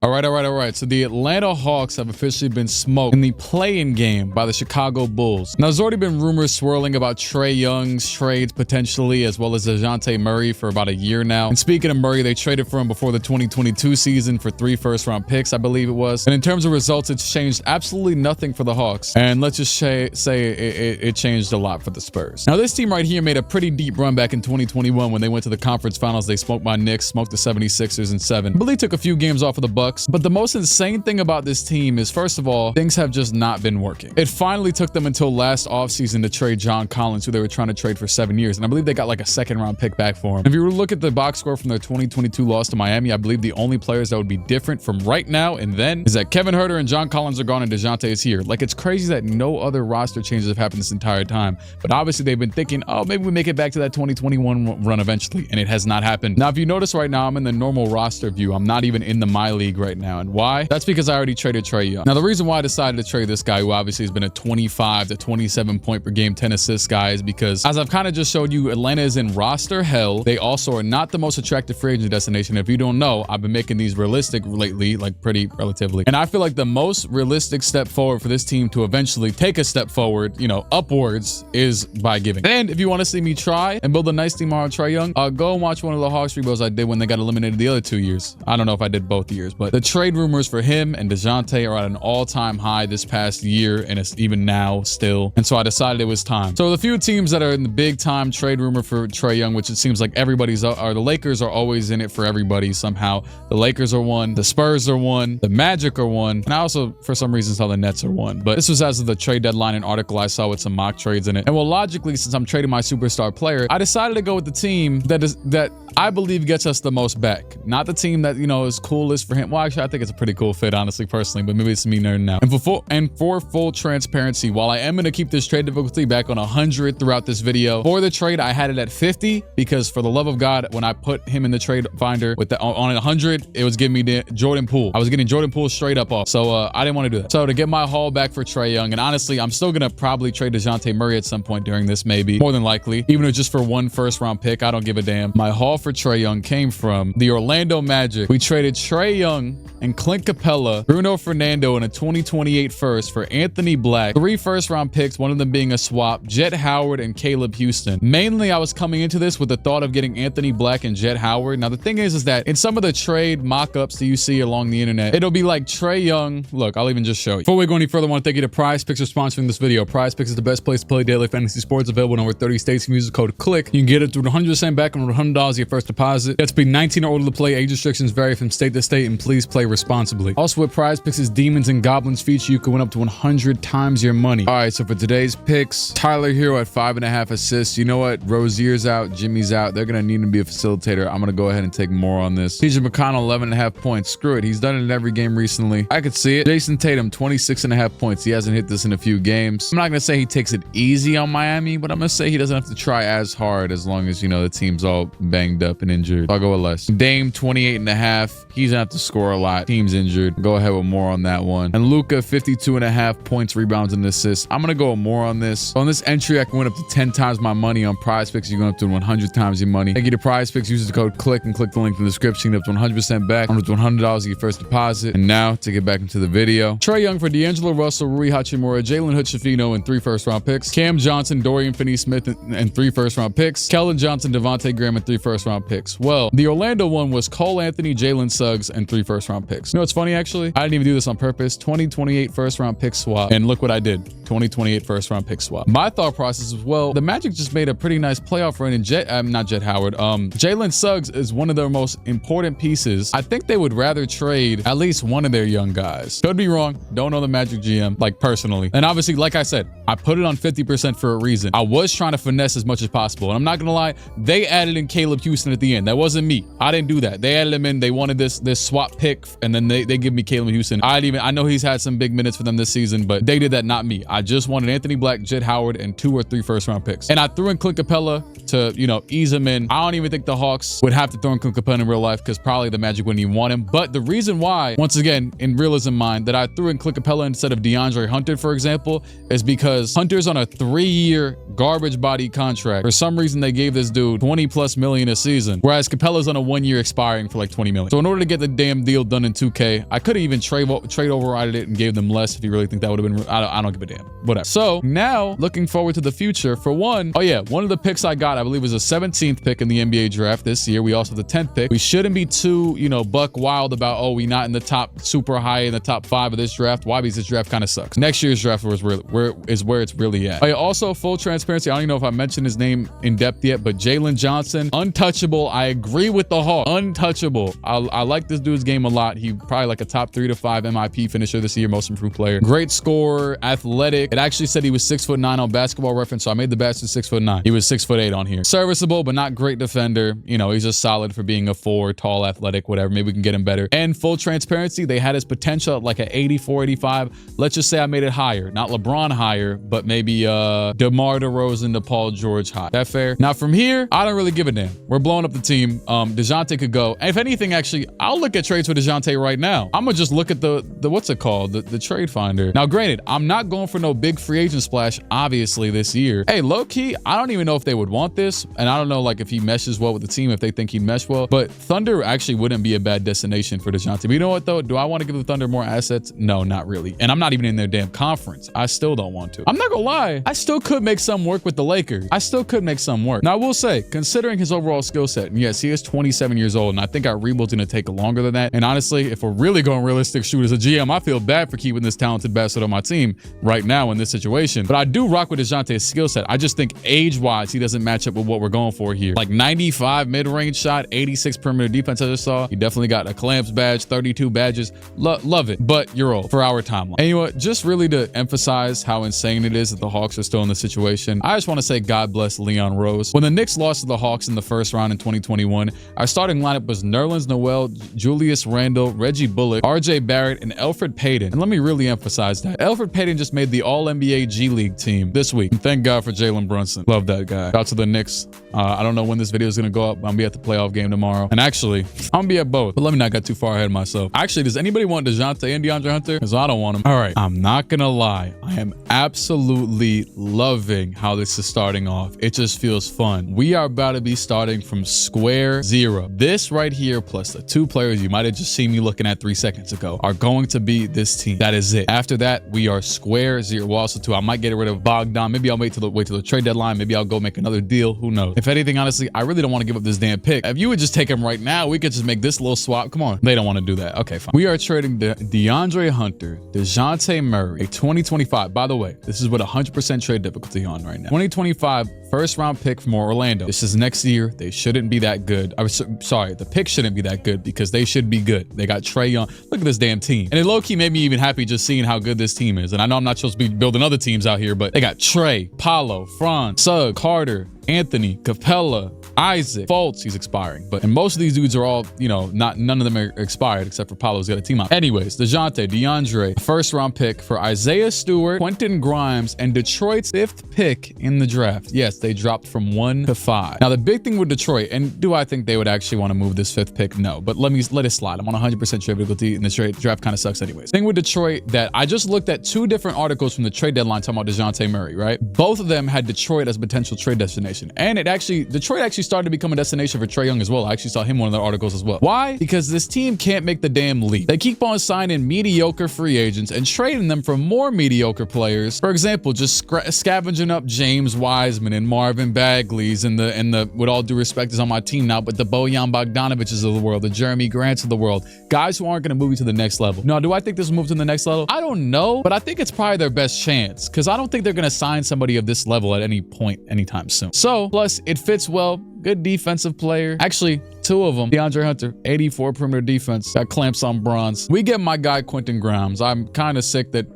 All right. So the Atlanta Hawks have officially been smoked in the play-in game by the Chicago Bulls. Now, there's already been rumors swirling about Trae Young's trades potentially, as well as DeJounte Murray for about a year now. And speaking of Murray, they traded for him before the 2022 season for 3 first-round picks, I believe it was. And in terms of results, it's changed absolutely nothing for the Hawks. And let's just say it changed a lot for the Spurs. Now, this team right here made a pretty deep run back in 2021 when they went to the conference finals. They smoked my Knicks, smoked the 76ers in 7. I believe took a few games off of the Bucks. But the most insane thing about this team is, first of all, things have just not been working. It finally took them until last offseason to trade John Collins, who they were trying to trade for 7 years. And I believe they got like a second-round pick back for him. If you were to look at the box score from their 2022 loss to Miami, I believe the only players that would be different from right now and then is that Kevin Huerter and John Collins are gone and DeJounte is here. Like, it's crazy that no other roster changes have happened this entire time. But obviously, they've been thinking, oh, maybe we make it back to that 2021 run eventually. And it has not happened. Now, if you notice right now, I'm in the normal roster view. I'm not even in the My League right now. And why? That's because I already traded Trae Young. Now, the reason why I decided to trade this guy, who obviously has been a 25 to 27 point per game, 10 assist guy, is because, as I've kind of just showed you, Atlanta is in roster hell. They also are not the most attractive free agent destination. If you don't know, I've been making these realistic lately, like pretty relatively. And I feel like the most realistic step forward for this team to eventually take a step forward, you know, upwards, is by giving. And if you want to see me try and build a nice team around Trae Young, go and watch one of the Hawks rebuilds I did when they got eliminated the other 2 years. I don't know if I did both years, but the trade rumors for him and DeJounte are at an all-time high this past year, and it's even now still. And so I decided it was time. So the few teams that are in the big-time trade rumor for Trae Young, which it seems like everybody's are, the Lakers are always in it for everybody somehow. The Lakers are one, the Spurs are one, the Magic are one, and I also, for some reason, saw the Nets are one. But this was as of the trade deadline, an article I saw with some mock trades in it. And well, logically, since I'm trading my superstar player, I decided to go with the team that I believe gets us the most back. Not the team that, you know, is coolest for him. Well, actually, I think it's a pretty cool fit, honestly, personally, but maybe it's me nerding out. And for full transparency, while I am going to keep this trade difficulty back on 100 throughout this video, for the trade, I had it at 50 because, for the love of God, when I put him in the trade finder with on 100, it was giving me Jordan Poole. I was getting Jordan Poole straight up off. So I didn't want to do that. So to get my haul back for Trae Young, and honestly, I'm still going to probably trade DeJounte Murray at some point during this, maybe, more than likely, even if it's just for 1 first-round pick. I don't give a damn. My haul for Trae Young came from the Orlando Magic. We traded Trae Young and Clint Capella, Bruno Fernando, and a 2028 first for Anthony Black, 3 first-round picks, one of them being a swap, Jet Howard and Caleb Houston. Mainly, I was coming into this with the thought of getting Anthony Black and Jet Howard. Now, the thing is that in some of the trade mock-ups that you see along the internet, it'll be like Trae Young. Look, I'll even just show you. Before we go any further, I want to thank you to Prize Picks for sponsoring this video. Prize Picks is the best place to play daily fantasy sports, available in over 30 states. You can use the code CLIQUE. You can get it through 100% back on $100 your first deposit. You have to be 19 or older to play. Age restrictions vary from state to state, and please play responsibly. Also, with Prize Picks' Demons and Goblins feature, you can win up to 100 times your money. All right, so for today's picks, Tyler Hero at 5.5 assists. You know what? Rozier's out, Jimmy's out. They're gonna need to be a facilitator. I'm gonna go ahead and take more on this. TJ McConnell, 11.5 points. Screw it. He's done it in every game recently. I could see it. Jason Tatum, 26.5 points. He hasn't hit this in a few games. I'm not gonna say he takes it easy on Miami, but I'm gonna say he doesn't have to try as hard as long as, you know, the team's all banged up and injured. So I'll go with less. Dame, 28.5. He's gonna have to score a lot. Team's injured. Go ahead with more on that one. And Luka, 52.5 points, rebounds, and assists. I'm gonna go with more on this. So on this entry, I can win up to 10 times my money. On Prize Picks, you're going up to 100 times your money. Thank you to Prize Picks. Use the code CLIQUE and click the link in the description. Up to 100% back. Up to $100 your first deposit. And now to get back into the video. Trae Young for D'Angelo Russell, Rui Hachimura, Jalen Hood-Schifino, and 3 first-round picks. Cam Johnson, Dorian Finney-Smith, and 3 first-round picks. Kellen Johnson, Devontae Graham, and 3 first-round picks. Well, the Orlando one was Cole Anthony, Jalen Suggs, and 3 first-round picks. You know what's funny, actually? I didn't even do this on purpose. 2028 first-round pick swap. And look what I did. 2028 first-round pick swap. My thought process was, well, the Magic just made a pretty nice playoff run, and not Jet Howard. Jalen Suggs is one of their most important pieces. I think they would rather trade at least one of their young guys. Could be wrong. Don't know the Magic GM, like, personally. And obviously, like I said, I put it on 50% for a reason. I was trying to finesse as much as possible. And I'm not gonna lie, they added in Caleb Houston at the end. That wasn't me. I didn't do that. They added him in. They wanted this swap pick, and then they give me Caleb Houston. I know he's had some big minutes for them this season, but they did that, not me. I just wanted Anthony Black, Jet Howard, and 2 or 3 first-round picks. And I threw in Clint Capella to, you know, ease him in. I don't even think the Hawks would have to throw in Clint Capella in real life because probably the Magic wouldn't even want him. But the reason why, once again, in realism mind, that I threw in Clint Capella instead of DeAndre Hunter, for example, is because Hunter's on a 3-year garbage body contract. For some reason, they gave this dude $20+ million a season, whereas Capella's on a 1-year expiring for like $20 million. So in order to get the damn deal done in 2K. I could have even trade overrided it and gave them less if you really think that would have been, I don't give a damn, whatever. So now looking forward to the future. For one, oh yeah, one of the picks I got, I believe was a 17th pick in the NBA draft this year. We also have the 10th pick. We shouldn't be too, buck wild about, oh, we not in the top, super high in the top 5 of this draft. Why? Because this draft kind of sucks. Next year's draft is where it's really at. Oh yeah, also full transparency, I don't even know if I mentioned his name in depth yet, but Jalen Johnson, untouchable. I agree with the Hawks, untouchable. I like this dude's game a lot. He probably like a top 3 to 5 MIP finisher this year, most improved player. Great scorer, athletic. It actually said he was 6'9" on Basketball Reference, so I made the bastard 6'9". He was 6'8" on here. Serviceable, but not great defender. He's just solid for being a 4, tall, athletic, whatever. Maybe we can get him better. And full transparency, they had his potential at like an 84, 85. Let's just say I made it higher. Not LeBron higher, but maybe DeMar DeRozan to Paul George high. That fair? Now from here, I don't really give a damn. We're blowing up the team. DeJounte could go. And if anything, actually, I'll look at trades for DeJounte right now. I'm gonna just look at the what's it called? The trade finder. Now, granted, I'm not going for no big free agent splash, obviously, this year. Hey, low key, I don't even know if they would want this. And I don't know like if he meshes well with the team, if they think he'd mesh well. But Thunder actually wouldn't be a bad destination for DeJounte. But you know what though? Do I want to give the Thunder more assets? No, not really. And I'm not even in their damn conference. I still don't want to. I'm not gonna lie. I still could make some work with the Lakers. I still could make some work. Now, I will say, considering his overall skill set, and yes, he is 27 years old, and I think our rebuild's gonna take longer than that. And honestly, if we're really going realistic shoot as a GM, I feel bad for keeping this talented bastard on my team right now in this situation. But I do rock with DeJounte's skill set. I just think age-wise, he doesn't match up with what we're going for here. Like 95 mid-range shot, 86 perimeter defense I just saw. He definitely got a clamps badge, 32 badges. Love it, but you're old for our timeline. And you know what? Just really to emphasize how insane it is that the Hawks are still in this situation, I just want to say God bless Leon Rose. When the Knicks lost to the Hawks in the first round in 2021, our starting lineup was Nerlens Noel, Julius Randle, Reggie Bullock, RJ Barrett, and Elfrid Payton. And let me really emphasize that. Elfrid Payton just made the All-NBA G League team this week. And thank God for Jalen Brunson. Love that guy. Shout out to the Knicks. I don't know when this video is going to go up. I'll be at the playoff game tomorrow. And actually, I'm going to be at both. But let me not get too far ahead of myself. Actually, does anybody want DeJounte and DeAndre Hunter? Because I don't want them. All right. I'm not going to lie. I am absolutely loving how this is starting off. It just feels fun. We are about to be starting from square zero. This right here, plus the 2 players you might have just seen me looking at 3 seconds ago, are going to be this team. That is it. After that, we are square zero. Well, also too, I might get rid of Bogdan. Maybe I'll wait till the trade deadline. Maybe I'll go make another deal. Who knows? If anything, honestly, I really don't want to give up this damn pick. If you would just take him right now, we could just make this little swap. Come on. They don't want to do that. Okay, fine. We are trading DeAndre Hunter, DeJounte Murray, a 2025. By the way, this is with 100% trade difficulty on right now. 2025 first round pick from Orlando. This is next year. They shouldn't be that good. I was sorry. The pick shouldn't be that good because they should be good. They got Trae Young. Look at this damn team. And it low-key made me even happy just seeing how good this team is. And I know I'm not supposed to be building other teams out here, but they got Trae, Paolo, Franz, Suggs, Carter, Anthony, Capella, Isaac, Fultz, he's expiring. And most of these dudes are all, none of them are expired except for Paolo's got a team out. Anyways, DeJounte, DeAndre, first round pick for Isaiah Stewart, Quentin Grimes, and Detroit's 5th pick in the draft. Yes, they dropped from 1 to 5. Now, the big thing with Detroit, and do I think they would actually want to move this 5th pick? No, but let it slide. I'm on 100% trade difficulty, and the draft kind of sucks anyways. Thing with Detroit that I just looked at 2 different articles from the trade deadline talking about DeJounte Murray, right? Both of them had Detroit as a potential trade destination. And Detroit actually started to become a destination for Trae Young as well. I actually saw him in one of the articles as well. Why? Because this team can't make the damn leap. They keep on signing mediocre free agents and trading them for more mediocre players. For example, just scavenging up James Wiseman and Marvin Bagley's and the with all due respect is on my team now, but the Bojan Bogdanoviches of the world, the Jeremy Grants of the world, guys who aren't going to move you to the next level. Now, do I think this will move to the next level? I don't know, but I think it's probably their best chance because I don't think they're going to sign somebody of this level at any point anytime soon. So, plus it fits well. Good defensive player. Actually, 2 of them. DeAndre Hunter, 84 perimeter defense. Got clamps on bronze. We get my guy Quentin Grimes. I'm kind of sick that,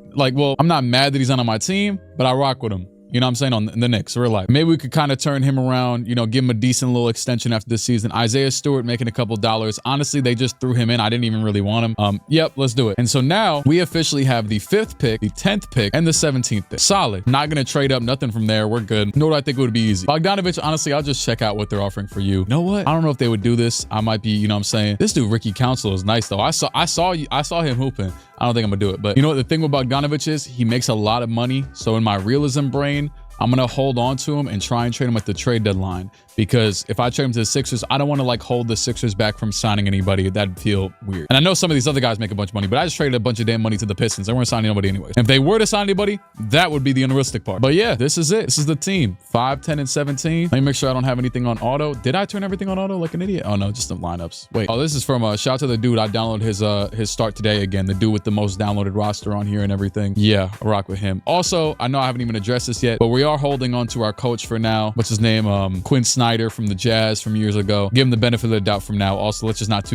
I'm not mad that he's not on my team, but I rock with him. You know what I'm saying? On the Knicks, real life. Maybe we could kind of turn him around, give him a decent little extension after this season. Isaiah Stewart making a couple dollars. Honestly, they just threw him in. I didn't even really want him. Yep, let's do it. And so now we officially have the 5th pick, the 10th pick, and the 17th pick. Solid. Not going to trade up nothing from there. We're good. You know what I think would be easy? Bogdanovich, honestly, I'll just check out what they're offering for you. You know what? I don't know if they would do this. I might be, you know what I'm saying? This dude, Ricky Council, is nice though. I saw him hooping. I don't think I'm gonna do it. But you know what the thing with Bogdanovich is? He makes a lot of money. So in my realism brain, I'm going to hold on to him and try and trade him at the trade deadline, because if I trade him to the Sixers, I don't want to like hold the Sixers back from signing anybody. That'd feel weird. And I know some of these other guys make a bunch of money, but I just traded a bunch of damn money to the Pistons. They weren't signing nobody anyways. If they were to sign anybody, that would be the unrealistic part. But yeah, this is it. This is the team. 5, 10, and 17. Let me make sure I don't have anything on auto. Did I turn everything on auto like an idiot? Oh no, just the lineups. Wait. Oh, this is from shout out to the dude. I downloaded his start today again. The dude with the most downloaded roster on here and everything. Yeah, I rock with him. Also, I know I haven't even addressed this yet, but we are holding on to our coach for now. What's his name? Quinn Snyder from the Jazz from years ago. Give him the benefit of the doubt from now. Also, let's just not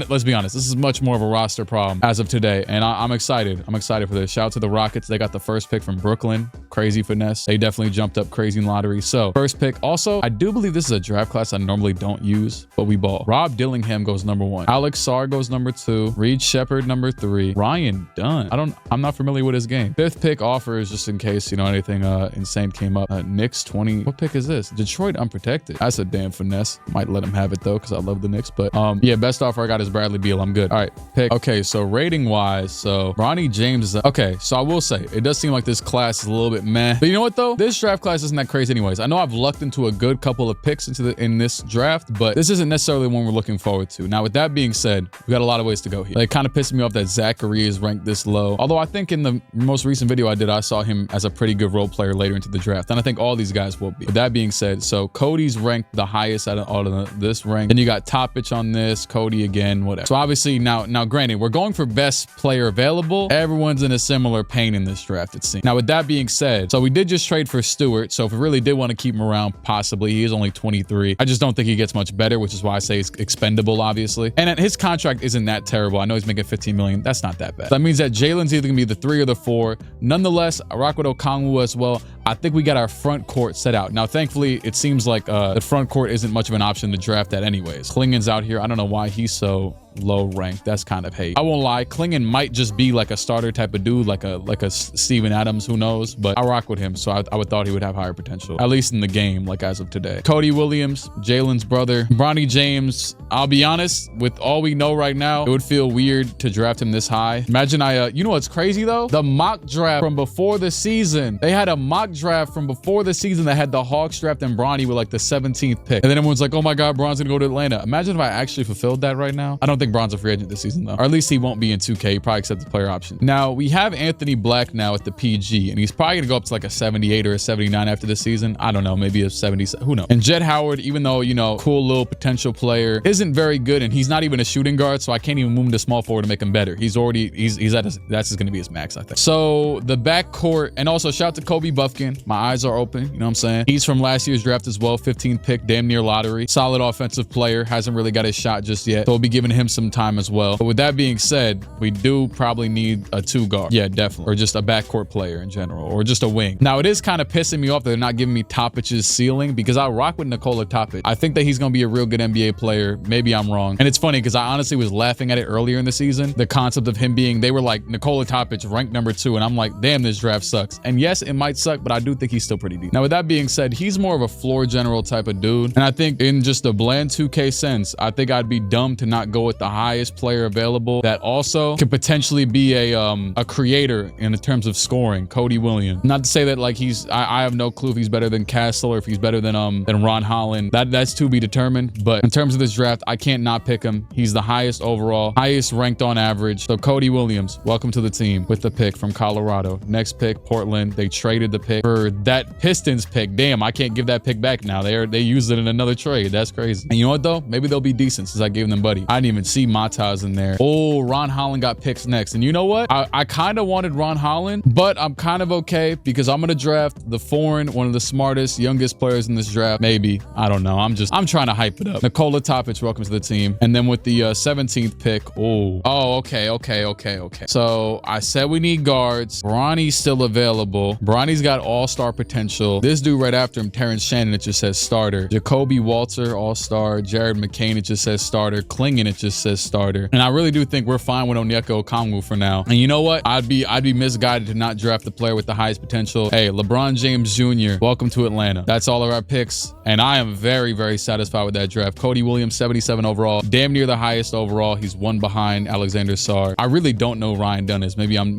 let's be honest. This is much more of a roster problem as of today, and I'm excited. I'm excited for this. Shout out to the Rockets. They got the first pick from Brooklyn. Crazy finesse. They definitely jumped up crazy in lottery. So first pick. Also, I do believe this is a draft class I normally don't use, but we ball. Rob Dillingham goes number 1. Alex Sarr goes number 2. Reed Shepard number 3. Ryan Dunn. I'm not familiar with his game. 5th pick offers just in case anything insane came up. Knicks 20. What pick is this? Detroit unprotected. That's a damn finesse. Might let him have it though, because I love the Knicks. But yeah, best offer I got is Bradley Beal. I'm good. All right, pick. Okay, so rating wise, so Bronny James is okay. So I will say it does seem like this class is a little bit meh. But you know what though? This draft class isn't that crazy anyways. I know I've lucked into a good couple of picks in this draft, but this isn't necessarily one we're looking forward to. Now with that being said, we got a lot of ways to go here. Like, it kind of pissed me off that Zachary is ranked this low. Although I think in the most recent video I did, I saw him as a pretty good role player later into the draft, and I think all these guys will be. With that being said, so Cody's ranked the highest out of all of this rank. Then you got Toppich on this, Cody again, whatever. So obviously now granted, we're going for best player available. Everyone's in a similar pain in this draft, it seems. Now with that being said, so we did just trade for Stewart. So if we really did want to keep him around, possibly. He is only 23. I just don't think he gets much better, which is why I say he's expendable, obviously. And his contract isn't that terrible. I know he's making 15 million. That's not that bad. So that means that Jalen's either gonna be the 3 or the 4. Nonetheless, I rock with Okongwu as well. I think we got our front court set out. Now, thankfully, it seems like the front court isn't much of an option to draft at anyways. Klingen's out here. I don't know why he's so low ranked. That's kind of hate. I won't lie. Klingen might just be like a starter type of dude, like a Steven Adams, who knows? But I rock with him, so I would thought he would have higher potential, at least in the game, like as of today. Cody Williams, Jalen's brother. Bronny James, I'll be honest, with all we know right now, it would feel weird to draft him this high. Imagine you know what's crazy though? The mock draft from before the season. They had a mock draft from before the season that had the Hawks drafting Bronny with like the 17th pick. And then everyone's like, oh my God, Bron's gonna go to Atlanta. Imagine if I actually fulfilled that right now. I don't think Bron's a free agent this season though, or at least he won't be in 2K. He probably accepts the player option. Now we have Anthony Black now at the PG, and he's probably gonna go up to like a 78 or a 79 after this season. I don't know, maybe a 70, who knows? And Jett Howard, even though, you know, cool little potential player, isn't very good, and he's not even a shooting guard, so I can't even move him to small forward to make him better. He's at his, that's just gonna be his max, I think. So the backcourt, and also shout out to Kobe Buffkin. My eyes are open, you know what I'm saying? He's from last year's draft as well, 15th pick, damn near lottery. Solid offensive player, hasn't really got his shot just yet, so we'll be giving him some time as well. But with that being said, we do probably need a 2 guard. Yeah, definitely. Or just a backcourt player in general, or just a wing. Now, it is kind of pissing me off that they're not giving me Topic's ceiling, because I rock with Nikola Topic. I think that he's going to be a real good NBA player. Maybe I'm wrong. And it's funny because I honestly was laughing at it earlier in the season. The concept of him being, they were like, Nikola Topic ranked number 2. And I'm like, damn, this draft sucks. And yes, it might suck, but I do think he's still pretty deep. Now, with that being said, he's more of a floor general type of dude. And I think in just a bland 2K sense, I think I'd be dumb to not go with the highest player available that also could potentially be a creator in terms of scoring, Cody Williams. Not to say that like I have no clue if he's better than Castle or if he's better than Ron Holland. That's to be determined. But in terms of this draft, I can't not pick him. He's the highest overall, highest ranked on average. So Cody Williams, welcome to the team with the pick from Colorado. Next pick, Portland. They traded the pick for that Pistons pick. Damn, I can't give that pick back now. They used it in another trade. That's crazy. And you know what though? Maybe they'll be decent since I gave them Buddy. I didn't even see Mataz in there. Oh, Ron Holland got picks next. And you know what? I kind of wanted Ron Holland, but I'm kind of okay because I'm going to draft the foreign, one of the smartest, youngest players in this draft. Maybe. I don't know. I'm trying to hype it up. Nikola Topic, welcome to the team. And then with the 17th pick, okay. So I said we need guards. Bronny's still available. Bronny's got all-star potential. This dude right after him, Terrence Shannon, it just says starter. Jacoby Walter, all-star. Jared McCain, it just says starter. Klingen, it just assist starter. And I really do think we're fine with Onyeka Okongwu for now. And you know what? I'd be misguided to not draft the player with the highest potential. Hey, LeBron James Jr., welcome to Atlanta. That's all of our picks. And I am very, very satisfied with that draft. Cody Williams, 77 overall. Damn near the highest overall. He's one behind Alexander Sarr. I really don't know Ryan Dennis. Maybe I'm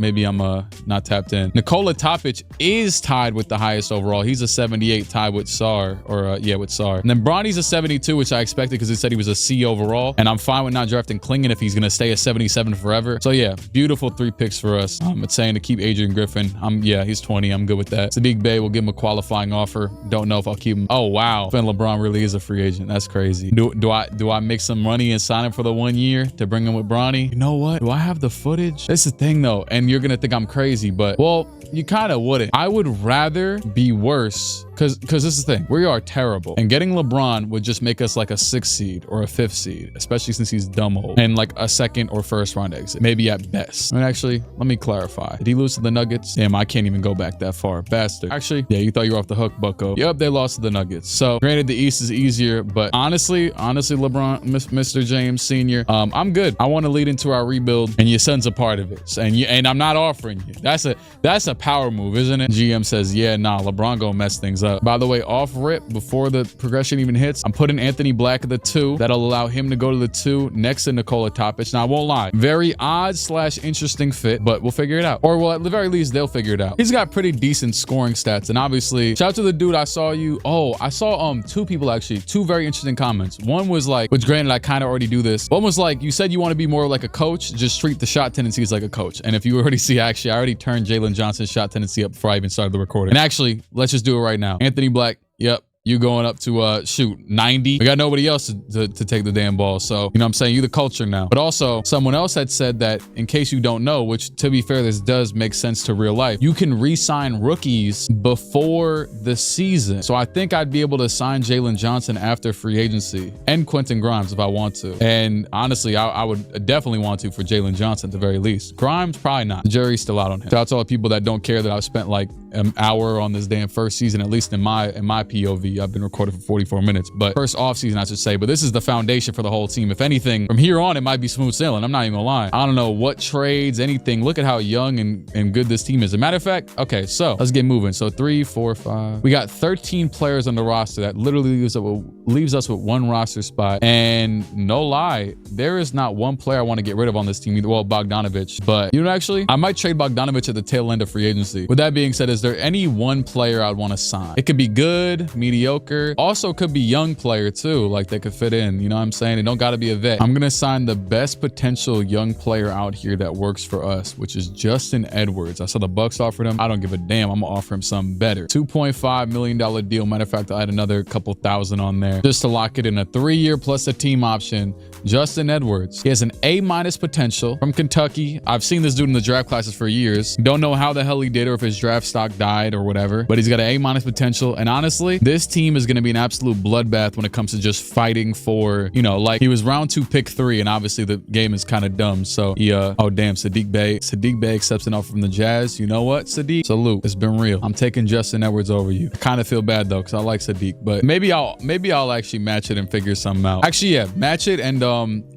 not tapped in. Nikola Topic is tied with the highest overall. He's a 78, tied with Sarr, or yeah, with Sarr. And then Bronny's a 72, which I expected because it said he was a C overall. And I'm fine with not drafting Klingen if he's going to stay a 77 forever. So yeah, beautiful 3 picks for us. It's saying to keep Adrian Griffin. Yeah, he's 20. I'm good with that. Sadiq Bey will give him a qualifying offer. Don't know if I'll keep him. Oh, wow. Finn LeBron really is a free agent. That's crazy. Do I make some money and sign him for the 1 year to bring him with Bronny? You know what? Do I have the footage? This is the thing though. And you're going to think I'm crazy, but well, you kind of wouldn't. I would rather be worse because this is the thing. We are terrible. And getting LeBron would just make us like a 6th seed or a 5th seed, especially since he's dumb old. And like a 2nd or 1st round exit, maybe at best. I mean, actually, let me clarify. Did he lose to the Nuggets? Damn, I can't even go back that far. Bastard. Actually, yeah, you thought you were off the hook, bucko. Yep, they lost to the Nuggets. So granted, the East is easier, but honestly, LeBron, Mr. James Sr., I'm good. I want to lead into our rebuild, and your son's a part of it. And I'm not offering you. That's a power move, isn't it? GM says, yeah, nah, LeBron gonna mess things up. By the way, off rip, before the progression even hits, I'm putting Anthony Black at the 2. That'll allow him to go to the 2 next to Nikola Topic. Now, I won't lie. Very odd / interesting fit, but we'll figure it out. Or well, at the very least, they'll figure it out. He's got pretty decent scoring stats. And obviously, shout out to the dude, I saw you. Oh, I saw 2 people actually, 2 very interesting comments. One was like, which granted, I kind of already do this. One was like, you said you want to be more like a coach, just treat the shot tendencies like a coach. And if you already see, actually, I already turned Jalen Johnson's shot tendency up before I even started the recording. And actually, let's just do it right now. Anthony Black, yep. You going up to shoot 90. We got nobody else to take the damn ball. So, you know what I'm saying? You the culture now. But also, someone else had said that, in case you don't know, which to be fair, this does make sense to real life, you can re-sign rookies before the season. So I think I'd be able to sign Jalen Johnson after free agency and Quentin Grimes if I want to. And honestly, I would definitely want to for Jalen Johnson at the very least. Grimes, probably not. The jury's still out on him. Shout out to all the people that don't care that I've spent like an hour on this damn first season, at least in my POV. I've been recording for 44 minutes, but first off season, I should say. But this is the foundation for the whole team. If anything, from here on, it might be smooth sailing. I'm not even gonna lie. I don't know what trades, anything. Look at how young and good this team is. As a matter of fact, okay, so let's get moving. So 3, 4, 5. We got 13 players on the roster. That literally leaves us with 1 roster spot. And no lie, there is not one player I want to get rid of on this team either. Well, Bogdanovich, but you know, actually, I might trade Bogdanovich at the tail end of free agency. With that being said, is there any one player I'd want to sign? It could be good, mediocre. Also could be young player too, like they could fit in. You know what I'm saying? It don't got to be a vet. I'm gonna sign the best potential young player out here that works for us, which is Justin Edwards. I saw the Bucks offered him. I don't give a damn. I'm gonna offer him something better. $2.5 million deal. Matter of fact, I'll add another couple thousand on there just to lock it in. A 3-year plus a team option. Justin Edwards. He has an A- potential from Kentucky. I've seen this dude in the draft classes for years. Don't know how the hell he did or if his draft stock died or whatever, but he's got an A- potential. And honestly, this team is going to be an absolute bloodbath when it comes to just fighting for, you know, like he was round 2, pick 3, and obviously the game is kind of dumb. So yeah, oh damn, Sadiq Bey accepts an offer from the Jazz. You know what, Sadiq? Salute. It's been real. I'm taking Justin Edwards over you. I kind of feel bad though, because I like Sadiq, but maybe I'll actually match it and figure something out. Actually, yeah, match it and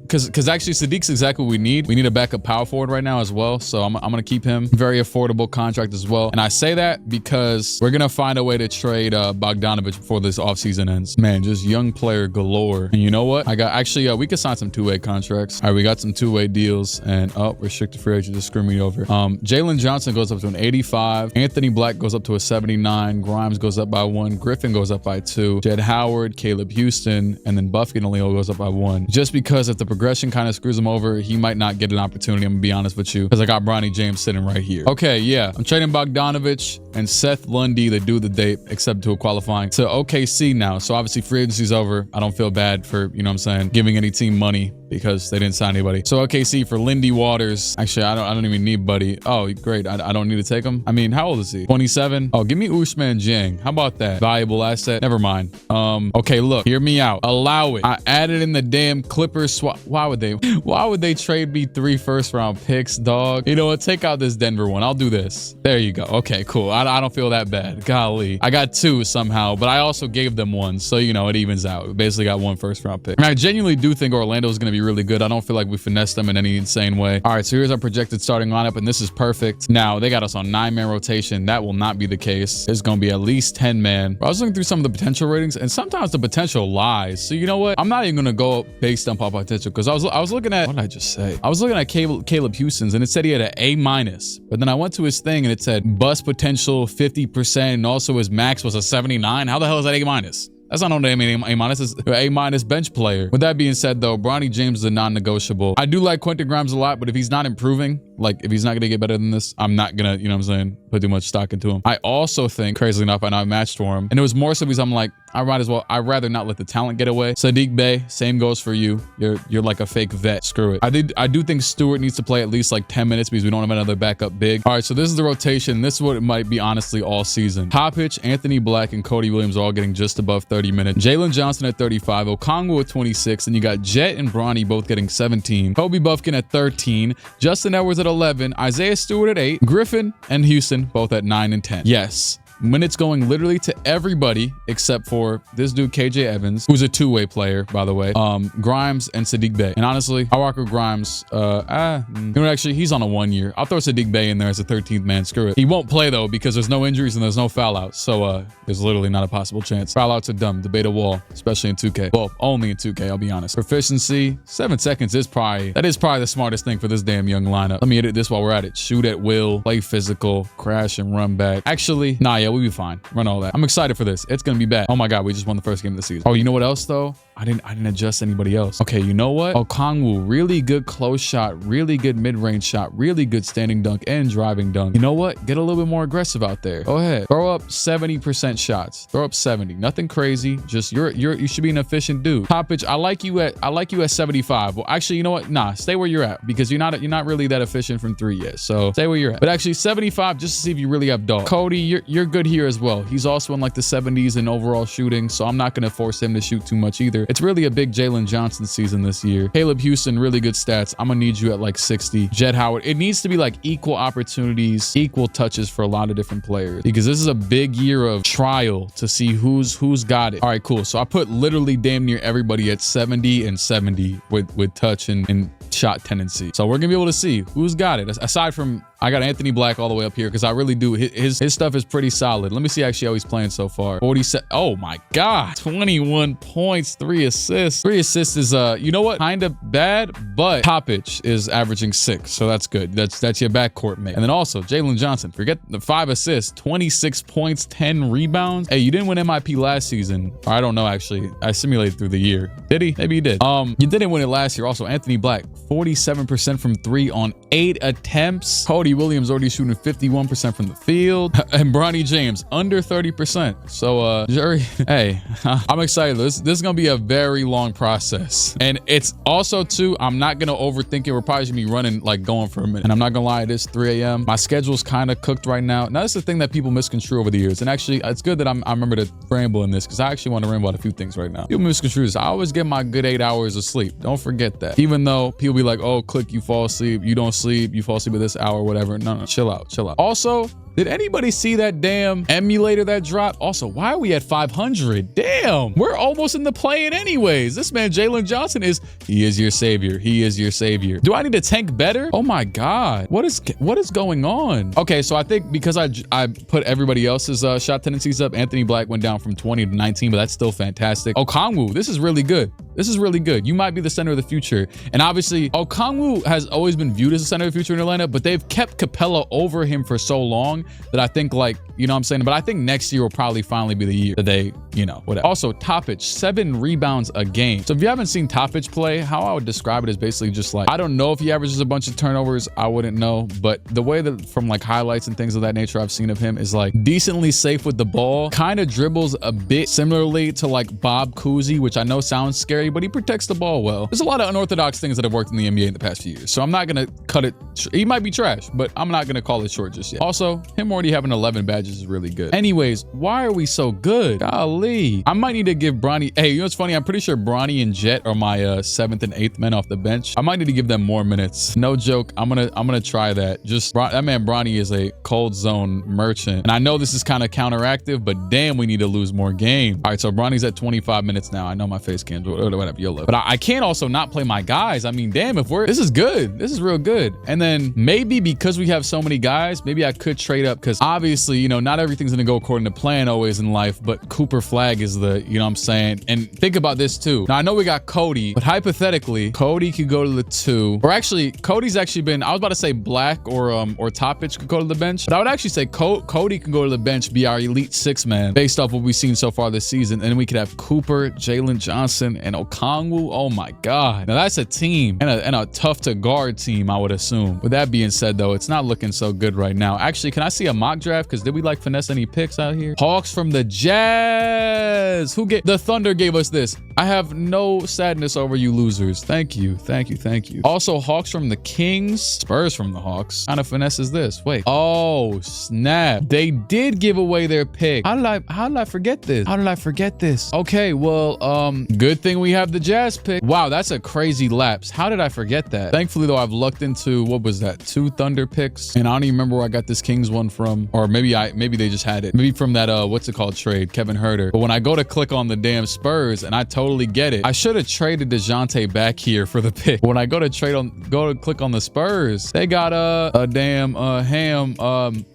because actually Sadiq's exactly what we need. We need a backup power forward right now as well. So I'm gonna keep him. Very affordable contract as well. And I say that because we're gonna find a way to trade Bogdanovich before this offseason ends. Man, just young player galore. And you know what? I got actually we could sign some 2-way contracts. All right, we got some 2-way deals, and restricted free agent just screw me over. Jalen Johnson goes up to an 85. Anthony Black goes up to a 79. Grimes goes up by 1. Griffin goes up by 2. Jed Howard, Caleb Houston, and then Buffy and Leo goes up by 1. Just because if the progression kind of screws him over, he might not get an opportunity. I'm gonna be honest with you, because I got Bronny James sitting right here. Okay, yeah, I'm trading Bogdanovich and Seth Lundy, the dude that they accepted to a qualifying, to OKC now. So obviously free agency's over. I don't feel bad for, you know what I'm saying, giving any team money because they didn't sign anybody. So OKC for Lindy Waters. Actually, I don't even need Buddy. Oh, great. I don't need to take him. I mean, how old is he? 27. Oh, give me Usman Jang. How about that? Valuable asset. Never mind. Okay, look, hear me out. Allow it. I added in the damn Clippers swap. Why would they trade me 3 first-round picks, dog? You know what? Take out this Denver one. I'll do this. There you go. Okay, cool. I don't feel that bad. Golly. I got 2 somehow, but I also gave them 1. So, you know, it evens out. We basically got 1 first-round pick. And I genuinely do think Orlando is going to be really good. I don't feel like we finessed them in any insane way. All right, so here's our projected starting lineup, and this is perfect. Now, they got us on 9-man rotation. That will not be the case. It's going to be at least 10-man. I was looking through some of the potential ratings, and sometimes the potential lies. So, you know what? I'm not even going to go based on potential, because I was looking at, what did I just say? I was looking at Caleb Houston's, and it said he had an A-, but then I went to his thing, and it said bust potential 50%, and also his max was a 79. How the hell is that A-? That's not on the A-. It's A- bench player. With that being said, though, Bronny James is a non-negotiable. I do like Quentin Grimes a lot, but if he's not improving, like if he's not going to get better than this, I'm not going to, you know what I'm saying, put too much stock into him. I also think, crazily enough, I know I matched for him. And it was more so because I'm like, I'd rather not let the talent get away. Sadiq Bey, same goes for you. You're like a fake vet. Screw it. I do think Stewart needs to play at least like 10 minutes because we don't have another backup big. All right, so this is the rotation. This is what it might be, honestly, all season. Toppich, Anthony Black, and Cody Williams are all getting just above 30 minutes. Jalen Johnson at 35, Okongwu at 26, and you got Jet and Bronny both getting 17. Kobe Buffkin at 13, Justin Edwards at 11, Isaiah Stewart at 8, Griffin and Houston both at 9 and 10. Yes. Minutes going literally to everybody except for this dude KJ Evans, who's a 2-way player, by the way, Grimes and Sadiq Bey. And honestly, I'll rock with Grimes. You know, actually, he's on a 1 year. I'll throw Sadiq Bey in there as a 13th man. Screw it. He won't play though because there's no injuries and there's no foul outs. So there's literally not a possible chance. Foul outs are dumb. Debate a wall, especially in 2K. Well, only in 2K, I'll be honest. Proficiency, 7 seconds is probably the smartest thing for this damn young lineup. Let me edit this while we're at it. Shoot at will, play physical, crash and run back. Actually, nah, yeah, we'll be fine. Run all that. I'm excited for this. It's gonna be bad. Oh my god, we just won the first game of the season. Oh, you know what else though? I didn't adjust anybody else. Okay, you know what? Okongwu, really good close shot, really good mid-range shot, really good standing dunk and driving dunk. You know what? Get a little bit more aggressive out there. Go ahead. Throw up 70% shots. Throw up 70. Nothing crazy. Just you should be an efficient dude. Toppich, I like you at 75. Well, actually, you know what? Nah, stay where you're at because you're not really that efficient from 3 yet. So stay where you're at. But actually 75 just to see if you really have dog. Cody, you're good here as well. He's also in like the 70s in overall shooting, so I'm not gonna force him to shoot too much either. It's really a big Jalen Johnson season this year. Caleb Houston, really good stats. I'm gonna need you at like 60. Jett Howard, it needs to be like equal opportunities, equal touches for a lot of different players because this is a big year of trial to see who's got it. All right, cool. So I put literally damn near everybody at 70 and 70 with touch and shot tendency. So we're gonna be able to see who's got it. Aside from, I got Anthony Black all the way up here because I really do. His stuff is pretty solid. Let me see actually how he's playing so far. 47. Oh my God. 21 points, 3 assists. 3 assists is, you know what? Kind of bad, but Toppich is averaging 6. So that's good. That's your backcourt mate. And then also Jalen Johnson, forget the 5 assists, 26 points, 10 rebounds. Hey, you didn't win MIP last season. Or I don't know, actually. I simulated through the year. Did he? Maybe he did. You didn't win it last year. Also, Anthony Black, 47% from 3 on 8 attempts. Cody Williams already shooting 51% from the field. And Bronny James under 30%. So Jerry, hey, I'm excited. This is gonna be a very long process. And it's also too, I'm not gonna overthink it. We're probably gonna be running like going for a minute. And I'm not gonna lie, it is 3 a.m. My schedule's kind of cooked right now. Now that's the thing that people misconstrue over the years. And actually it's good that I remember to ramble in this because I actually want to ramble about a few things right now. People misconstrue this. I always get my good 8 hours of sleep. Don't forget that. Even though people be like, oh, Clique, you fall asleep, you don't sleep, you fall asleep at this hour, whatever. No, chill out, chill out. Also, did anybody see that damn emulator that dropped? Also, why are we at 500? Damn, we're almost in the play-in anyways. This man, Jalen Johnson, he is your savior. He is your savior. Do I need to tank better? Oh my God, what is going on? Okay, so I think because I put everybody else's shot tendencies up, Anthony Black went down from 20 to 19, but that's still fantastic. Okongwu, this is really good. This is really good. You might be the center of the future. And obviously, Okongwu has always been viewed as the center of the future in Atlanta, but they've kept Capella over him for so long that I think, like, you know what I'm saying? But I think next year will probably finally be the year that they, you know, whatever. Also, Toppich, 7 rebounds a game. So if you haven't seen Toppich play, how I would describe it is basically just like, I don't know if he averages a bunch of turnovers. I wouldn't know. But the way that from like highlights and things of that nature I've seen of him is like decently safe with the ball, kind of dribbles a bit similarly to like Bob Cousy, which I know sounds scary, but he protects the ball well. There's a lot of unorthodox things that have worked in the NBA in the past few years. So I'm not going to cut it. He might be trash, but I'm not going to call it short just yet. Also, him already having 11 badges is really good. Anyways, why are we so good? Golly. I might need to give Bronny. Hey, you know what's funny? I'm pretty sure Bronny and Jet are my 7th and 8th men off the bench. I might need to give them more minutes. No joke. I'm gonna try that. Just that man Bronny is a cold zone merchant. And I know this is kind of counteractive, but damn, we need to lose more game. All right, so Bronny's at 25 minutes now. I know my face cam, whatever, YOLO. But I can't also not play my guys. I mean, damn, this is good. This is real good. And then maybe because we have so many guys, maybe I could trade up because obviously, you know, not everything's gonna go according to plan always in life, but Cooper Flag is the, you know what I'm saying? And think about this too. Now I know we got Cody, but hypothetically, Cody could go to the 2. Or actually, Cody's actually been, I was about to say Black or Toppich could go to the bench, but I would actually say Cody can go to the bench, be our elite 6 man based off what we've seen so far this season. And then we could have Cooper, Jalen Johnson, and Okongwu. Oh my God. Now that's a team and a tough to guard team, I would assume. With that being said though, it's not looking so good right now. Actually, can I see a mock draft? Because did we like finesse any picks out here? Hawks from the Jazz. The Thunder gave us this. I have no sadness over you losers. Thank you. Thank you. Thank you. Also, Hawks from the Kings. Spurs from the Hawks. What kind of finesse is this? Wait. Oh, snap. They did give away their pick. How did I forget this? How did I forget this? Okay, well, good thing we have the Jazz pick. Wow, that's a crazy lapse. How did I forget that? Thankfully, though, I've lucked into, what was that? 2 Thunder picks. And I don't even remember where I got this Kings one from. Or maybe they just had it. Maybe from that, what's it called, trade? Kevin Huerter. But when I go to click on the damn Spurs, and I totally get it. I should have traded DeJounte back here for the pick. When I go to click on the Spurs, they got a damn ham.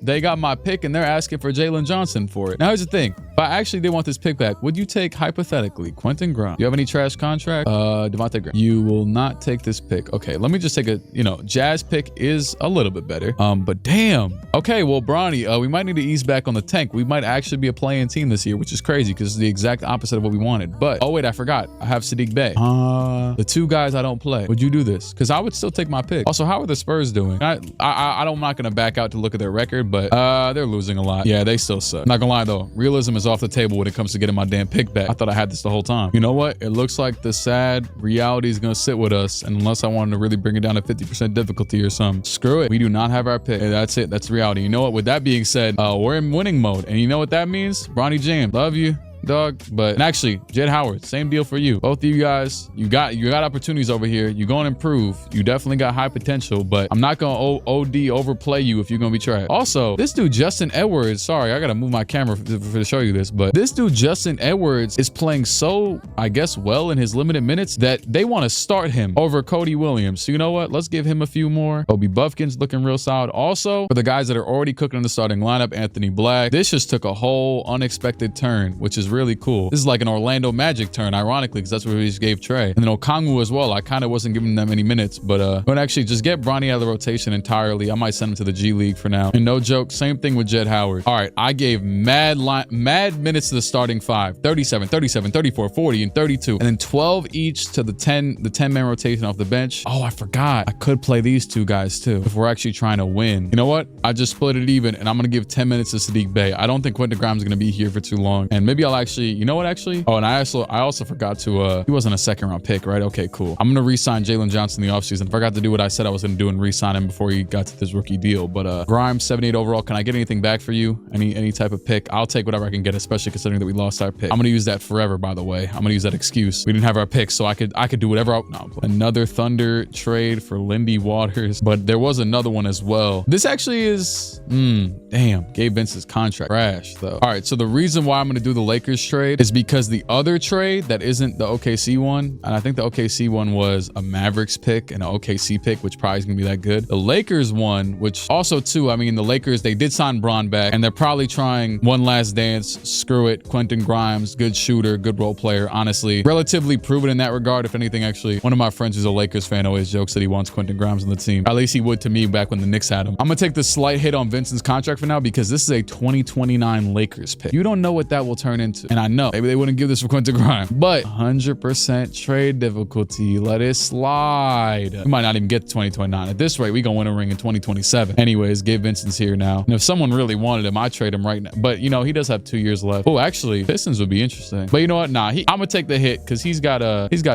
They got my pick and they're asking for Jalen Johnson for it. Now here's the thing. If I actually did want this pick back, would you take hypothetically Quentin Grimes? Do you have any trash contract? Devontae Graham. You will not take this pick. Okay, let me just take a, Jazz pick is a little bit better. But damn. Okay, well, Bronny, we might need to ease back on the tank. We might actually be a playing team this year, which is crazy because it's the exact opposite of what we wanted. But oh wait, I forgot. I have Sadiq Bey. The 2 guys I don't play. Would you do this? Because I would still take my pick. Also, how are the Spurs doing? I'm not gonna back out to look at their record, but they're losing a lot. Yeah, they still suck. Not gonna lie though, realism is off the table when it comes to getting my damn pick back. I thought I had this the whole time. You know what? It looks like the sad reality is gonna sit with us, and unless I wanted to really bring it down to 50% difficulty or something, screw it. We do not have our pick. Hey, that's it. That's reality. You know what? With that being said, we're in winning mode, and you know what that means? Bronny James, love you, dog. And actually, Jed Howard, same deal for you. Both of you guys, you got opportunities over here. You're gonna improve. You definitely got high potential, but I'm not gonna OD overplay you if you're gonna be trash. Also, this dude Justin Edwards, sorry, I gotta move my camera to show you this, but this dude Justin Edwards is playing so, I guess, well in his limited minutes that they want to start him over Cody Williams. So you know what? Let's give him a few more. Obi Buffkin's looking real solid. Also, for the guys that are already cooking in the starting lineup, Anthony Black, this just took a whole unexpected turn, which is really cool. This is like an Orlando Magic turn, ironically, because that's what we just gave Trae. And then Okongwu as well. I kind of wasn't giving them any minutes, but I'm gonna actually just get Bronny out of the rotation entirely. I might send him to the G League for now. And no joke, same thing with Jed Howard. All right, I gave mad minutes to the starting 5. 37, 37, 34, 40, and 32. And then 12 each to the 10-man rotation off the bench. Oh, I forgot. I could play these 2 guys too if we're actually trying to win. You know what? I just split it even, and I'm gonna give 10 minutes to Sadiq Bey. I don't think Quentin Grimes is gonna be here for too long. And maybe I'll actually, you know what, actually? Oh, and I also forgot to, he wasn't a 2nd round pick, right? Okay, cool. I'm going to re-sign Jalen Johnson in the offseason. Forgot to do what I said I was going to do and re-sign him before he got to this rookie deal. But Grimes, 78 overall. Can I get anything back for you? Any type of pick? I'll take whatever I can get, especially considering that we lost our pick. I'm going to use that forever, by the way. I'm going to use that excuse. We didn't have our pick, so I could do whatever another Thunder trade for Lindy Waters. But there was another one as well. This actually is, damn, Gabe Vincent's contract. Trash, though. All right, so the reason why I'm going to do the Lakers trade is because the other trade that isn't the OKC one, and I think the OKC one was a Mavericks pick and an OKC pick, which probably is gonna be that good. The Lakers one, which also too, I mean, the Lakers, they did sign Bron back, and they're probably trying one last dance. Screw it. Quentin Grimes, good shooter, good role player, honestly, relatively proven in that regard. If anything, actually, one of my friends who's a Lakers fan always jokes that he wants Quentin Grimes on the team. At least he would to me back when the Knicks had him. I'm gonna take the slight hit on Vincent's contract for now because this is a 2029 Lakers pick. You don't know what that will turn into. to. And I know maybe they wouldn't give this for Quentin Grimes, but 100% trade difficulty. Let it slide. We might not even get to 2029. At this rate, we gonna win a ring in 2027. Anyways, Gabe Vincent's here now. And if someone really wanted him, I'd trade him right now. But you know, he does have 2 years left. Oh, actually, Pistons would be interesting. But you know what? Nah, I'm gonna take the hit because he's got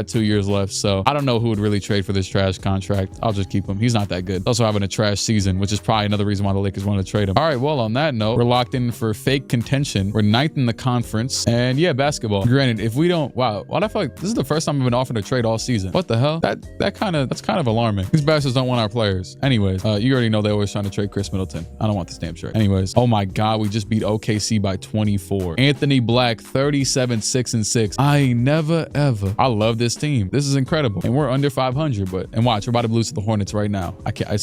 2 years left. So I don't know who would really trade for this trash contract. I'll just keep him. He's not that good. Also having a trash season, which is probably another reason why the Lakers want to trade him. All right, well, on that note, we're locked in for fake contention. We're 9th in the conference. And yeah, basketball. Granted, if we don't, wow, I feel like this is the first time I've been offered a trade all season. What the hell? That's kind of alarming. These bastards don't want our players. Anyways, you already know they're always trying to trade Chris Middleton. I don't want this damn shirt. Anyways, oh my God, we just beat OKC by 24. Anthony Black, 37, 6-6. I never ever. I love this team. This is incredible. And we're under 500, and watch, we're about to lose to the Hornets right now.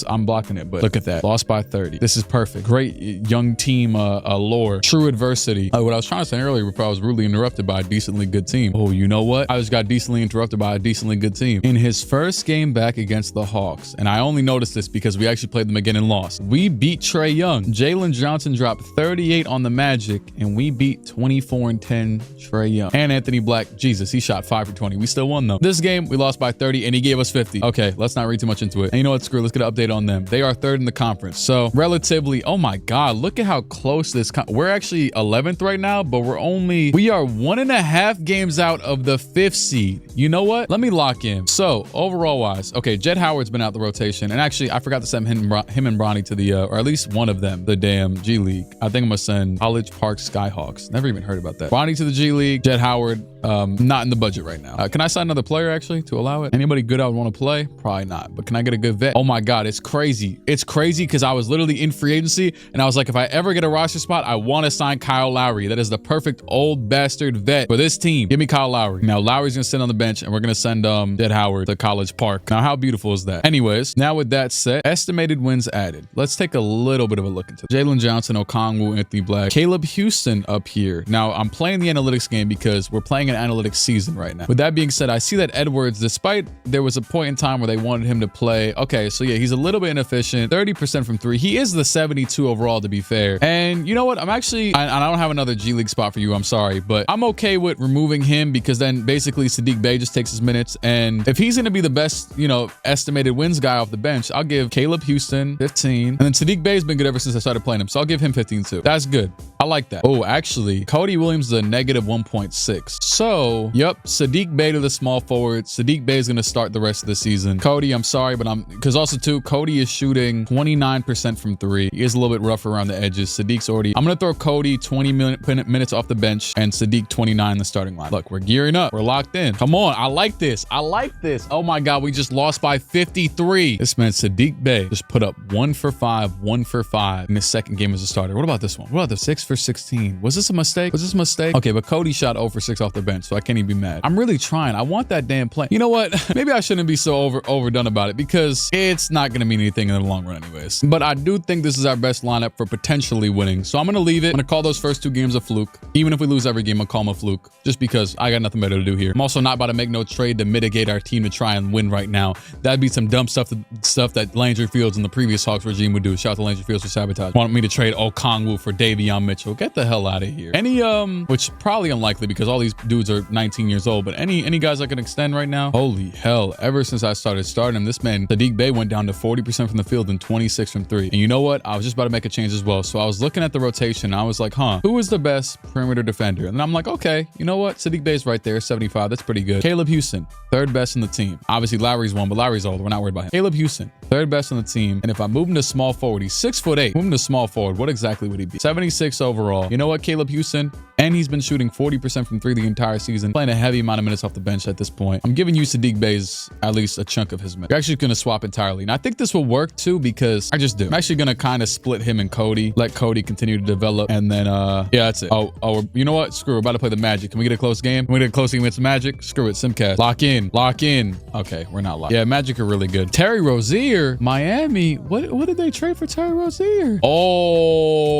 I'm blocking it, but look at that. Lost by 30. This is perfect. Great young team lore. True adversity. What I was trying to say earlier before I was rudely interrupted by a decently good team. Oh, you know what? I just got decently interrupted by a decently good team. In his first game back against the Hawks, and I only noticed this because we actually played them again and lost. We beat Trae Young. Jalen Johnson dropped 38 on the Magic, and we beat 24-10 Trae Young. And Anthony Black, Jesus, he shot 5 for 20. We still won though. This game, we lost by 30, and he gave us 50. Okay, let's not read too much into it. And you know what? Screw it. Let's get an update on them. They are 3rd in the conference. So relatively, oh my God, look at how close this, we're actually 11th right now, but we are 1.5 games out of the 5th seed. You know what? Let me lock in. So overall wise, okay, Jett Howard's been out the rotation, and actually I forgot to send him and Bronny to the, or at least one of them, the damn G League. I think I'm gonna send College Park Skyhawks. Never even heard about that. Bronny to the G League, Jett Howard, not in the budget right now. Can I sign another player actually to allow it? Anybody good I would want to play? Probably not, but can I get a good vet? Oh my God, it's crazy. It's crazy because I was literally in free agency and I was like, if I ever get a roster spot, I want to sign Kyle Lowry. That is the perfect old bastard vet for this team. Give me Kyle Lowry. Now Lowry's gonna sit on the bench and we're gonna send Jett Howard to College Park. Now how beautiful is that? Anyways, now with that said, estimated wins added. Let's take a little bit of a look into it. Jalen Johnson, Okongwu, Anthony Black, Caleb Houston up here. Now I'm playing the analytics game because we're playing an analytics season right now. With that being said, I see that Edwards, despite there was a point in time where they wanted him to play. Okay, so yeah, he's a little bit inefficient, 30% from 3. He is the 72 overall, to be fair. And you know what? I'm actually, I don't have another G League spot for you. I'm sorry, but I'm okay with removing him because then basically Saddiq Bey just takes his minutes. And if he's going to be the best, you know, estimated wins guy off the bench, I'll give Caleb Houston 15. And then Saddiq Bey's been good ever since I started playing him. So I'll give him 15 too. That's good. I like that. Oh, actually, Cody Williams is a negative 1.6. So, yep, Saddiq Bey to the small forward. Saddiq Bey is going to start the rest of the season. Cody, I'm sorry, but because also too, Cody is shooting 29% from 3. He is a little bit rough around the edges. Saddiq's already, I'm going to throw Cody 20 minutes off the bench and Saddiq 29 in the starting line. Look, we're gearing up. We're locked in. Come on. I like this. I like this. Oh my God, we just lost by 53. This man, Saddiq Bey, just put up 1 for 5, 1 for 5 in his second game as a starter. What about this one? What about the 6 for 16? Was this a mistake? Was this a mistake? Okay, but Cody shot 0 for 6 off the bench, so I can't even be mad. I'm really trying. I want that damn play. You know what? Maybe I shouldn't be so overdone about it because it's not going to mean anything in the long run anyways. But I do think this is our best lineup for potentially winning. So I'm going to leave it. I'm going to call those first 2 games a fluke. Even if we lose every game, I'll call them a fluke just because I got nothing better to do here. I'm also not about to make no trade to mitigate our team to try and win right now. That'd be some dumb stuff that Landry Fields in the previous Hawks regime would do. Shout out to Landry Fields for sabotage. Want me to trade Okongwu for Davion Mitchell. Get the hell out of here. Any, which probably unlikely because all these dudes are 19 years old, but any guys I can extend right now? Holy hell. Ever since I started starting him, this man, Saddiq Bey, went down to 40% from the field and 26 from 3. And you know what? I was just about to make a change as well. So I was looking at the rotation and I was like, who is the best perimeter defender? And then I'm like, okay, you know what? Saddiq Bey's right there, 75. That's pretty good. Caleb Houston, 3rd best in the team. Obviously Lowry's 1, but Lowry's old. We're not worried about him. Caleb Houston, 3rd best on the team. And if I move him to small forward, he's 6'8". Move him to small forward. What exactly would he be? 76 overall. You know what, Caleb Houston? And he's been shooting 40% from 3 the entire season, playing a heavy amount of minutes off the bench at this point. I'm giving you Saddiq Bey's at least a chunk of his minutes. You're actually going to swap entirely. And I think this will work too because I just do. I'm actually going to kind of split him and Cody, let Cody continue to develop. And then, yeah, that's it. Oh, you know what? Screw it. We're about to play the Magic. Can we get a close game? Can we get a close game against Magic? Screw it. Simcast. Lock in. Lock in. Okay, we're not locked. Yeah, Magic are really good. Terry Rozier, Miami. What did they trade for Terry Rozier? Oh,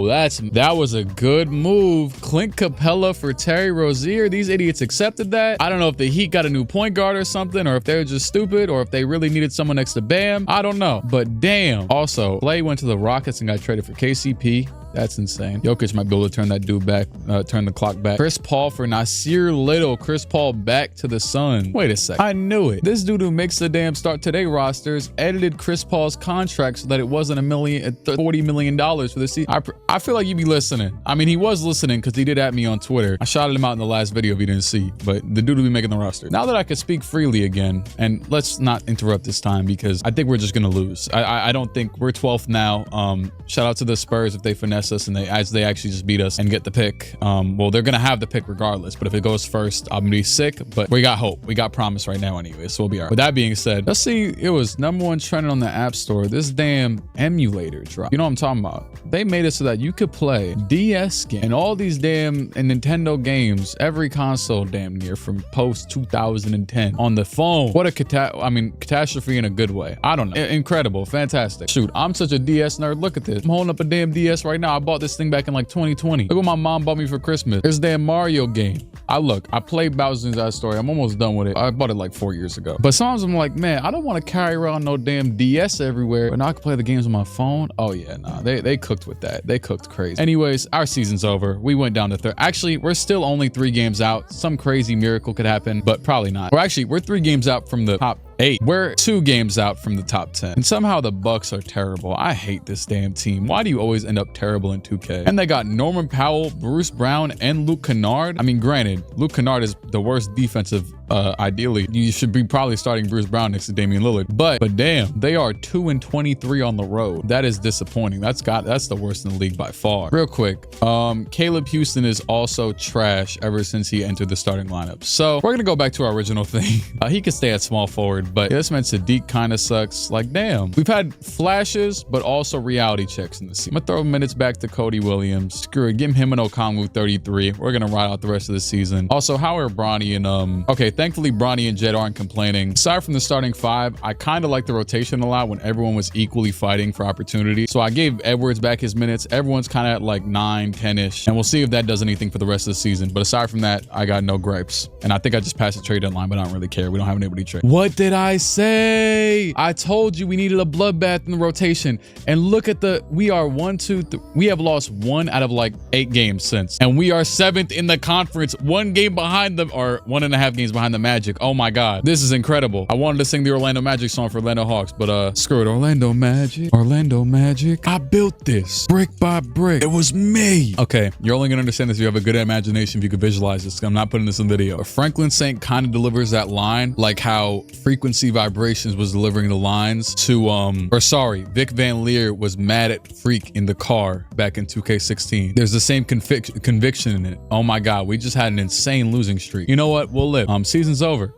that was a good move, Clint Capella for Terry Rozier. These idiots accepted that. I don't know if the Heat got a new point guard or something, or if they're just stupid, or if they really needed someone next to Bam. I don't know, but damn. Also, Clay went to the Rockets and got traded for KCP. That's insane. Jokic might be able to turn that dude back, turn the clock back. Chris Paul for Nasir Little. Chris Paul back to the Suns. Wait a sec. I knew it. This dude who makes the damn Start Today rosters edited Chris Paul's contract so that it wasn't $40 million for the season. I feel like you'd be listening. I mean, he was listening because he did at me on Twitter. I shouted him out in the last video if you didn't see, but the dude will be making the roster. Now that I can speak freely again, and let's not interrupt this time because I think we're just going to lose. I don't think we're 12th now. Shout out to the Spurs if they finesse us and they actually just beat us and get the pick. Well, they're gonna have the pick regardless, but if it goes first, I'm gonna be sick, but we got hope. We got promise right now anyway, so we'll be all right. With that being said, let's see. It was #1 trending on the App Store. This damn emulator drop. You know what I'm talking about? They made it so that you could play DS games and all these damn Nintendo games, every console damn near from post 2010 on the phone. What a catastrophe in a good way. I don't know. Incredible. Fantastic. Shoot, I'm such a DS nerd. Look at this. I'm holding up a damn DS right now. I bought this thing back in like 2020. Look what my mom bought me for Christmas. There's a damn Mario game. I played Bowser's Inside Story. I'm almost done with it. I bought it like 4 years ago. But sometimes I'm like, man, I don't want to carry around no damn DS everywhere, but now I can play the games on my phone. Oh yeah, nah, they cooked with that. They cooked crazy. Anyways, our season's over. We went down to third. Actually, we're still only 3 games out. Some crazy miracle could happen, but probably not. We're 3 games out from the top 8. We're 2 games out from the top 10. And somehow the Bucks are terrible. I hate this damn team. Why do you always end up terrible in 2K? And they got Norman Powell, Bruce Brown, and Luke Kennard. I mean, granted, Luke Kennard is the worst defensive. Ideally, you should be probably starting Bruce Brown next to Damian Lillard. But damn, they are 2-23 on the road. That is disappointing. That's the worst in the league by far. Real quick, Caleb Houston is also trash ever since he entered the starting lineup. So we're gonna go back to our original thing. He could stay at small forward, but this man Sadiq kind of sucks. Like, damn, we've had flashes, but also reality checks in the season. I'm gonna throw minutes back to Cody Williams. Screw it, give him an Okongwu 33. We're gonna ride out the rest of the season. Also, how are Bronny and okay. Thankfully, Bronny and Jed aren't complaining. Aside from the starting 5, I kind of like the rotation a lot when everyone was equally fighting for opportunity. So I gave Edwards back his minutes. Everyone's kind of at like 9, 10-ish. And we'll see if that does anything for the rest of the season. But aside from that, I got no gripes. And I think I just passed the trade deadline, but I don't really care. We don't have anybody to trade. What did I say? I told you we needed a bloodbath in the rotation. And look at we are 1, 2, 3. We have lost 1 out of like 8 games since. And we are 7th in the conference, 1 game behind them, or 1.5 games behind the Magic. Oh my god, this is incredible. I wanted to sing the Orlando Magic song for Orlando Hawks, but screw it. Orlando Magic. I built this brick by brick. It was me. Okay, you're only gonna understand this if you have a good imagination, if you could visualize this. I'm not putting this in video. But Franklin Saint kind of delivers that line like how Frequency Vibrations was delivering the lines to Vic Van Leer was mad at Freak in the car back in 2K16. There's the same conviction in it. Oh my god, we just had an insane losing streak. You know what? We'll live. Season's over.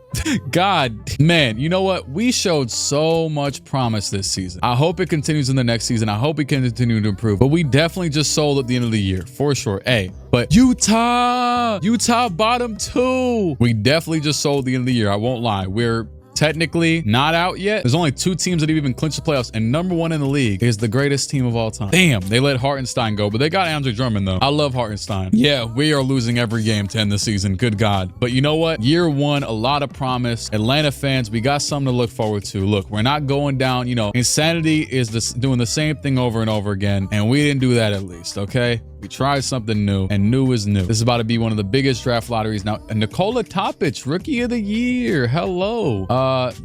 God, man, you know what? We showed so much promise this season. I hope it continues in the next season. I hope we can continue to improve. But we definitely just sold at the end of the year, for sure. Hey, but Utah bottom 2. We definitely just sold at the end of the year. I won't lie. We're technically not out yet. There's only 2 teams that have even clinched the playoffs, and #1 in the league is the greatest team of all time. Damn, they let Hartenstein go, but they got Andre Drummond though. I love Hartenstein. Yeah, we are losing every game 10 this season. Good God. But you know what? Year 1, a lot of promise. Atlanta fans, we got something to look forward to. Look, we're not going down. You know, insanity is doing the same thing over and over again, and we didn't do that at least, okay? We tried something new, and new is new. This is about to be one of the biggest draft lotteries now. And Nikola Topic, Rookie of the Year. Hello.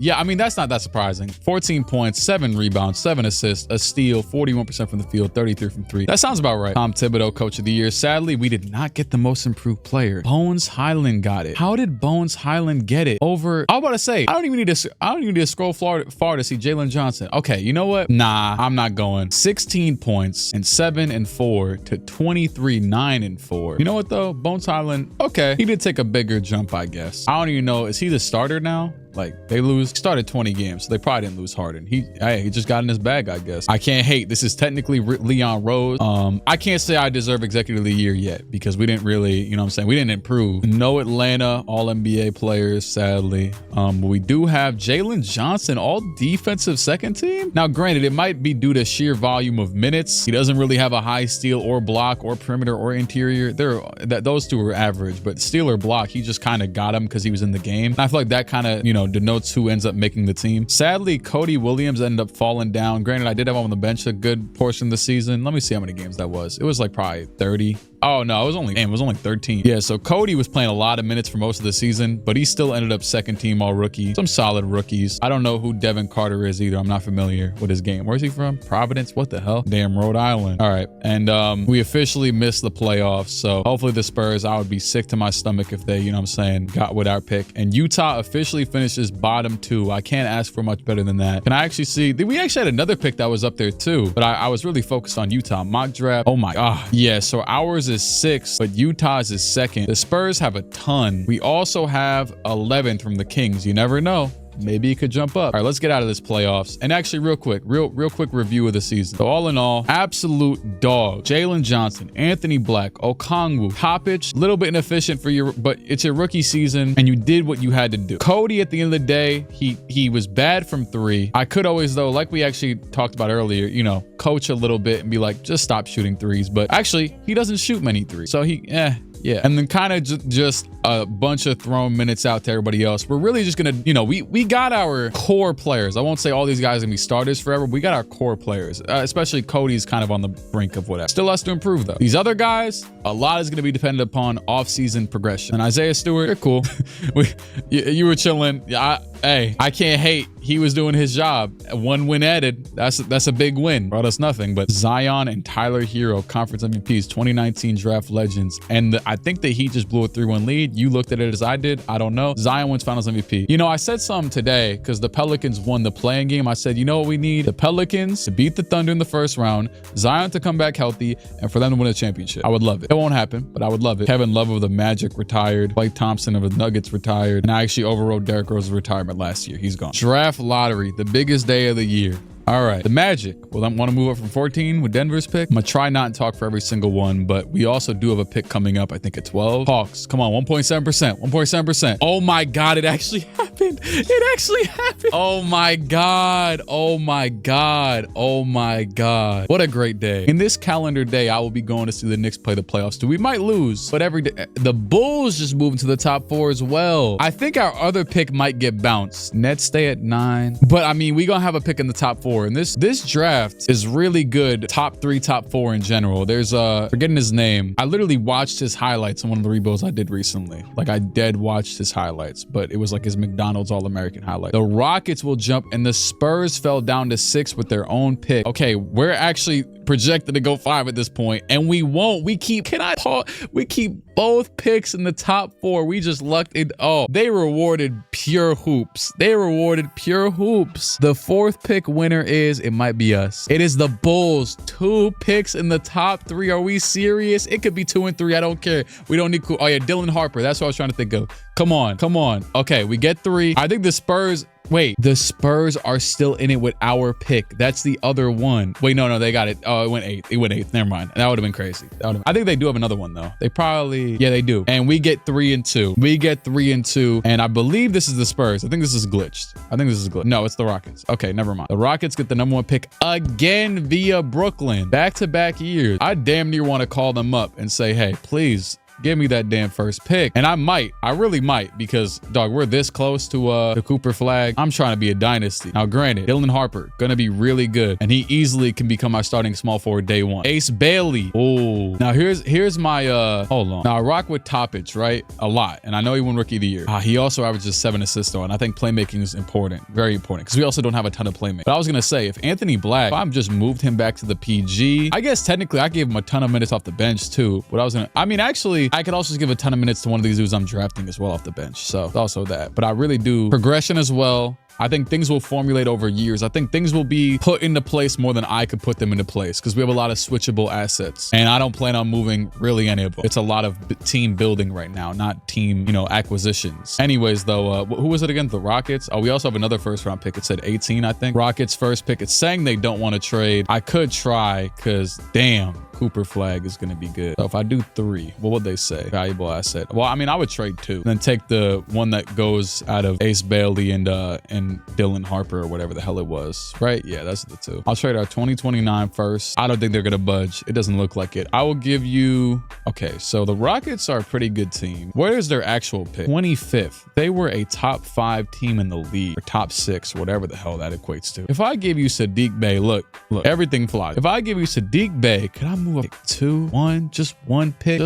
Yeah, I mean, that's not that surprising. 14 points, 7 rebounds, 7 assists, a steal, 41% from the field, 33 from 3. That sounds about right. Tom Thibodeau, Coach of the Year. Sadly, we did not get the most improved player. Bones Highland got it. How did Bones Highland get it over? I was about to say, I don't even need to scroll far to see Jalen Johnson. Okay, you know what? Nah, I'm not going. 16 points and 7 and 4 to 23, 9 and 4. You know what though? Bones Highland, okay, he did take a bigger jump, I guess. I don't even know. Is he the starter now? Like they started 20 games, so they probably didn't lose Harden. He just got in his bag, I guess. I can't hate. This is technically Leon Rose. I can't say I deserve Executive of the Year yet because we didn't really, you know what I'm saying? We didn't improve. No Atlanta All-NBA players, sadly. But we do have Jalen Johnson, all defensive second team. Now, granted, it might be due to sheer volume of minutes. He doesn't really have a high steal or block or perimeter or interior. Those two are average, but steal or block, he just kind of got him because he was in the game. And I feel like that kind of, you know, denotes who ends up making the team. Sadly, Cody Williams ended up falling down. Granted, I did have him on the bench a good portion of the season. Let me see how many games that was. It was like probably 30. Oh no, it was only 13. Yeah, so Cody was playing a lot of minutes for most of the season, but he still ended up second team all rookie. Some solid rookies. I don't know who Devin Carter is either. I'm not familiar with his game. Where's he from? Providence? What the hell? Damn, Rhode Island. All right, and we officially missed the playoffs. So hopefully the Spurs, I would be sick to my stomach if they, you know what I'm saying, got with our pick. And Utah officially finishes bottom 2. I can't ask for much better than that. Can I actually see? We actually had another pick that was up there too, but I was really focused on Utah. Mock draft. Oh my god. Yeah, so ours is 6th, but Utah's is 2nd. The Spurs have a ton. We also have 11th from the Kings. You never know. Maybe he could jump up. All right, let's get out of this playoffs. And actually, real quick review of the season. So all in all, absolute dog. Jalen Johnson, Anthony Black, Okongwu, Topic, a little bit inefficient for your, but it's your rookie season and you did what you had to do. Cody, at the end of the day, he was bad from 3. I could always, though, like we actually talked about earlier, you know, coach a little bit and be like, just stop shooting 3s. But actually, he doesn't shoot many 3s. So yeah, and then kind of just a bunch of thrown minutes out to everybody else. We're really just gonna, you know, we got our core players. I won't say all these guys are gonna be starters forever. But we got our core players, especially Cody's kind of on the brink of whatever. Still has to improve though. These other guys, a lot is gonna be dependent upon off-season progression. And Isaiah Stewart, you're cool. You were chilling. Hey, I can't hate. He was doing his job. 1 win added. That's a big win. Brought us nothing. But Zion and Tyler Hero, conference MVPs, 2019 draft legends. And I think the Heat just blew a 3-1 lead. You looked at it as I did. I don't know. Zion wins finals MVP. You know, I said something today because the Pelicans won the play-in game. I said, you know what we need? The Pelicans to beat the Thunder in the first round, Zion to come back healthy, and for them to win a championship. I would love it. It won't happen, but I would love it. Kevin Love of the Magic retired. Klay Thompson of the Nuggets retired. And I actually overrode Derrick Rose's retirement last year. He's gone. Draft lottery, the biggest day of the year. All right, the Magic. Well, I want to move up from 14 with Denver's pick. I'm gonna try not to talk for every single one, but we also do have a pick coming up, I think at 12. Hawks, come on, 1.7%, 1.7%. Oh my God, it actually happened. It actually happened. Oh my God, oh my God, oh my God. What a great day. In this calendar day, I will be going to see the Knicks play the playoffs too. We might lose, but every day, the Bulls just moved into the top 4 as well. I think our other pick might get bounced. Nets stay at 9, but I mean, we gonna have a pick in the top 4. And this draft is really good. Top 3, top 4 in general. There's forgetting his name. I literally watched his highlights on one of the rebuilds I did recently. Like I dead watched his highlights, but it was like his McDonald's All-American highlight. The Rockets will jump and the Spurs fell down to 6 with their own pick. Okay, we're actually projected to go 5 at this point and we won't. We keep both picks in the top 4. We just lucked it. Oh, they rewarded pure hoops. They rewarded pure hoops. The 4th pick winner is, it might be us. It is the Bulls. 2 picks in the top 3. Are we serious? It could be 2 and 3. I don't care. We don't need cool. Oh yeah, Dylan Harper. That's what I was trying to think of. Come on, come on. Okay, we get 3. I think the Spurs. Wait, the Spurs are still in it with our pick. That's the other one. Wait, no, they got it. Oh, it went 8th. It went 8th. Never mind. That would have been crazy. I think they do have another one though. They probably, yeah, they do. And we get 3 and 2. We get 3 and 2. And I believe this is the Spurs. I think this is glitched. I think this is glitched. No, it's the Rockets. Okay, never mind. The Rockets get the #1 pick again via Brooklyn. Back-to-back years. I damn near want to call them up and say, hey, please, give me that damn first pick. And I really might, because dog, we're this close to the Cooper flag. I'm trying to be a dynasty. Now granted, Dylan Harper gonna be really good and he easily can become my starting small forward day 1. Ace Bailey. Oh, now here's my hold on. Now I rock with Topic, right? A lot. And I know he won rookie of the year. He also averages 7 assists though. And I think playmaking is important, very important, because we also don't have a ton of playmaking. But I was gonna say, if Anthony Black, if I'm just moved him back to the PG, I guess technically I gave him a ton of minutes off the bench too. But actually, I could also just give a ton of minutes to one of these dudes I'm drafting as well off the bench. So also that. But I really do progression as well. I think things will formulate over years. I think things will be put into place more than I could put them into place because we have a lot of switchable assets and I don't plan on moving really any of them. It's a lot of team building right now, not team, acquisitions. Anyways, though, who was it again? The Rockets. Oh, we also have another first round pick. It said 18, I think. Rockets first pick. It's saying they don't want to trade. I could try because damn, Cooper Flag is going to be good. So if I do 3, what would they say? Valuable asset. Well, I mean, I would trade 2 and then take the one that goes out of Ace Bailey and Dylan Harper or whatever the hell it was, right? Yeah, that's the 2. I'll trade our 2029 first. I don't think they're going to budge. It doesn't look like it. I will give you, okay, so the Rockets are a pretty good team. Where is their actual pick? 25th. They were a top 5 team in the league, or top 6, whatever the hell that equates to. If I give you Sadiq Bey, look, everything flies. If I give you Sadiq Bey, could I move up 2, 1, just one pick?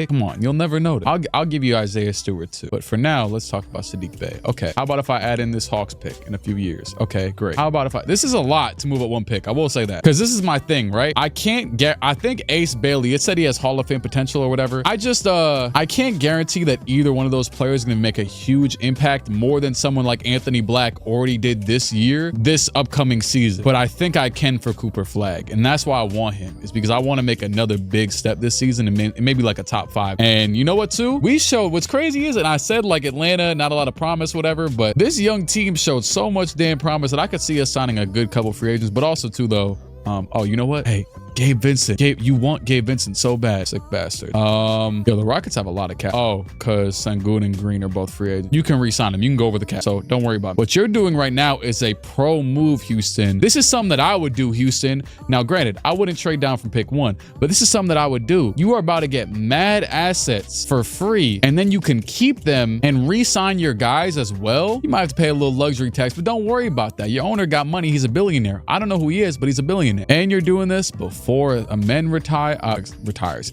Come on, you'll never know that. I'll give you Isaiah Stewart too. But for now, let's talk about Sadiq Bey. Okay, how about if I add in this Hawks pick in a few years? Okay, great. How about if this is a lot to move up 1 pick. I will say that because this is my thing, right? I think Ace Bailey, it said he has Hall of Fame potential or whatever. I can't guarantee that either one of those players is going to make a huge impact more than someone like Anthony Black already did this upcoming season. But I think I can for Cooper Flag. And that's why I want him, is because I want to make another big step this season and maybe like a top 5. And you know what too? We showed, what's crazy is, and I said like Atlanta, not a lot of promise, whatever, but this young team showed so much damn promise that I could see us signing a good couple free agents, but also too though, oh, you know what? Hey, Gabe Vincent. You want Gabe Vincent so bad. Sick bastard. Yo, the Rockets have a lot of cap. Oh, because Sengun and Green are both free agents. You can re-sign them. You can go over the cap. So don't worry about it. What you're doing right now is a pro move, Houston. This is something that I would do, Houston. Now, granted, I wouldn't trade down from pick 1, but this is something that I would do. You are about to get mad assets for free, and then you can keep them and re-sign your guys as well. You might have to pay a little luxury tax, but don't worry about that. Your owner got money. He's a billionaire. I don't know who he is, but he's a billionaire. And you're doing this before a man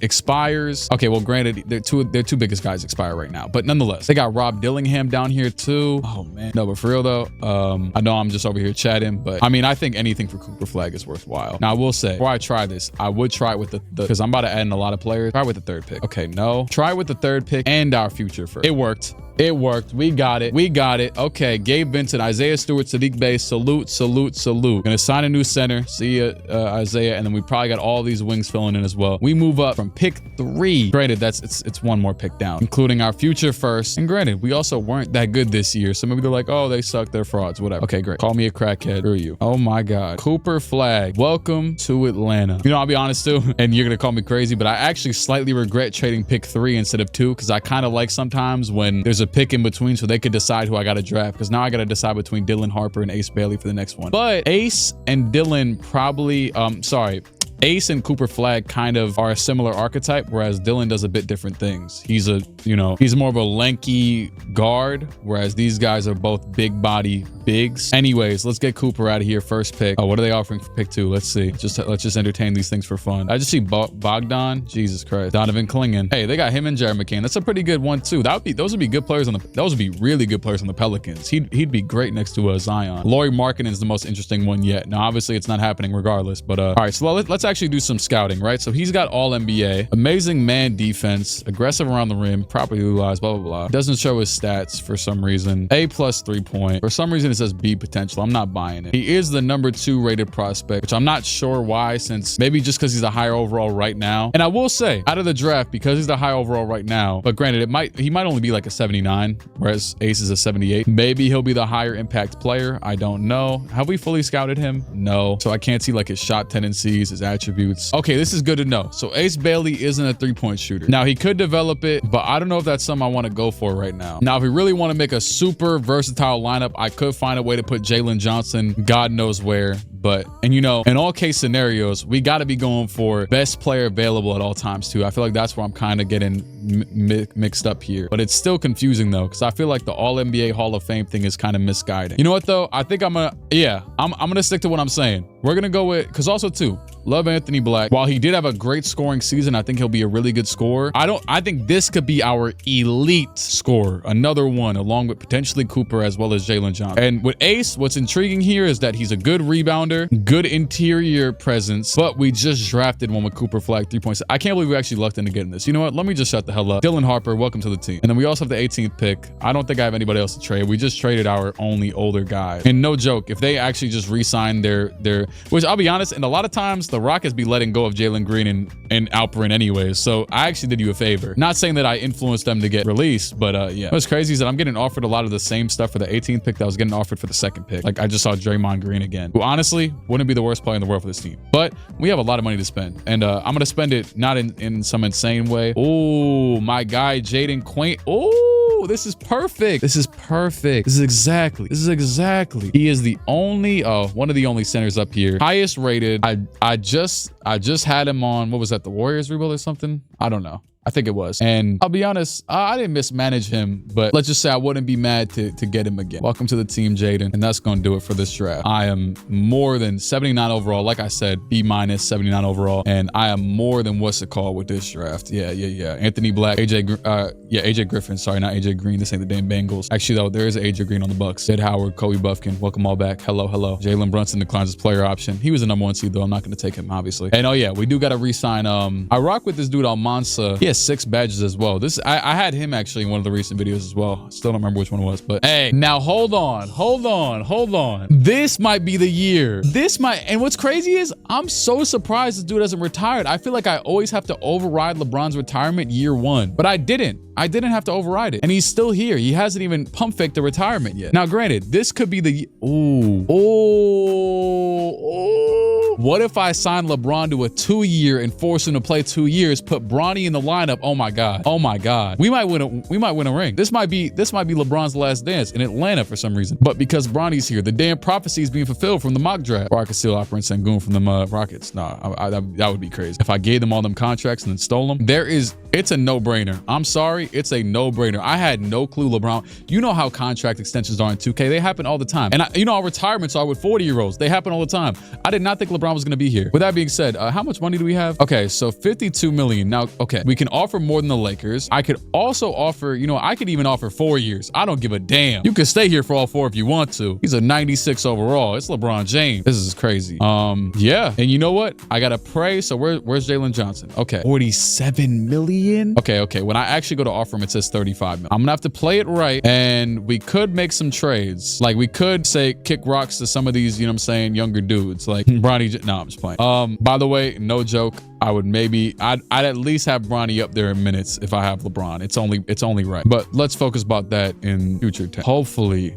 expires. Okay, well, granted, their two biggest guys expire right now, but nonetheless, they got Rob Dillingham down here too. Oh man, no, but for real though, I know I'm just over here chatting, but I mean, I think anything for Cooper Flag is worthwhile. Now, I will say, before I try this, I would try it with the because I'm about to add in a lot of players. Try with the 3rd pick. Okay, no, try with the 3rd pick and our future first. It worked. It worked. We got it. Okay, Gabe Vincent, Isaiah Stewart, Sadiq Bey, salute. Gonna sign a new center. See ya, Isaiah, and then we probably got all these wings filling in as well. We move up from pick 3. Granted, it's 1 more pick down, including our future first. And granted, we also weren't that good this year, so maybe they're like, oh, they suck, they're frauds, whatever. Okay, great. Call me a crackhead. Screw you. Oh my God. Cooper Flag, welcome to Atlanta. I'll be honest too, and you're gonna call me crazy, but I actually slightly regret trading pick 3 instead of 2 because I kind of like sometimes when there's a pick in between so they could decide who I got to draft, because now I got to decide between Dylan Harper and Ace Bailey for the next one. But Ace and Dylan probably, Ace and Cooper Flag kind of are a similar archetype, whereas Dylan does a bit different things. He's he's more of a lanky guard, whereas these guys are both big body bigs. Anyways, let's get Cooper out of here. First pick. Oh, what are they offering for pick 2? Let's see. Let's just entertain these things for fun. I just see Bogdan. Jesus Christ. Donovan Clingan. Hey, they got him and Jared McCain. That's a pretty good one too. Those would be good players those would be really good players on the Pelicans. He'd be great next to Zion. Lauri Markkanen is the most interesting one yet. Now, obviously, it's not happening regardless, but all right. So let's actually do some scouting, right? So he's got all NBA, amazing man defense, aggressive around the rim, properly utilized, blah, blah, blah. Doesn't show his stats for some reason. A+ 3-point. For some reason, it says B potential. I'm not buying it. He is the number 2 rated prospect, which I'm not sure why, since maybe just because he's a higher overall right now. And I will say, out of the draft, because he's the high overall right now, but granted, he might only be like a 79, whereas Ace is a 78. Maybe he'll be the higher impact player. I don't know. Have we fully scouted him? No. So I can't see like his shot tendencies, his attributes. Okay, this is good to know. So Ace Bailey isn't a 3-point shooter. Now, he could develop it, but I don't know if that's something I want to go for right now. Now, if we really want to make a super versatile lineup, I could find a way to put Jalen Johnson God knows where. But, and in all case scenarios, we got to be going for best player available at all times too. I feel like that's where I'm kind of getting mixed up here. But it's still confusing though, because I feel like the All-NBA Hall of Fame thing is kind of misguiding. You know what though? I think I'm gonna stick to what I'm saying. We're gonna go with, because also too, Love Anthony Black. While he did have a great scoring season, I think he'll be a really good scorer. I think this could be our elite scorer. Another one, along with potentially Cooper as well as Jalen Johnson. And with Ace, what's intriguing here is that he's a good rebounder, good interior presence, but we just drafted one with Cooper Flag 3.6. I can't believe we actually lucked into getting this. You know what? Let me just shut the hell up. Dylan Harper, welcome to the team. And then we also have the 18th pick. I don't think I have anybody else to trade. We just traded our only older guy. And no joke, if they actually just re-sign their, which I'll be honest, and a lot of times the Rockets be letting go of Jalen Green and Alperin anyways. So I actually did you a favor. Not saying that I influenced them to get released, but yeah. What's crazy is that I'm getting offered a lot of the same stuff for the 18th pick that I was getting offered for the 2nd pick. Like I just saw Draymond Green again, who honestly wouldn't be the worst player in the world for this team. But we have a lot of money to spend, and I'm going to spend it not in some insane way. Oh, my guy, Jaden Quaint. Oh, this is perfect. This is perfect. This is exactly. He is the only, one of the only centers up here. Highest rated. I just had him on, what was that, the Warriors rebuild or something? I don't know. I think it was. And I'll be honest, I didn't mismanage him, but let's just say I wouldn't be mad to get him again. Welcome to the team, Jaden. And that's going to do it for this draft. I am more than 79 overall. Like I said, B minus 79 overall. And I am more than what's it called with this draft. Yeah. Anthony Black, AJ Griffin. Sorry, not AJ Green. This ain't the damn Bengals. Actually, though, there is an AJ Green on the Bucks. Ed Howard, Kobe Buffkin. Welcome all back. Hello. Jalen Brunson declines his player option. He was the #1 seed, though. I'm not going to take him, obviously. And oh, yeah, we do got to re-sign. I rock with this dude, Almansa. He has 6 badges as well. I had him actually in one of the recent videos as well. I still don't remember which one it was, but hey, now hold on. This might be the year. And what's crazy is I'm so surprised this dude hasn't retired. I feel like I always have to override LeBron's retirement year 1, but I didn't have to override it. And he's still here. He hasn't even pump faked the retirement yet. Now, granted, this could be the, what if I sign LeBron to a 2-year and force him to play 2 years, put Bronny in the lineup? Oh my God. We might win a ring. This might be LeBron's last dance in Atlanta for some reason. But because Bronny's here, the damn prophecy is being fulfilled from the mock draft. Or I could steal Alperin Sengun from the Rockets. Nah, that would be crazy. If I gave them all them contracts and then stole them, it's a no-brainer. I'm sorry, it's a no-brainer. I had no clue LeBron. You know how contract extensions are in 2K. They happen all the time. And how retirements are with 40-year-olds. They happen all the time. I did not think LeBron was going to be here. With that being said, how much money do we have? Okay, so $52 million. Now, okay, we can offer more than the Lakers. I could also offer, I could even offer 4 years. I don't give a damn. You can stay here for all 4 if you want to. He's a 96 overall. It's LeBron James. This is crazy. Yeah. And you know what? I got to pray. So where's Jalen Johnson? Okay. 47 million. Okay. When I actually go to offer him, it says 35 million. I'm gonna have to play it right, and we could make some trades. Like we could say kick rocks to some of these, younger dudes like Bronny. No, I'm just playing. By the way, no joke. I'd at least have Bronny up there in minutes if I have LeBron. It's only right. But let's focus about that in future time. Hopefully,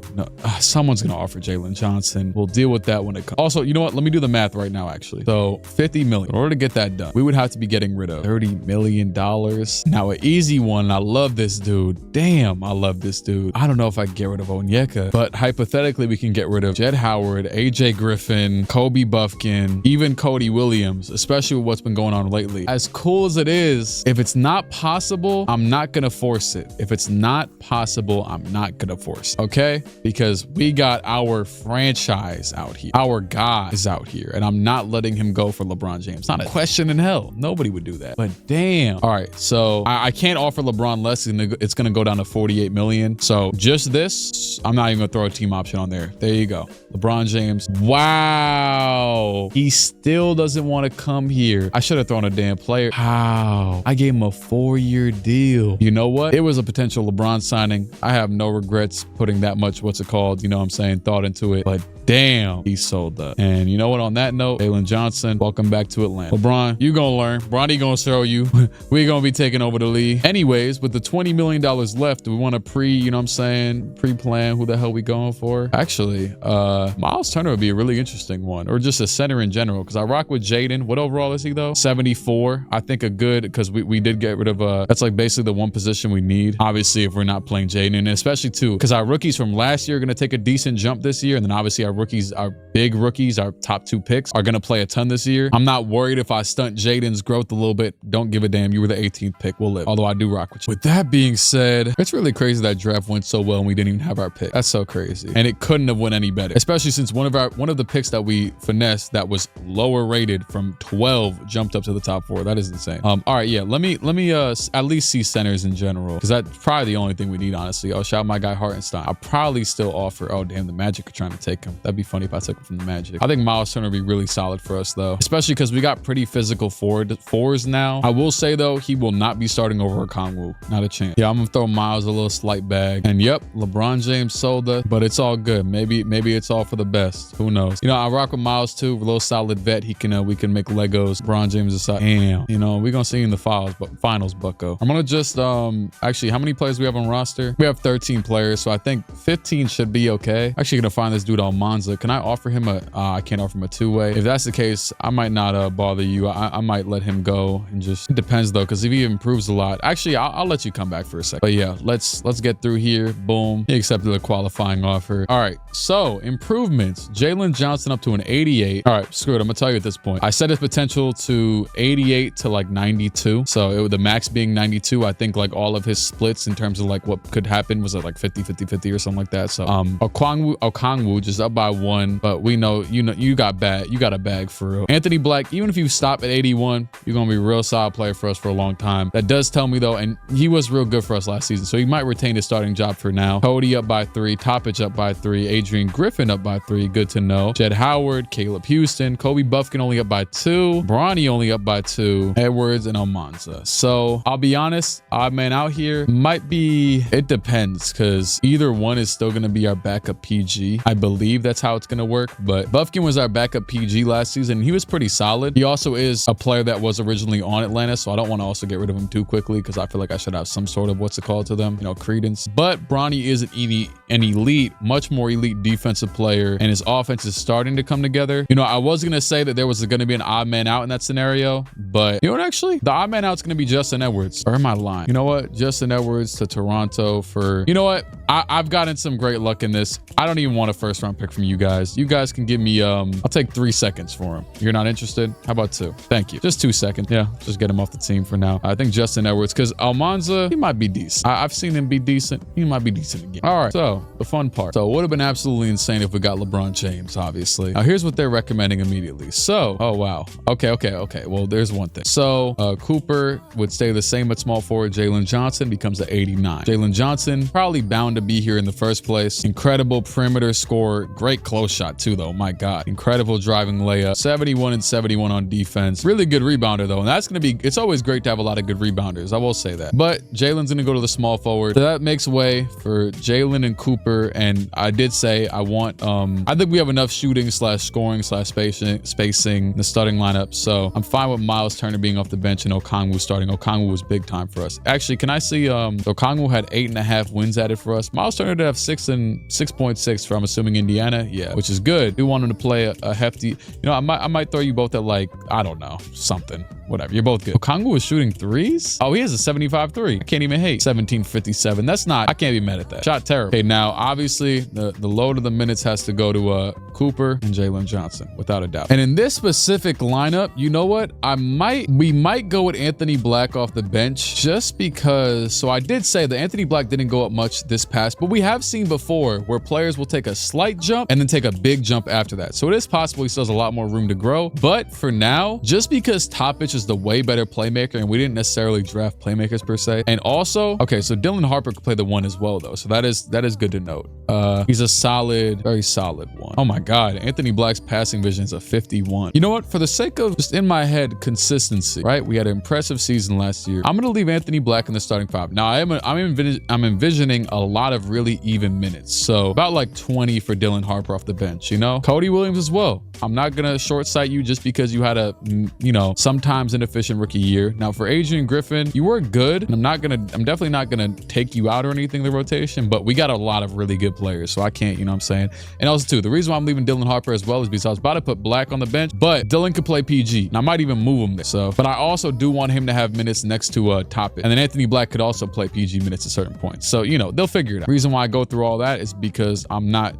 someone's gonna offer Jalen Johnson. We'll deal with that when it comes. Also, you know what? Let me do the math right now, actually. So 50 million. In order to get that done, we would have to be getting rid of $30 million. Now, an easy one. I love this dude. Damn, I love this dude. I don't know if I can get rid of Onyeka, but hypothetically, we can get rid of Jed Howard, AJ Griffin, Kobe Buffkin, even Cody Williams, especially with what's been going on lately. As cool as it is, if it's not possible, I'm not gonna force it. If it's not possible, I'm not gonna force it, okay? Because we got our franchise out here. Our guy is out here, and I'm not letting him go for LeBron James. Not a question in hell. Nobody would do that. But damn. All right, so I can't offer LeBron less. It's gonna go down to 48 million. So just this, I'm not even gonna throw a team option on there. There you go. LeBron James. Wow. He still doesn't want to come here. I should have thrown a damn player. How? I gave him a 4-year deal. You know what? It was a potential LeBron signing. I have no regrets putting that much, thought into it. But damn, he sold that. And you know what? On that note, Jalen Johnson, welcome back to Atlanta. LeBron, you gonna learn. Bronny gonna show you. We're gonna be taking over the league. Anyways, with the $20 million left, do we want to pre-plan who the hell we going for? Actually, Miles Turner would be a really interesting one, or just a center in general, because I rock with Jaden. What overall is he though? 74. I think a good, because we did get rid of that's like basically the one position we need. Obviously, if we're not playing Jaden, and especially too, because our rookies from last year are gonna take a decent jump this year, and then obviously our our rookies, our big rookies, our top 2 picks are going to play a ton this year. I'm not worried if I stunt Jaden's growth a little bit. Don't give a damn. You were the 18th pick. We'll live. Although I do rock with you. With that being said, it's really crazy that draft went so well and we didn't even have our pick. That's so crazy. And it couldn't have went any better, especially since one of the picks that we finessed that was lower rated from 12 jumped up to the top 4. That is insane. All right, yeah, let me at least see centers in general, because that's probably the only thing we need, honestly. Oh, shout out my guy Hartenstein. I'll probably still offer. Oh damn, the Magic are trying to take him. That'd be funny if I took him from the Magic. I think Miles Turner would be really solid for us though, especially because we got pretty physical fours now. I will say though, he will not be starting over Okongwu. Not a chance. Yeah, I'm gonna throw Miles a little slight bag. And yep, LeBron James sold us, but it's all good. Maybe it's all for the best. Who knows? You know, I rock with Miles too. A little solid vet. He can we can make Legos. LeBron James aside. Damn. You know, we're gonna see you in the finals, bucko. I'm gonna just actually, how many players we have on roster? We have 13 players, so I think 15 should be okay. Actually gonna find this dude Almanza. Can I offer him I can't offer him a 2-way. If that's the case, I might not bother you. I might let him go, and just, it depends though, because if he improves a lot, actually I'll let you come back for a second. But yeah, let's get through here. Boom. He accepted a qualifying offer. All right, so improvements. Jalen Johnson up to an 88. All right, screw it. I'm gonna tell you at this point. I set his potential to 88 to like 92. So the max being 92. I think like all of his splits in terms of like what could happen was at like 50, 50, 50 or something like that. So Okongwu just up by 1, but we know you got a bag for real. Anthony Black, even if you stop at 81, you're gonna be a real solid player for us for a long time. That does tell me though, and he was real good for us last season, so he might retain his starting job for now. Cody up by 3, Toppich up by 3, Adrian Griffin up by 3, good to know. Jed Howard, Caleb Houston, Kobe Buffkin only up by 2, Bronny only up by 2, Edwards and Almanza. So I'll be honest, odd man out here might be, it depends, because either one is still going to be our backup PG. I believe that's how it's going to work, but Buffkin was our backup PG last season, and he was pretty solid. He also is a player that was originally on Atlanta, so I don't want to also get rid of him too quickly, because I feel like I should have some sort of, what's it called to them, you know, credence. But Bronny is an elite, much more elite defensive player, and his offense is starting to come together. You know, I was going to say that there was going to be an odd man out in that scenario, but you know what, actually, the odd man out is going to be Justin Edwards. Or am I lying? You know what? Justin Edwards to Toronto for, you know what? I've gotten some great luck in this. I don't even want a first round pick from you guys. You guys can give me, I'll take 3 seconds for him. You're not interested? How about 2? Thank you. Just 2 seconds. Yeah, just get him off the team for now. I think Justin Edwards, because Almanza, he might be decent. I've seen him be decent. He might be decent again. All right, so the fun part. So it would have been absolutely insane if we got LeBron James, obviously. Now here's what they're recommending immediately. So, oh wow. Okay. Well, there's one thing. So Cooper would stay the same at small forward. Jalen Johnson becomes an 89. Jalen Johnson probably bound to be here in the first place. Incredible perimeter scorer. Great close shot too, though. My God. Incredible driving layup. 71 and 71 on defense. Really good rebounder, though. And that's going to be, it's always great to have a lot of good rebounders. I will say that. But Jalen's going to go to the small forward. So that makes way for Jalen and Cooper. And I did say I want, I think we have enough shooting / scoring / spacing in the starting lineup. So I'm fine with Miles Turner being off the bench and Okongwu starting. Okongwu was big time for us. Actually, can I see, Okongwu had 8.5 wins added for us. Miles Turner did have 6.6 for, I'm assuming, Indiana. Yeah, which is good. We want him to play a hefty, you know, I might throw you both at like, I don't know, something. Whatever, you're both good. Okongwu is shooting 3s? Oh, he has a 75 3. I can't even hate. 1757. That's not, I can't be mad at that. Shot terrible. Okay, now obviously the load of the minutes has to go to Cooper and Jalen Johnson, without a doubt. And in this specific lineup, you know what? We might go with Anthony Black off the bench, just because, so I did say that Anthony Black didn't go up much this past, but we have seen before where players will take a slight jump and then take a big jump after that. So it is possible he still has a lot more room to grow. But for now, just because Toppich is the way better playmaker, and we didn't necessarily draft playmakers per se. And also, okay, so Dylan Harper could play the 1 as well, though. So that is good to note. He's a solid, very solid 1. Oh my God, Anthony Black's passing vision is a 51. You know what? For the sake of just in my head consistency, right? We had an impressive season last year. I'm gonna leave Anthony Black in the starting 5. Now I'm envisioning a lot of really even minutes. So about like 20 for Dylan Harper off the bench. You know, Cody Williams as well. I'm not gonna short sight you just because you had a, you know, sometimes inefficient rookie year. Now for Adrian Griffin, you were good. And I'm definitely not gonna take you out or anything in the rotation, but we got a lot of really good players, so I can't, you know what I'm saying? And also too, the reason why I'm leaving leaving Dylan Harper as well is because I was about to put Black on the bench, but Dylan could play PG, and I might even move him there. So, but I also do want him to have minutes next to Toppin, and then Anthony Black could also play PG minutes at certain points. So, you know, they'll figure it out. The reason why I go through all that is because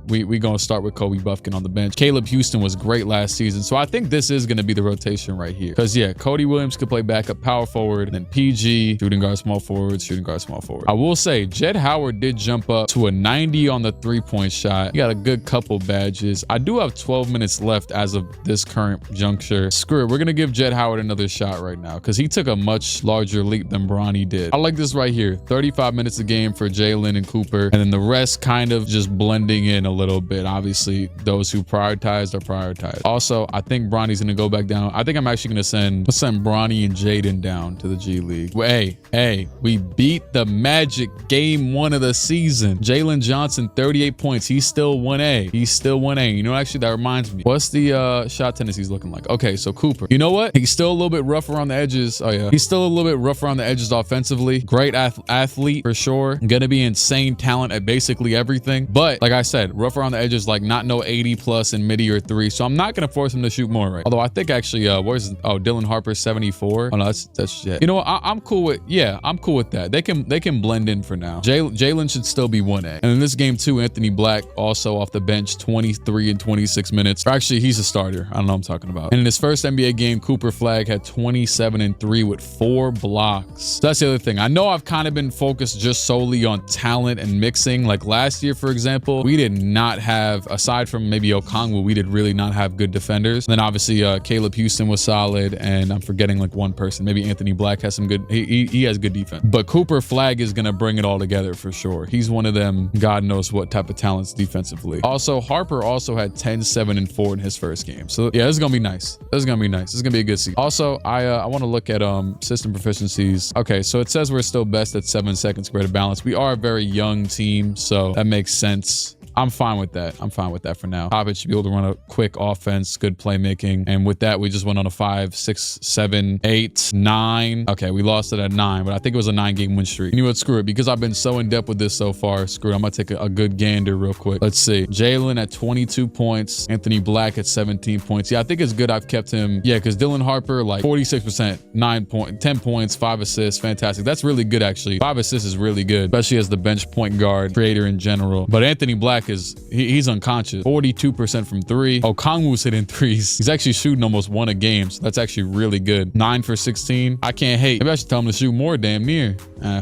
we gonna start with Kobe Buffkin on the bench. Caleb Houston was great last season, so I think this is gonna be the rotation right here. Because yeah, Cody Williams could play backup power forward, and then PG, shooting guard, small forward, shooting guard, small forward. I will say Jed Howard did jump up to a 90 on the 3-point shot. He got a good couple badges. I do have 12 minutes left as of this current juncture. Screw it, we're gonna give Jed Howard another shot right now because he took a much larger leap than Bronny did. I like this right here, 35 minutes a game for Jalen and Cooper, and then the rest kind of just blending in a little bit. Obviously, those who prioritized are prioritized. Also, I think Bronny's gonna go back down. I think I'm actually gonna send Bronny and Jaden down to the G League. Hey, we beat the Magic game 1 of the season. Jalen Johnson, 38 points. He's still 1A. He's still 1A. You know, actually, that reminds me. What's the shot tendencies looking like? Okay, so Cooper. You know what? He's still a little bit rough around the edges. Oh, yeah. He's still a little bit rough around the edges offensively. Great athlete for sure. Gonna be insane talent at basically everything. But like I said, rough around the edges, like not no 80 plus in midi or 3. So I'm not gonna force him to shoot more, right? Although I think actually, Dylan Harper 74. Oh no, that's shit. You know what? I'm cool with, yeah, I'm cool with that. They can blend in for now. Jalen should still be 1A. And in this game too, Anthony Black also off the bench, 23 and 26 minutes. Or actually, he's a starter. I don't know what I'm talking about. And in his first NBA game, Cooper Flag had 27 and 3 with 4 blocks. So that's the other thing. I know I've kind of been focused just solely on talent and mixing. Like last year, for example, we did not have, aside from maybe Okongwu, we did really not have good defenders. And then obviously Caleb Houston was solid, and I'm forgetting like one person. Maybe Anthony Black has some good, he has good defense. But Cooper Flag is gonna bring it all together for sure. He's one of them, God knows what type of talents defensively. Also, Harper also had 10, 7, and 4 in his first game. So yeah, this is gonna be nice. This is gonna be nice. This is gonna be a good season. Also, I want to look at system proficiencies. Okay, so it says we're still best at 7 seconds greater balance. We are a very young team, so that makes sense. I'm fine with that. I'm fine with that for now. Hobbit should be able to run a quick offense, good playmaking. And with that, we just went on a 5, 6, 7, 8, 9. Okay, we lost it at 9, but I think it was a 9-game win streak. You know what? Screw it. Because I've been so in depth with this so far, screw it. I'm going to take a good gander real quick. Let's see. Jalen at 22 points. Anthony Black at 17 points. Yeah, I think it's good I've kept him. Yeah, because Dylan Harper, like 46%, 10 points, 5 assists. Fantastic. That's really good, actually. 5 assists is really good, especially as the bench point guard creator in general. But Anthony Black he's unconscious. 42% from 3. Okongwu's hitting 3s. He's actually shooting almost 1 a game, so that's actually really good. 9 for 16. I can't hate. Maybe I should tell him to shoot more, damn near.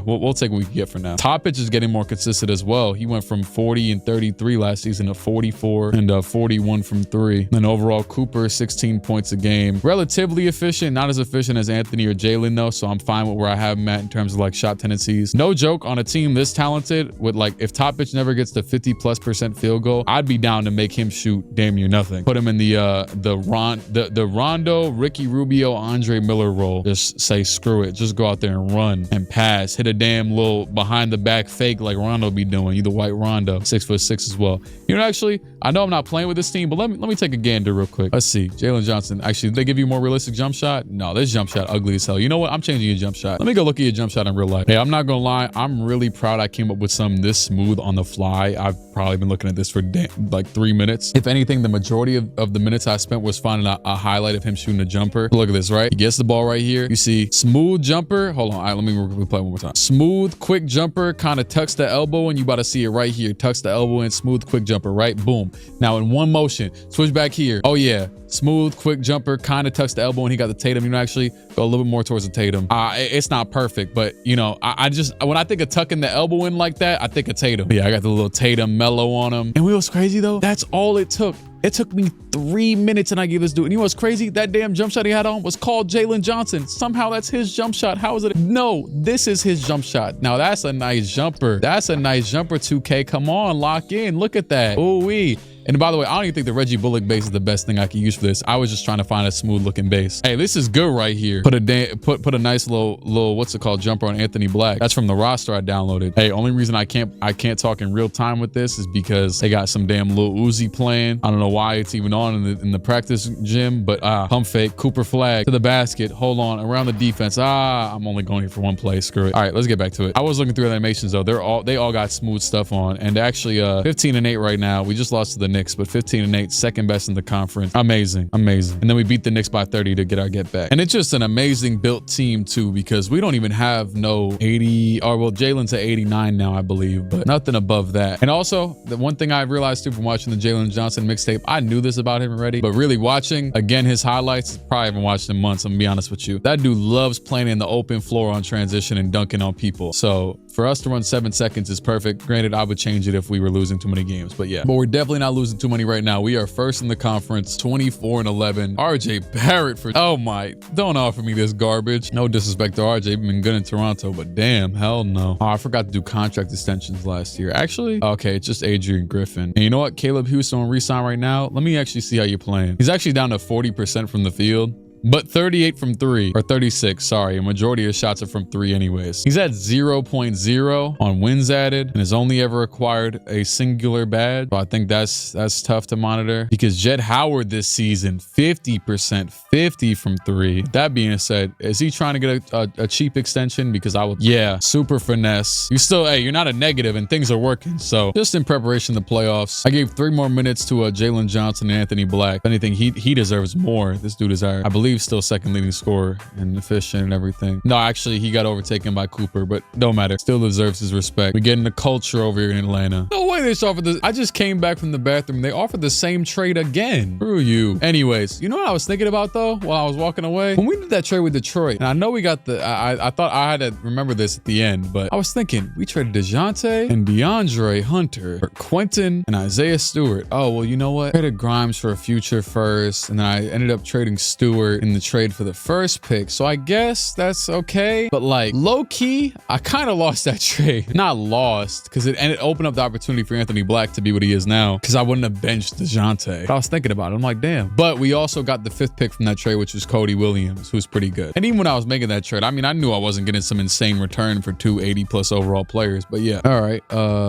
We'll take what we can get for now. Toppich is getting more consistent as well. He went from 40 and 33 last season to 44 and 41 from 3. And overall, Cooper, 16 points a game. Relatively efficient, not as efficient as Anthony or Jalen though, so I'm fine with where I have him at in terms of like shot tendencies. No joke, on a team this talented, with like if Toppich never gets to 50+% field goal, I'd be down to make him shoot damn near nothing. Put him in the Rondo, Ricky Rubio, Andre Miller role. Just say screw it. Just go out there and run and pass. Hit a damn little behind the back fake like Rondo be doing. You the white Rondo, 6'6" as well. You know, actually, I know I'm not playing with this team, but let me take a gander real quick. Let's see. Jalen Johnson. Actually, did they give you a more realistic jump shot? No, this jump shot ugly as hell. You know what? I'm changing your jump shot. Let me go look at your jump shot in real life. Hey, I'm not gonna lie. I'm really proud I came up with something this smooth on the fly. I've probably been looking at this for like 3 minutes. If anything, the majority of the minutes I spent was finding a highlight of him shooting a jumper. Look at this, right? He gets the ball right here. You see smooth jumper. Hold on. All right, let me play one more time. Smooth, quick jumper, kind of tucks the elbow, and you about to see it right here. Tucks the elbow in, smooth, quick jumper, right? Boom. Now in one motion, switch back here. Oh yeah. Smooth, quick jumper, kind of tucks the elbow, and he got the Tatum. You know, actually go a little bit more towards the Tatum. It's not perfect, but you know, I just, when I think of tucking the elbow in like that, I think of Tatum. Yeah, I got the little Tatum mellow on him. And what's crazy though? That's all it took. It took me 3 minutes and I gave this dude. And you know what's crazy? That damn jump shot he had on was called Jalen Johnson. Somehow that's his jump shot. How is it? No, this is his jump shot. Now that's a nice jumper. That's a nice jumper, 2K. Come on, lock in. Look at that. Ooh-wee. And by the way, I don't even think the Reggie Bullock base is the best thing I could use for this. I was just trying to find a smooth looking base. Hey, this is good right here. Put a nice little what's it called, jumper on Anthony Black. That's from the roster I downloaded. Hey, only reason I can't talk in real time with this is because they got some damn Lil Uzi playing. I don't know why it's even on in the practice gym, but pump fake, Cooper Flag to the basket. Hold on, around the defense. I'm only going here for one play. Screw it. All right, let's get back to it. I was looking through the animations though. They all got smooth stuff on, and actually 15 and 8 right now. We just lost to the Knicks. Knicks, but 15-8, second best in the conference. Amazing. And then we beat the Knicks by 30 to get our get back. And it's just an amazing built team too, because we don't even have no 80, or well, Jalen's at 89 now, I believe, but nothing above that. And also, the one thing I realized too from watching the Jalen Johnson mixtape, I knew this about him already, but really watching again his highlights, probably haven't watched in months, I'm gonna be honest with you. That dude loves playing in the open floor on transition and dunking on people. So for us to run 7 seconds is perfect. Granted, I would change it if we were losing too many games, but yeah. But we're definitely not losing too many right now. We are first in the conference, 24-11. RJ Barrett for, oh my, don't offer me this garbage. No disrespect to RJ, been good in Toronto, but damn, hell no. Oh, I forgot to do contract extensions last year. Actually, okay, it's just Adrian Griffin. And you know what? Caleb Houston will resign right now. Let me actually see how you're playing. He's actually down to 40% from the field, but 38 from 3, or 36, sorry. A majority of his shots are from 3 anyways. He's at 0.0 on wins added and has only ever acquired a singular badge. So I think that's tough to monitor, because Jett Howard this season, 50%, 50 from 3. That being said, is he trying to get a cheap extension? Because I would, yeah, super finesse. You still, hey, you're not a negative and things are working. So just in preparation of the playoffs, I gave 3 more minutes to Jalen Johnson and Anthony Black. If anything, he deserves more. This dude is I believe still second leading scorer and efficient and everything. No, actually he got overtaken by Cooper, but don't matter. Still deserves his respect. We're getting the culture over here in Atlanta. No way they offered this. I just came back from the bathroom. They offered the same trade again. Screw you. Anyways, you know what I was thinking about though while I was walking away? When we did that trade with Detroit, and I know we got the, I thought I had to remember this at the end, but I was thinking we traded DeJounte and DeAndre Hunter for Quentin and Isaiah Stewart. Oh, well, you know what? Traded Grimes for a future first, and then I ended up trading Stewart in the trade for the first pick. So I guess that's okay. But like low key, I kind of lost that trade. Not lost, because it opened up the opportunity for Anthony Black to be what he is now, because I wouldn't have benched DeJounte. But I was thinking about it. I'm like, damn. But we also got the 5th pick from that trade, which was Cody Williams, who's pretty good. And even when I was making that trade, I mean, I knew I wasn't getting some insane return for 2 80+ overall players. But yeah. All right.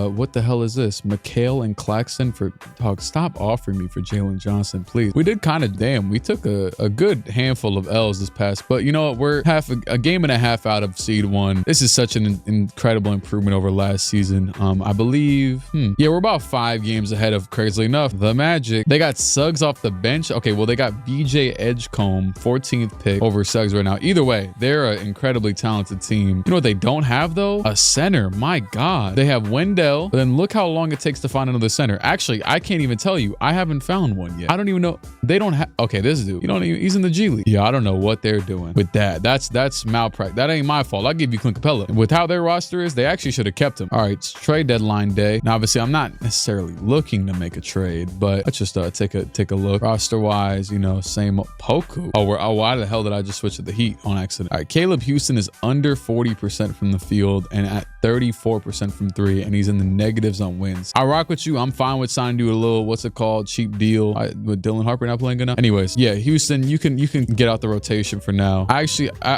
What the hell is this? McHale and Claxton for, dog, stop offering me for Jalen Johnson, please. We did kind of, damn, we took a good handful of L's this past, but you know what? We're a game and a half out of seed 1. This is such an incredible improvement over last season. I believe, yeah, we're about 5 games ahead of, crazily enough, the Magic. They got Suggs off the bench. Okay, well, they got BJ Edgecombe, 14th pick over Suggs right now. Either way, they're an incredibly talented team. You know what they don't have though? A center. My God. They have Wendell, but then look how long it takes to find another center. Actually, I can't even tell you. I haven't found one yet. I don't even know. They don't have, okay, this dude, you don't even, he's in the G League. Yeah, I don't know what they're doing with that. That's malpractice. That ain't my fault. I'll give you Clint Capella. With how their roster is, they actually should have kept him. All right, it's trade deadline day. Now, obviously, I'm not necessarily looking to make a trade, but let's just take a look. Roster wise, you know, same Poku. Oh, why the hell did I just switch to the Heat on accident? All right, Caleb Houston is under 40% from the field and at 34% from 3, and he's in the negatives on wins. I rock with you. I'm fine with signing you a little, what's it called, cheap deal with Dylan Harper not playing good enough. Anyways, yeah, Houston, you can get out the rotation for now.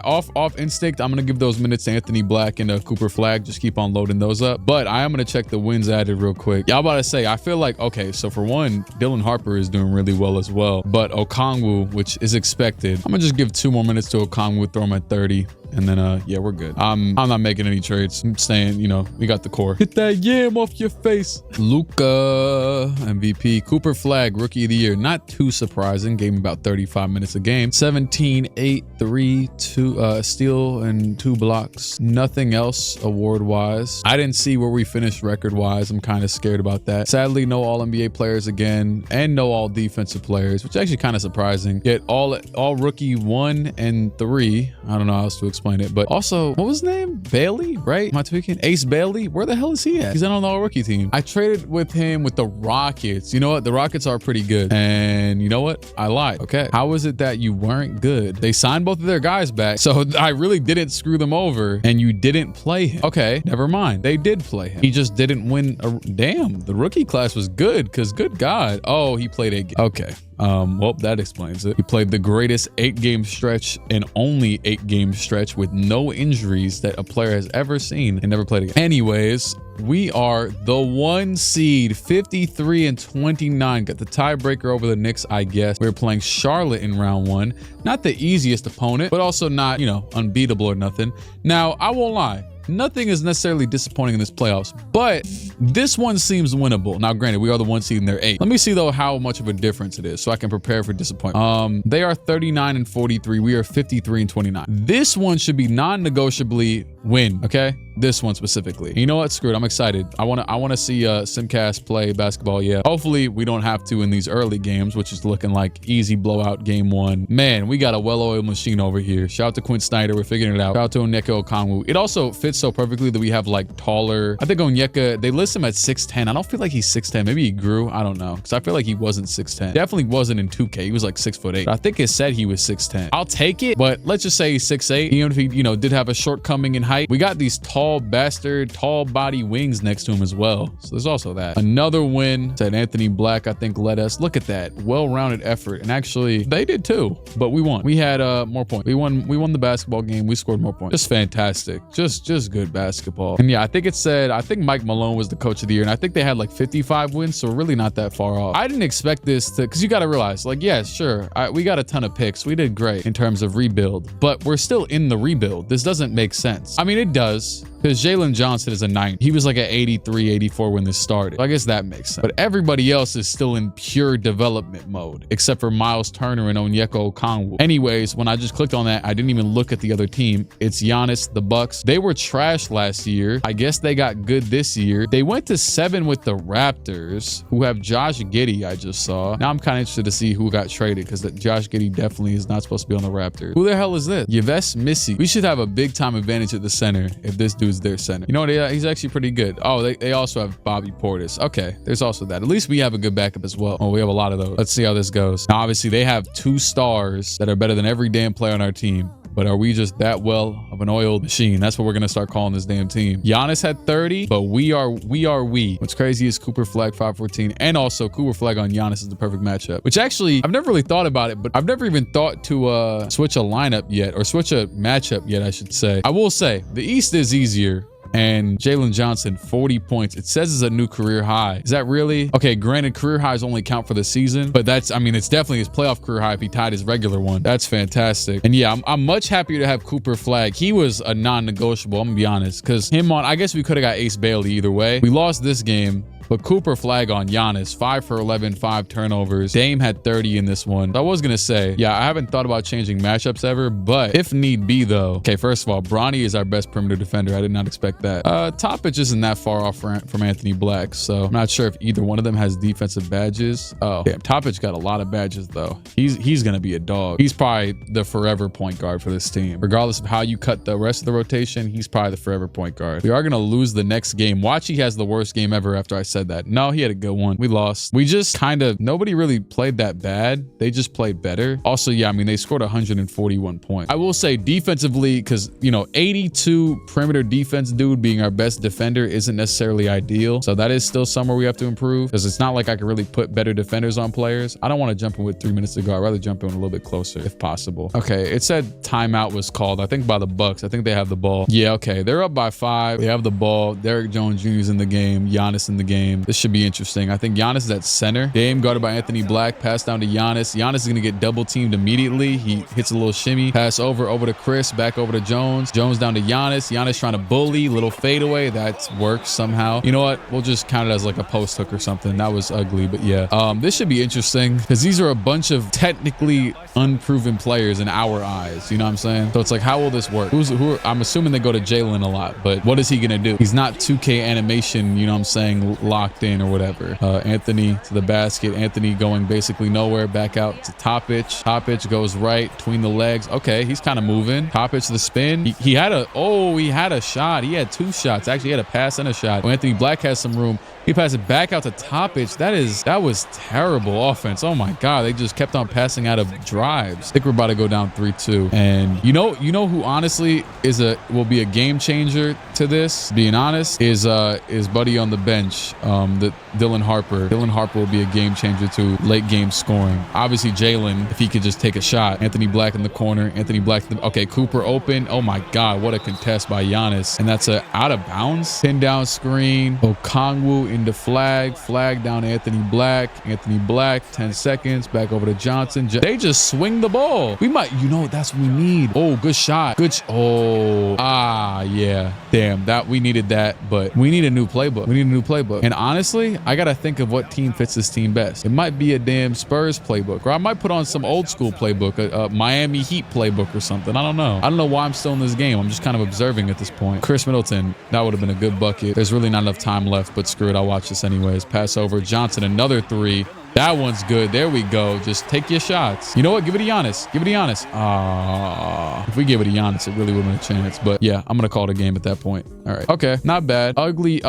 Off instinct, I'm gonna give those minutes to Anthony Black and Cooper Flag. Just keep on loading those up. But I am gonna check the wins added real quick. Y'all about to say, I feel like, okay, so for one, Dylan Harper is doing really well as well. But Okongwu, which is expected, I'm gonna just give 2 more minutes to Okongwu, throw him at 30. And then, yeah, we're good. I'm not making any trades. I'm saying, you know, we got the core. Hit that yam off your face. Luka, MVP. Cooper Flag, Rookie of the Year. Not too surprising. Gave me about 35 minutes a game. 17, 8, 3, 2, steal and 2 blocks. Nothing else award-wise. I didn't see where we finished record-wise. I'm kind of scared about that. Sadly, no All-NBA players again, and no All-Defensive players, which is actually kind of surprising. Yet all Rookie 1 and 3. I don't know how else to explain it, but also, what was his name? Bailey, right? Am I tweaking? Ace Bailey? Where the hell is he at? He's not on the all-rookie team. I traded with him with the Rockets. You know what? The Rockets are pretty good. And you know what? I lied. Okay. How is it that you weren't good? They signed both of their guys back, so I really didn't screw them over, and you didn't play him. Okay, never mind. They did play him. He just didn't win. Damn, the rookie class was good, because good God. Oh, he played 8 games. Okay. Well, that explains it. He played the greatest 8-game stretch and only 8-game stretch with no injuries that a player has ever seen and never played again. Anyways, we are the 1 seed, 53-29. Got the tiebreaker over the Knicks, I guess. We're playing Charlotte in round 1. Not the easiest opponent, but also not, you know, unbeatable or nothing. Now, I won't lie. nothing is necessarily disappointing in this playoffs, but this one seems winnable. Now, granted, we are the 1 seed and they're 8. Let me see though how much of a difference it is so I can prepare for disappointment. They are 39 and 43. We are 53 and 29. This one should be non-negotiably win, okay? This one specifically. And you know what? Screw it. I'm excited. I want to see Simcast play basketball. Yeah. Hopefully we don't have to in these early games, which is looking like easy blowout game 1. Man, we got a well-oiled machine over here. Shout out to Quinn Snyder. We're figuring it out. Shout out to Onyeka Okongwu. It also fits so perfectly that we have like taller. I think Onyeka, they list him at 6'10". I don't feel like he's 6'10". Maybe he grew. I don't know. Because I feel like he wasn't 6'10". Definitely wasn't in 2K. He was like 6'8". But I think it said he was 6'10". I'll take it, but let's just say he's 6'8". Even if he, did have a shortcoming in height. We got these tall tall body wings next to him as well. So there's also that. Another win. Said Anthony Black, I think, led us. Look at that. Well-rounded effort. And actually, they did too. But we won. We had more points. We won the basketball game. We scored more points. Just fantastic. Just good basketball. And yeah, I think Mike Malone was the coach of the year. And I think they had like 55 wins. So we're really not that far off. I didn't expect this to, because you got to realize, like, yeah, sure. We got a ton of picks. We did great in terms of rebuild. But we're still in the rebuild. This doesn't make sense. I mean, it does. Because Jalen Johnson is a 9. He was like an 83, 84 when this started. So I guess that makes sense. But everybody else is still in pure development mode, except for Miles Turner and Onyeka Okongwu. Anyways, when I just clicked on that, I didn't even look at the other team. It's Giannis, the Bucks. They were trash last year. I guess they got good this year. They went to 7 with the Raptors, who have Josh Giddey, I just saw. Now I'm kind of interested to see who got traded, because Josh Giddey definitely is not supposed to be on the Raptors. Who the hell is this? Yves Missy. We should have a big time advantage at the center if this dude's their center. You know what? He's actually pretty good. Oh, they also have Bobby Portis. Okay, there's also that. At least we have a good backup as well. Oh, we have a lot of those. Let's see how this goes. Now, obviously, they have 2 stars that are better than every damn player on our team. But are we just that well of an oiled machine? That's what we're going to start calling this damn team. Giannis had 30, but we are. What's crazy is Cooper Flag 514, and also Cooper Flag on Giannis is the perfect matchup, which actually, I've never really thought about it, but I've never even thought to switch a lineup yet, or switch a matchup yet, I should say. I will say, the East is easier. And Jalen Johnson, 40 points. It says it's a new career high. Is that really? Okay, granted, career highs only count for the season, but it's definitely his playoff career high if he tied his regular one. That's fantastic. And yeah, I'm much happier to have Cooper Flag. He was a non-negotiable, I'm gonna be honest, because I guess we could have got Ace Bailey either way. We lost this game. But Cooper Flag on Giannis, 5 for 11, 5 turnovers. Dame had 30 in this one. I was going to say, yeah, I haven't thought about changing matchups ever, but if need be though. Okay, first of all, Bronny is our best perimeter defender. I did not expect that. Topic isn't that far off from Anthony Black, so I'm not sure if either one of them has defensive badges. Oh, damn, Topic's got a lot of badges though. He's going to be a dog. He's probably the forever point guard for this team. Regardless of how you cut the rest of the rotation, he's probably the forever point guard. We are going to lose the next game. Watch, he has the worst game ever after I said that. No, he had a good one. We lost. We just nobody really played that bad. They just played better. Also, yeah, they scored 141 points. I will say defensively, because, 82 perimeter defense dude being our best defender isn't necessarily ideal. So that is still somewhere we have to improve, because it's not like I can really put better defenders on players. I don't want to jump in with 3 minutes to go. I'd rather jump in a little bit closer if possible. Okay, it said timeout was called, I think by the Bucks. I think they have the ball. Yeah, okay. They're up by 5. They have the ball. Derrick Jones Jr. is in the game. Giannis in the game. This should be interesting. I think Giannis is at center. Dame guarded by Anthony Black. Pass down to Giannis. Giannis is going to get double teamed immediately. He hits a little shimmy. Pass over to Chris. Back over to Jones. Jones down to Giannis. Giannis trying to bully. Little fadeaway. That works somehow. You know what? We'll just count it as like a post hook or something. That was ugly, but yeah. This should be interesting, because these are a bunch of technically unproven players in our eyes. You know what I'm saying? So it's like, how will this work? I'm assuming they go to Jalen a lot, but what is he going to do? He's not 2K animation, you know what I'm saying, locked in or whatever. Anthony to the basket. Anthony going basically nowhere. Back out to Topic. Topic goes right between the legs. Okay, he's kind of moving. Topic the spin. He had a shot. He had 2 shots. Actually, he had a pass and a shot. Anthony Black has some room. He passed it back out to Topic. That was terrible offense. Oh my God. They just kept on passing out of drives. I think we're about to go down 3-2. And you know who honestly will be a game changer to this, being honest, is buddy on the bench, the Dylan Harper. Dylan Harper will be a game changer to late game scoring. Obviously Jalen, if he could just take a shot. Anthony Black in the corner. Anthony Black. Okay, Cooper open. Oh my God. What a contest by Giannis. And that's a out of bounds. Pin down screen. Okongwu into flag down to Anthony Black, 10 seconds, back over to Johnson. They just swing the ball. We might, you know, that's what we need. Oh, good shot. Yeah. Damn, that we needed that, but we need a new playbook. And honestly, I gotta think of what team fits this team best. It might be a damn Spurs playbook, or I might put on some old school playbook, a Miami Heat playbook or something. I don't know why I'm still in this game. I'm just kind of observing at this point. Chris Middleton, that would have been a good bucket. There's really not enough time left, but screw it, I'll watch this anyways. Pass over. Johnson, another three. That one's good. There we go. Just take your shots. You know what? Give it to Giannis. If we give it to Giannis, it really would have been a chance. But yeah, I'm going to call it a game at that point. All right. Okay. Not bad. Ugly,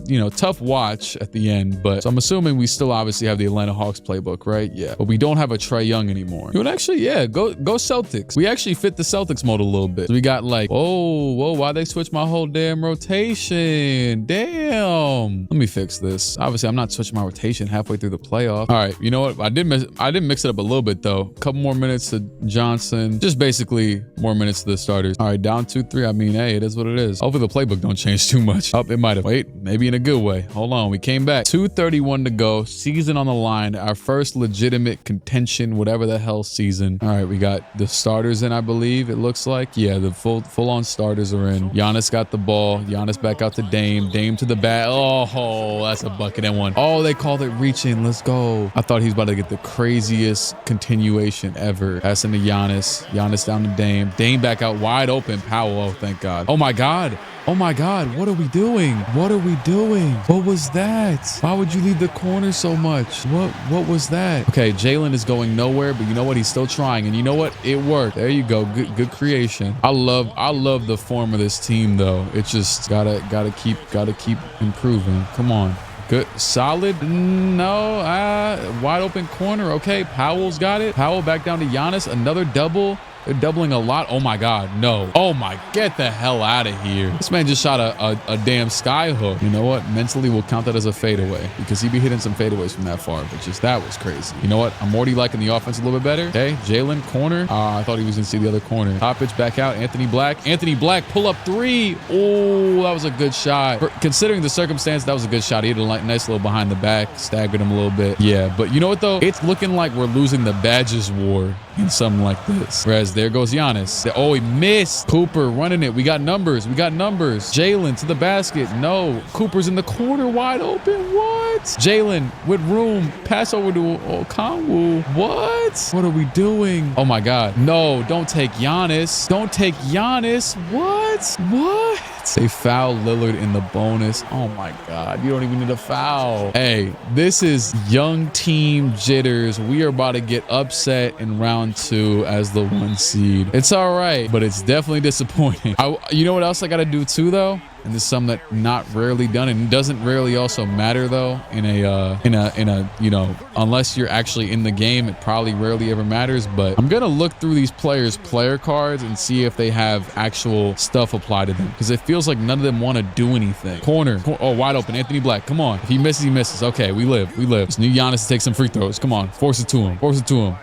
you know, tough watch at the end. But so I'm assuming we still obviously have the Atlanta Hawks playbook, right? Yeah. But we don't have a Trae Young anymore. You would actually, yeah, go Celtics. We actually fit the Celtics mode a little bit. So we got like, whoa, why they switch my whole damn rotation? Damn. Let me fix this. Obviously, I'm not switching my rotation halfway through the playoff. All right, you know what? I did mix it up a little bit though. A couple more minutes to Johnson. Just basically more minutes to the starters. All right, down 2-3. I mean, hey, it is what it is. Hopefully the playbook don't change too much. Oh, it might have. Wait, maybe in a good way. Hold on, we came back. 2:31 to go. Season on the line. Our first legitimate contention, whatever the hell season. All right, we got the starters in, I believe. It looks like. Yeah, the full-on starters are in. Giannis got the ball. Giannis back out to Dame. Dame to the bat. Oh, that's a bucket and one. Oh, they called it reaching. Let's go. I thought he was about to get the craziest continuation ever. Passing to Giannis. Giannis down to Dame. Dame back out wide open. Powell. Oh, thank God. Oh my God. What are we doing? What was that? Why would you leave the corner so much? What was that? Okay, Jalen is going nowhere, but you know what? He's still trying, and you know what? It worked. There you go. Good creation. I love the form of this team though. It's just gotta keep improving. Come on. Good. Solid. No. Wide open corner. Okay. Powell's got it. Powell back down to Giannis. Another double. They're doubling a lot. Oh my God. No. Oh my. Get the hell out of here. This man just shot a damn sky hook. You know what? Mentally, we'll count that as a fadeaway because he'd be hitting some fadeaways from that far. But just that was crazy. You know what? I'm already liking the offense a little bit better. Okay. Jalen, corner. I thought he was going to see the other corner. Top pitch back out. Anthony Black. Pull up three. Oh, that was a good shot. Considering the circumstance, that was a good shot. He had a nice little behind the back. Staggered him a little bit. Yeah. But you know what, though? It's looking like we're losing the badges war in something like this. Whereas there goes Giannis. Oh, he missed. Cooper running it. We got numbers. Jalen to the basket. No. Cooper's in the corner wide open. What? Jalen with room. Pass over to Okongwu. What are we doing? Oh my God. No, don't take Giannis. What? They foul Lillard in the bonus. Oh my God. You don't even need a foul. Hey, this is young team jitters. We are about to get upset in round 2 as the 1 seed. It's all right, but it's definitely disappointing. You know what else I got to do too, though? And this is something that not rarely done, and it doesn't rarely also matter though in a you know, unless you're actually in the game, it probably rarely ever matters. But I'm gonna look through these players' player cards and see if they have actual stuff applied to them, because it feels like none of them want to do anything. Corner. Oh, wide open. Anthony Black. Come on. If he misses, he misses. Okay, we live. Just need Giannis to take some free throws. Come on. Force it to him.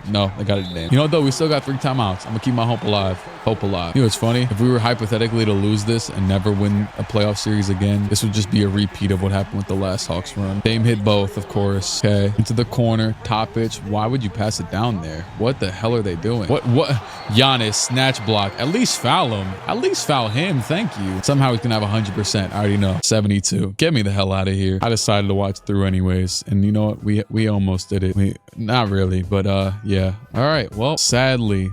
No, they got it. Damn. You know what though? We still got 3 timeouts. I'm gonna keep my hope alive. You know what's funny? If we were hypothetically to lose this and never win a playoff series again, this would just be a repeat of what happened with the last Hawks run. Dame hit both, of course. Okay, into the corner, top pitch. Why would you pass it down there? What the hell are they doing? What? Giannis, snatch block. At least foul him. At least foul him. Thank you. Somehow he's gonna have 100%. I already know. 72. Get me the hell out of here. I decided to watch through anyways, and you know what? We almost did it. Not really, but yeah. All right. Well, sadly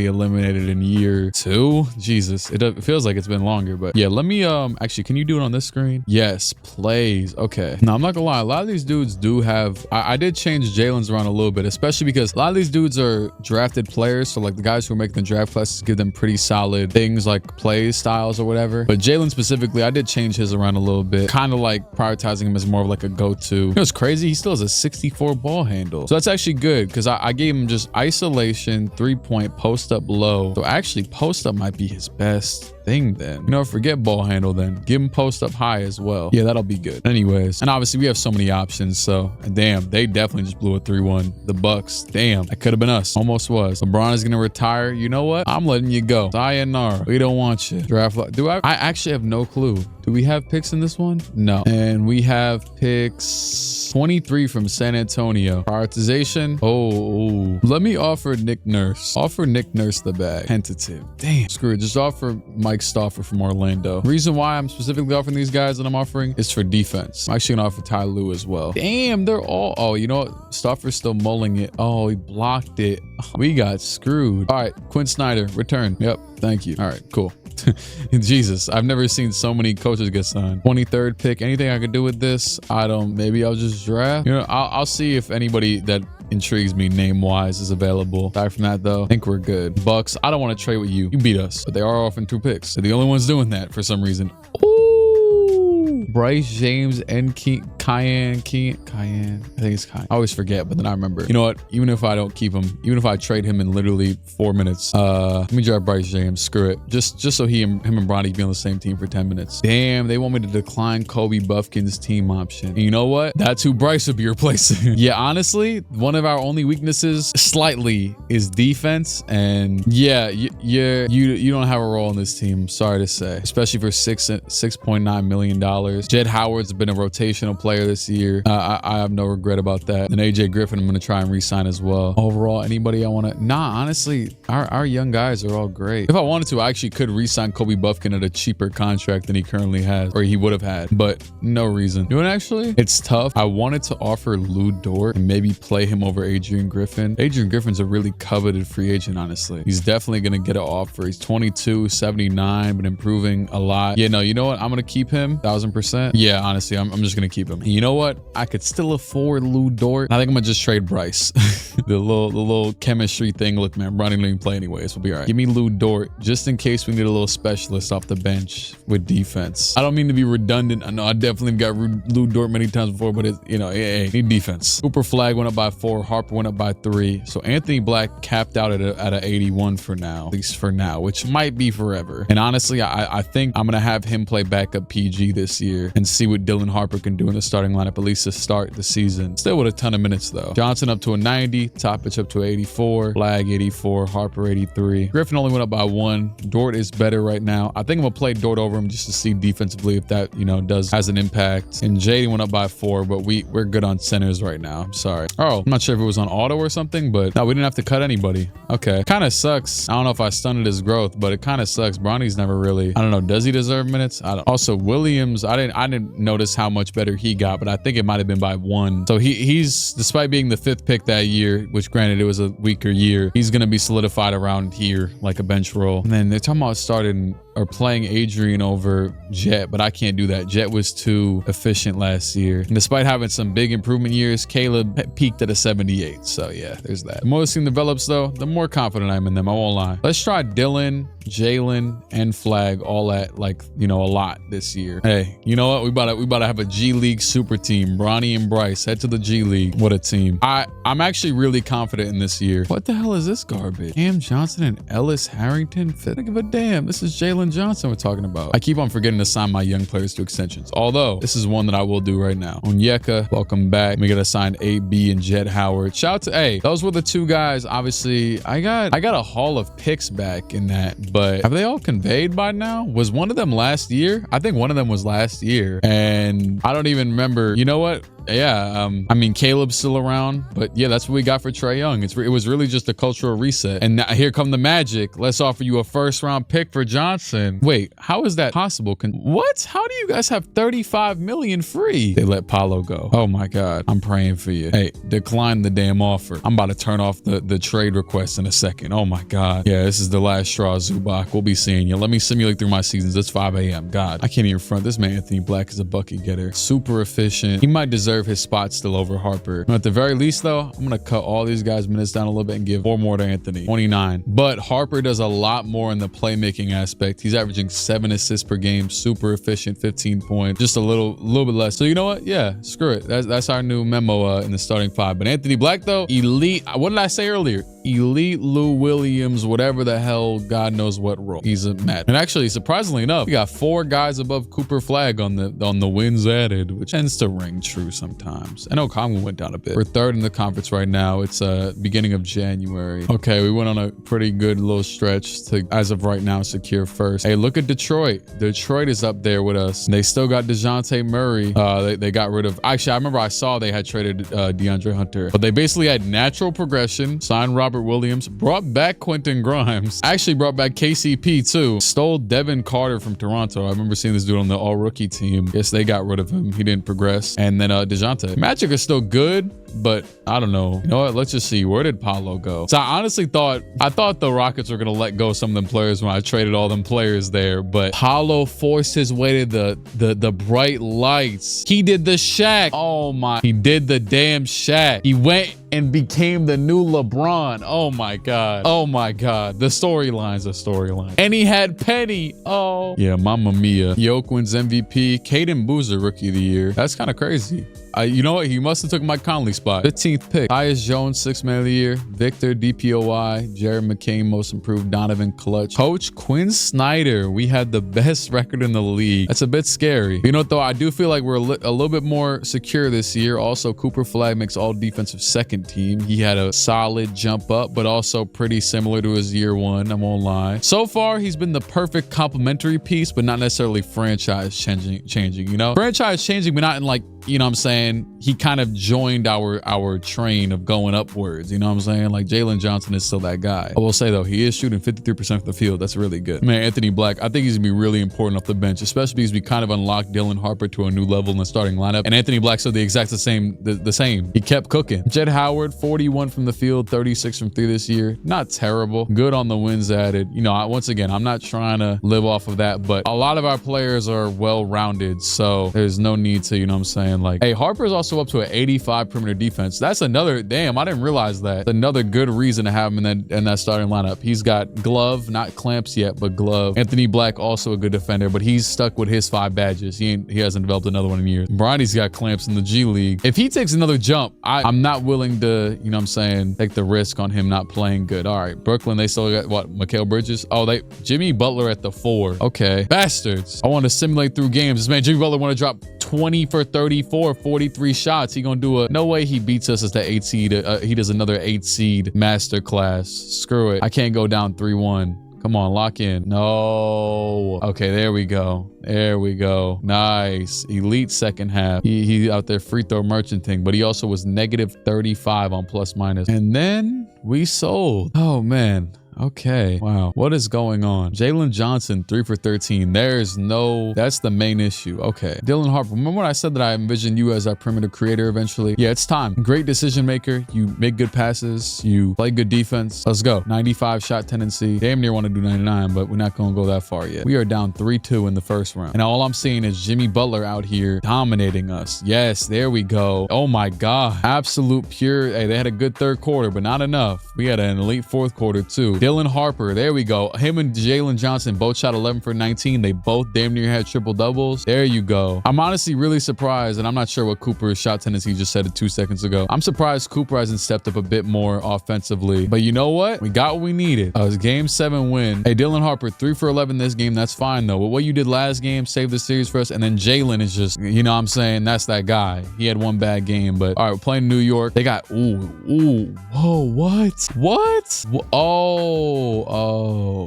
eliminated in year 2. Jesus, it feels like it's been longer, but yeah. Let me actually, can you do it on this screen? Yes, plays. Okay. Now I'm not gonna lie, a lot of these dudes do have. I did change Jalen's around a little bit, especially because a lot of these dudes are drafted players, so like the guys who are making the draft classes give them pretty solid things like play styles or whatever. But Jalen specifically, I did change his around a little bit, kind of like prioritizing him as more of like a go-to. You know, it's crazy. He still has a 64 ball handle, so that's actually good because I gave him just isolation, 3-point, post up low. So actually, post up might be his best thing then. You know, forget ball handle then. Give him post up high as well. Yeah, that'll be good. Anyways, and obviously we have so many options. So, and damn, they definitely just blew a 3-1. The Bucks, damn, that could have been us. Almost was. LeBron is gonna retire. You know what? I'm letting you go. Sayonara. We don't want you. Draft. Do I actually have no clue. Do we have picks in this one? No. And we have picks 23 from San Antonio. Prioritization. Oh, let me offer Nick Nurse. Offer Nick Nurse the bag. Tentative. Damn. Screw it. Just offer Mike Stauffer from Orlando. Reason why I'm specifically offering these guys that I'm offering is for defense. I'm actually gonna offer Ty Lue as well. Damn, they're all. Oh, you know what? Stauffer's still mulling it. Oh, he blocked it. We got screwed. All right, Quinn Snyder, return. Yep. Thank you. All right, cool. Jesus, I've never seen so many coaches get signed. 23rd pick. Anything I could do with this? I don't. Maybe I'll just draft. You know, I'll see if anybody that intrigues me name wise is available. Aside from that though, I think we're good. Bucks, I don't want to trade with you. You beat us, but they are offering 2 picks. They're the only ones doing that for some reason. Ooh, Bryce James and Cayenne. I think it's Cayenne. I always forget, but then I remember. You know what? Even if I don't keep him, even if I trade him in literally 4 minutes, let me draft Bryce James. Screw it. Just so him and Bronny be on the same team for 10 minutes. Damn, they want me to decline Kobe Buffkin's team option. And you know what? That's who Bryce would be replacing. Yeah, honestly, one of our only weaknesses slightly is defense. And yeah, you don't have a role in this team. Sorry to say, especially for $6.9 million. Jed Howard's been a rotational player this year. I have no regret about that. And AJ Griffin, I'm going to try and re-sign as well. Overall, anybody I want to... Nah, honestly, our young guys are all great. If I wanted to, I actually could re-sign Kobe Buffkin at a cheaper contract than he currently has, or he would have had, but no reason. You know what, actually? It's tough. I wanted to offer Lou Dort and maybe play him over Adrian Griffin. Adrian Griffin's a really coveted free agent, honestly. He's definitely going to get an offer. He's 22, 79, but improving a lot. Yeah, no, you know what? I'm going to keep him 1000%. Yeah, honestly, I'm just going to keep him. And you know what? I could still afford Lou Dort. I think I'm gonna just trade Bryce. the little chemistry thing. Look, man, Bronny didn't even play anyways. We'll be all right. Give me Lou Dort just in case we need a little specialist off the bench with defense. I don't mean to be redundant. I know I definitely got Lou Dort many times before, but it's, you know, hey, need defense. Cooper Flag went up by 4. Harper went up by 3. So Anthony Black capped out at a 81 for now, at least for now, which might be forever. And honestly, I think I'm gonna have him play backup PG this year and see what Dylan Harper can do in the starting lineup, at least to start the season. Still with a ton of minutes though. Johnson up to a 90, Toppich up to 84, Flag 84, Harper 83. Griffin only went up by 1. Dort is better right now. I think I'm gonna play Dort over him just to see defensively if that, you know, has an impact. And Jaden went up by 4, but we're good on centers right now. I'm sorry. Oh, I'm not sure if it was on auto or something, but no, we didn't have to cut anybody. Okay. Kind of sucks. I don't know if I stunted his growth, but it kind of sucks. Bronny's never really, I don't know, does he deserve minutes? I don't. Also, Williams, I didn't notice how much better he got, but I think it might have been by 1. So he's, despite being the 5th pick that year, which granted it was a weaker year, he's going to be solidified around here like a bench role. And then they're talking about starting or playing Adrian over Jet, but I can't do that. Jet was too efficient last year. And despite having some big improvement years, Caleb peaked at a 78. So yeah, there's that. The more this team develops though, the more confident I am in them. I won't lie. Let's try Dylan, Jalen, and Flag all at, like, you know, a lot this year. Hey, you know what? We about to have a G League super team. Bronny and Bryce head to the G League. What a team. I'm actually really confident in this year. What the hell is this garbage? Cam Johnson and Ellis Harrington? Think of a damn. This is Jalen Johnson we're talking about. I keep on forgetting to sign my young players to extensions. Although this is one that I will do right now. Onyeka, welcome back. We gotta sign AB and Jed Howard. Shout out to, hey, those were the 2 guys. Obviously, I got a haul of picks back in that, but have they all conveyed by now? Was one of them last year? I think one of them was last year, and I don't even remember. You know what? Yeah, I mean, Caleb's still around, but yeah, that's what we got for Trae Young. It was really just a cultural reset. And now, here come the Magic. Let's offer you a 1st-round pick for Johnson. Wait, how is that possible? What? How do you guys have 35 million free? They let Paulo go. Oh my God, I'm praying for you. Hey, decline the damn offer. I'm about to turn off the trade request in a second. Oh my God. Yeah, this is the last straw, Zubac. We'll be seeing you. Let me simulate through my seasons. It's 5 a.m. God, I can't even front. This man, Anthony Black, is a bucket getter. Super efficient. He might deserve his spot still over Harper. At the very least though, I'm gonna cut all these guys' minutes down a little bit and give 4 more to Anthony. 29. But Harper does a lot more in the playmaking aspect. He's averaging 7 assists per game, super efficient, 15 points, just a little bit less. So you know what? Yeah, screw it. That's our new memo in the starting 5. But Anthony Black though, elite. What did I say earlier? elite Lou Williams, whatever the hell, God knows what role. He's a Matt. And actually, surprisingly enough, we got 4 guys above Cooper Flag on the wins added, which tends to ring true sometimes. I know Conway went down a bit. We're 3rd in the conference right now. It's beginning of January. Okay, we went on a pretty good little stretch to, as of right now, secure first. Hey, look at Detroit. Detroit is up there with us. They still got DeJounte Murray. They got rid of, actually, I remember I saw they had traded DeAndre Hunter, but they basically had natural progression, signed Robert Williams, brought back Quentin Grimes, actually brought back KCP too, stole Devin Carter from Toronto. I remember seeing this dude on the all-rookie team. Yes, they got rid of him. He didn't progress. And then DeJounte. Magic are still good, but I don't know. You know what? Let's just see. Where did Paolo go? So I honestly thought the Rockets were going to let go of some of them players when I traded all them players there, but Paolo forced his way to the bright lights. He did the Shaq. Oh my. He did the damn Shaq. He went and became the new LeBron. Oh my God. Oh my God. The storyline's a storyline. And he had Penny. Oh. Yeah, Mamma Mia. Yoke wins MVP. Caden Boozer, Rookie of the Year. That's kind of crazy. You know what? He must have took Mike Conley's spot. 15th pick. Tyus Jones, 6th Man of the Year. Victor, DPOY. Jared McCain, Most Improved. Donovan, Clutch. Coach Quinn Snyder. We had the best record in the league. That's a bit scary. You know what, though? I do feel like we're a little bit more secure this year. Also, Cooper Flag makes all defensive second team. He had a solid jump up, but also pretty similar to his year 1. I won't lie. So far, he's been the perfect complementary piece, but not necessarily franchise changing, you know? Franchise changing, but not in like, you know what I'm saying? He kind of joined our train of going upwards. You know what I'm saying? Like Jalen Johnson is still that guy. I will say though, he is shooting 53% of the field. That's really good. Man, Anthony Black, I think he's gonna be really important off the bench, especially because we kind of unlocked Dylan Harper to a new level in the starting lineup. And Anthony Black still the exact same. He kept cooking. Jed Howard, 41 from the field, 36 from 3 this year. Not terrible. Good on the wins added. You know, once again, I'm not trying to live off of that, but a lot of our players are well-rounded, so there's no need to, you know what I'm saying? Like, hey, Harper's also up to an 85 perimeter defense. That's another, damn, I didn't realize that. Another good reason to have him in that starting lineup. He's got glove, not clamps yet, but glove. Anthony Black, also a good defender, but he's stuck with his 5 badges. He hasn't developed another one in years. Bronny's got clamps in the G League. If he takes another jump, I'm not willing to, you know what I'm saying, take the risk on him not playing good. All right, Brooklyn, they still got, what, Mikal Bridges? Oh, Jimmy Butler at the 4. Okay. Bastards. I want to simulate through games. This man, Jimmy Butler, want to drop 20 for 34, 43 shots. He gonna do no way he beats us as the 8 seed. He does another 8 seed masterclass. Screw it. I can't go down 3-1. Come on, lock in. No. Okay, there we go. There we go. Nice. Elite second half. He out there free throw merchanting, but he also was negative 35 on plus minus. And then we sold. Oh, man. Okay. Wow. What is going on? Jalen Johnson, 3 for 13. That's the main issue. Okay. Dylan Harper. Remember when I said that I envisioned you as our perimeter creator eventually? Yeah, it's time. Great decision maker. You make good passes. You play good defense. Let's go. 95 shot tendency. Damn near want to do 99, but we're not going to go that far yet. We are down 3-2 in the first round. And all I'm seeing is Jimmy Butler out here dominating us. Yes, there we go. Oh my God. Absolute pure. Hey, they had a good third quarter, but not enough. We had an elite fourth quarter too. Dylan Harper, there we go. Him and Jalen Johnson both shot 11 for 19. They both damn near had triple doubles. There you go. I'm honestly really surprised, and I'm not sure what Cooper's shot tendency just said 2 seconds ago. I'm surprised Cooper hasn't stepped up a bit more offensively. But you know what? We got what we needed. It was game 7 win. Hey, Dylan Harper, 3 for 11 this game. That's fine though. But what you did last game saved the series for us. And then Jalen is just, you know what I'm saying? That's that guy. He had one bad game, but all right, we're playing New York. They got, whoa, what? Oh.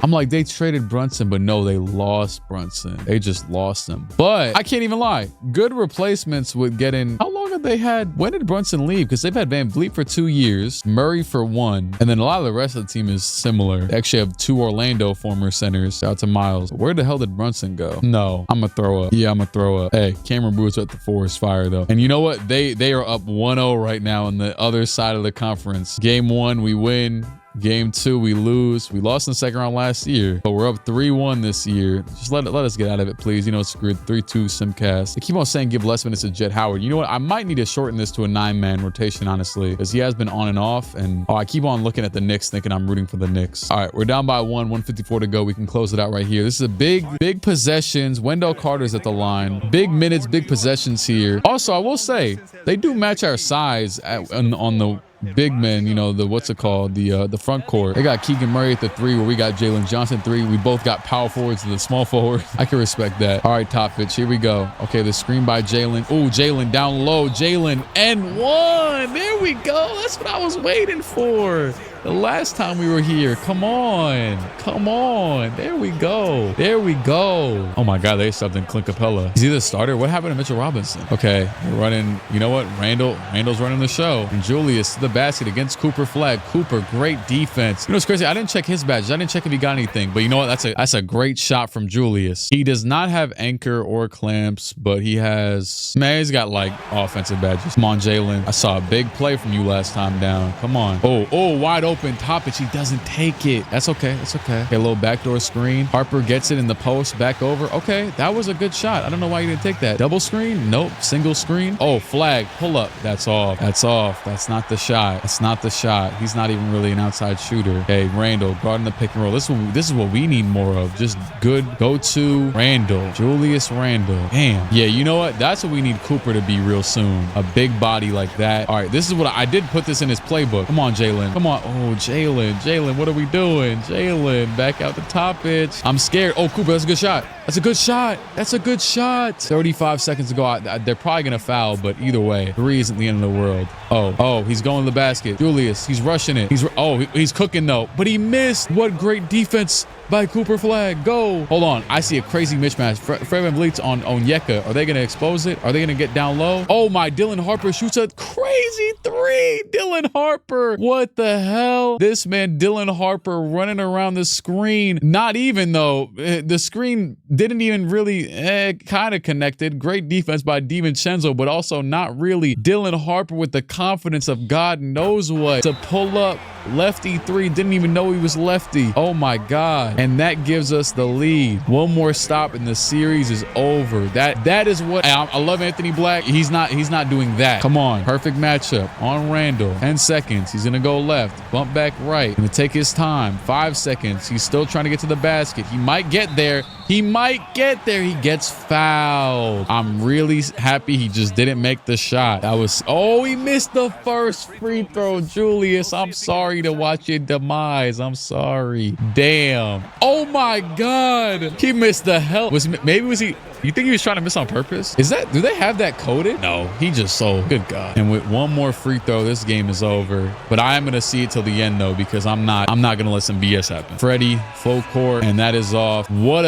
I'm like, they traded Brunson, but no, they lost Brunson. They just lost him. But I can't even lie. Good replacements with getting, how long have they had? When did Brunson leave? Because they've had Van Vliet for 2 years, Murray for 1, and then a lot of the rest of the team is similar. They actually have 2 Orlando former centers. Shout out to Miles. Where the hell did Brunson go? No, I'm gonna throw up. Yeah, I'm gonna throw up. Hey, Cameron Brewer's at the 4 is fire though. And you know what? They are up 1-0 right now on the other side of the conference. Game 1, we win. Game 2, we lose. We lost in the second round last year, but we're up 3-1 this year. Just let us get out of it, please. You know, screw it. 3-2 Simcast. They keep on saying give less minutes to Jet Howard. You know what? I might need to shorten this to a 9-man rotation, honestly, because he has been on and off. And I keep on looking at the Knicks, thinking I'm rooting for the Knicks. All right, we're down by 154 to go. We can close it out right here. This is a big possessions. Wendell Carter's at the line. Big minutes, big possessions here. Also, I will say they do match our size on the big men, you know, the what's it called, the front court. They got Keegan Murray at the 3, where we got Jalen Johnson 3. We both got power forwards and the small forward. I can respect that. All right, top pitch. Here we go. Okay, the screen by Jalen. Oh, Jalen down low. Jalen and 1. There we go. That's what I was waiting for. The last time we were here. Come on. Come on. There we go. There we go. Oh my God, they subbed in Clint Capella. Is he the starter? What happened to Mitchell Robinson? Okay, we're running. You know what? Randall's running the show. And Julius to the basket against Cooper Flag. Cooper, great defense. You know what's crazy? I didn't check his badges. I didn't check if he got anything. But you know what? That's a great shot from Julius. He does not have anchor or clamps, but he has, man, he's got like offensive badges. Come on, Jalen. I saw a big play from you last time down. Come on. Oh, wide open top pitch. He doesn't take it. That's okay. That's okay. Okay, a little backdoor screen. Harper gets it in the post, back over. Okay, that was a good shot. I don't know why you didn't take that. Double screen? Nope. Single screen. Oh, flag. Pull up. That's off. That's off. That's not the shot. That's not the shot. He's not even really an outside shooter. Okay, Randall guarding the pick and roll. This is what we need more of. Just good go-to Randall. Julius Randall. Damn. Yeah, you know what? That's what we need Cooper to be real soon. A big body like that. All right, this is what I did put this in his playbook. Come on, Jalen. Come on. Oh, Jalen, what are we doing? Jalen, back out the top pitch. I'm scared. Oh, Cooper, that's a good shot. That's a good shot. That's a good shot. 35 seconds to go. They're probably going to foul, but either way, 3 isn't the end of the world. Oh, he's going to the basket. Julius, he's rushing it. He's cooking though, but he missed. What great defense by Cooper Flag. Go. Hold on. I see a crazy mismatch. Fred VanVleet's on Onyeka. Are they going to expose it? Are they going to get down low? Oh my, Dylan Harper shoots a crazy 3. Dylan Harper. What the hell? This man, Dylan Harper, running around the screen. Not even though. The screen didn't even really kind of connected. Great defense by DiVincenzo, but also not really. Dylan Harper with the confidence of God knows what to pull up. Lefty 3. Didn't even know he was lefty. Oh my God. And that gives us the lead. One more stop and the series is over. That is what I love. Anthony Black. He's not doing that. Come on. Perfect matchup on Randall. 10 seconds. He's gonna go left. Bump back right. Gonna take his time. 5 seconds. He's still trying to get to the basket. He might get there. He might get there. He gets fouled. I'm really happy he just didn't make the shot. He missed the first free throw. Julius, I'm sorry to watch your demise. I'm sorry. Damn. Oh my God. He missed the hell. You think he was trying to miss on purpose? Do they have that coded? No, he just sold. Good God. And with one more free throw, this game is over. But I am going to see it till the end though, because I'm not going to let some BS happen. Freddie, full court, and that is off. What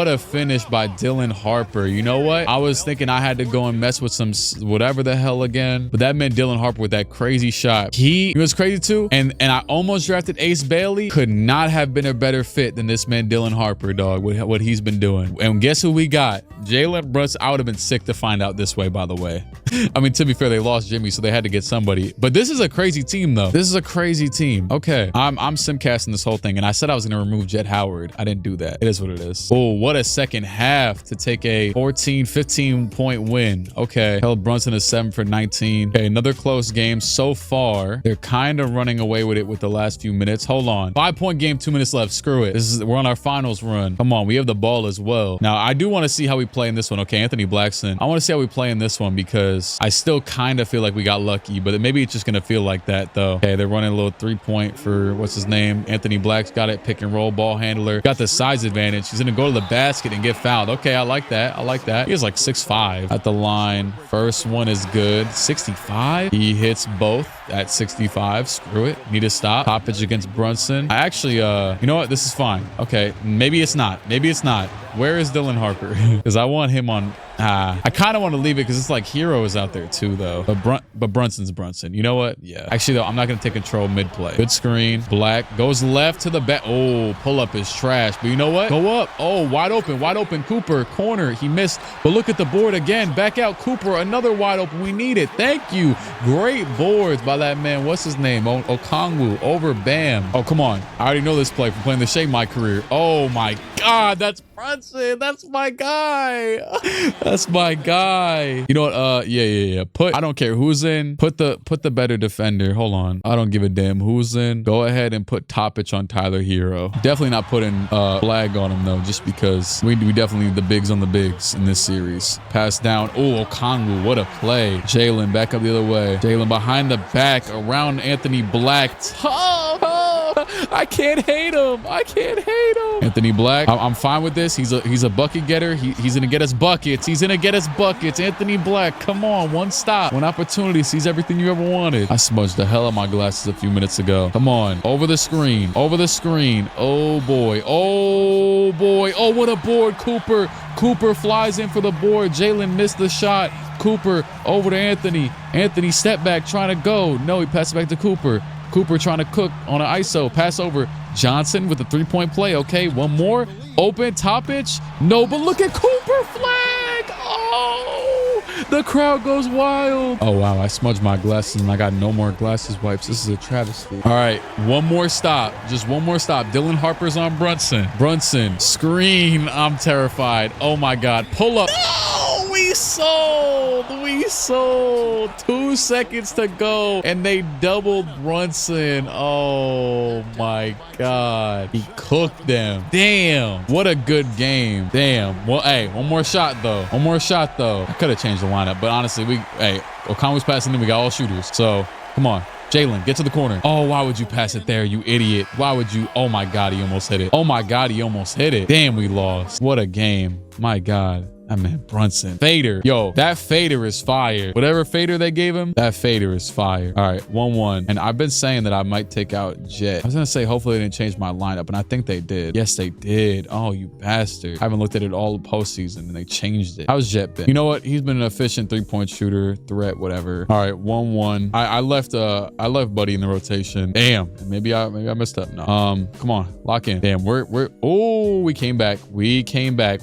a finish by Dylan Harper. You know what? I was thinking I had to go and mess with some whatever the hell again, but that meant Dylan Harper with that crazy shot. He was crazy too. And I almost drafted Ace Bailey. Could not have been a better fit than this man, Dylan Harper, dog, with what he's been doing. And guess who we got? Jalen Brunson. I would have been sick to find out this way, by the way. I mean, to be fair, they lost Jimmy, so they had to get somebody. But this is a crazy team, though. This is a crazy team. Okay, I'm simcasting this whole thing, and I said I was going to remove Jet Howard. I didn't do that. It is what it is. Oh, what a second half to take a 15 point win. Okay, held Brunson to 7 for 19. Okay, another close game so far. They're kind of running away with it with the last few minutes. Hold on. 5-point game, 2 minutes left. Screw it. We're on our finals run. Come on, we have the ball as well. Now, I do want to see how we play in this one. Okay, Anthony Blackson. I want to see how we play in this one because I still kind of feel like we got lucky, but maybe it's just going to feel like that though. Okay, they're running a little 3-point for what's his name? Anthony Black's got it. Pick and roll ball handler. Got the size advantage. He's going to go to the basket and get fouled. Okay, I like that. I like that. He has like 6'5" at the line. First one is good. 65. He hits both at 65. Screw it. Need to stop. Top pitch against Brunson. I actually, you know what? This is fine. Okay, maybe it's not. Maybe it's not. Where is Dylan Harper? Because I want him on. I kind of want to leave it because it's like Hero is out there too, though. But Brunson's Brunson. You know what? Yeah. Actually, though, I'm not going to take control mid-play. Good screen. Black goes left to the back. Oh, pull-up is trash. But you know what? Go up. Oh, wide open. Wide open. Cooper. Corner. He missed. But look at the board again. Back out. Cooper. Another wide open. We need it. Thank you. Great boards by that man. What's his name? Okongwu over Bam. Oh, come on. I already know this play from playing the Shea my career. Oh, my God. That's Brunson. That's my guy. That's my guy. You know what? Yeah. I don't care who's in. Put the better defender. Hold on. I don't give a damn who's in. Go ahead and put Topic on Tyler Hero. Definitely not putting flag on him though, just because we definitely need the bigs on the bigs in this series. Pass down. Oh, Okongwu, what a play. Jalen back up the other way. Jalen behind the back around Anthony Black. I can't hate him. Anthony Black. I'm fine with this. He's a bucket getter. He's gonna get us buckets. Anthony Black. Come on, one stop, one opportunity. Sees everything you ever wanted. I smudged the hell out of my glasses a few minutes ago. Come on, over the screen. Oh boy. Oh, what a board, Cooper. Cooper flies in for the board. Jalen missed the shot. Cooper over to Anthony. Anthony step back trying to go. No, he passed it back to Cooper. Cooper trying to cook on an ISO. Pass over. Johnson with a three-point play. Okay, one more. Open. Topic. No, but look at Cooper. Flag. Oh, the crowd goes wild. Oh, wow. I smudged my glasses and I got no more glasses wipes. This is a travesty. All right, one more stop. Just one more stop. Dylan Harper's on Brunson. Screen. I'm terrified. Oh, my God. Pull up. No, we sold. 2 seconds to go and they doubled Brunson. Oh my God, he cooked them. Damn, what a good game. Damn. Well, hey, one more shot though. I could have changed the lineup, but honestly, Okongwu's passing in. We got all shooters, so come on, Jalen, get to the corner. Oh, why would you pass it there, you idiot? Why would you? Oh my God, he almost hit it. Damn, we lost. What a game. My God. I mean, Brunson. Fader. Yo, that fader is fire. Whatever fader they gave him, that fader is fire. All right, 1-1. And I've been saying that I might take out Jet. I was going to say, hopefully they didn't change my lineup, and I think they did. Yes, they did. Oh, you bastard. I haven't looked at it all postseason, and they changed it. How's Jet been? You know what? He's been an efficient three-point shooter, threat, whatever. All right, 1-1. I left Buddy in the rotation. Damn. Maybe I messed up. No. Come on. Lock in. Damn, we came back.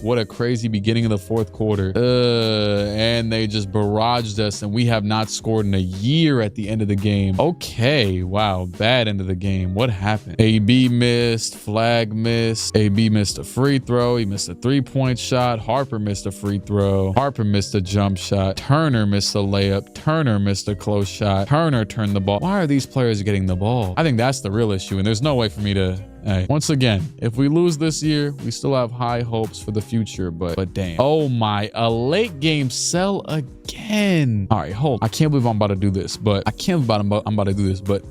What a crazy beginning of the fourth quarter. And they just barraged us, and we have not scored in a year at the end of the game. Okay, wow, bad end of the game. What happened? AB missed, Flag missed, AB missed a free throw, he missed a three-point shot, Harper missed a free throw, Harper missed a jump shot, Turner missed a layup, Turner missed a close shot, Turner turned the ball. Why are these players getting the ball? I think that's the real issue, and there's no way for me to... Hey, once again, if we lose this year, we still have high hopes for the future, but damn. Oh my, a late game sell again. All right, hold. I can't believe I'm about to do this, but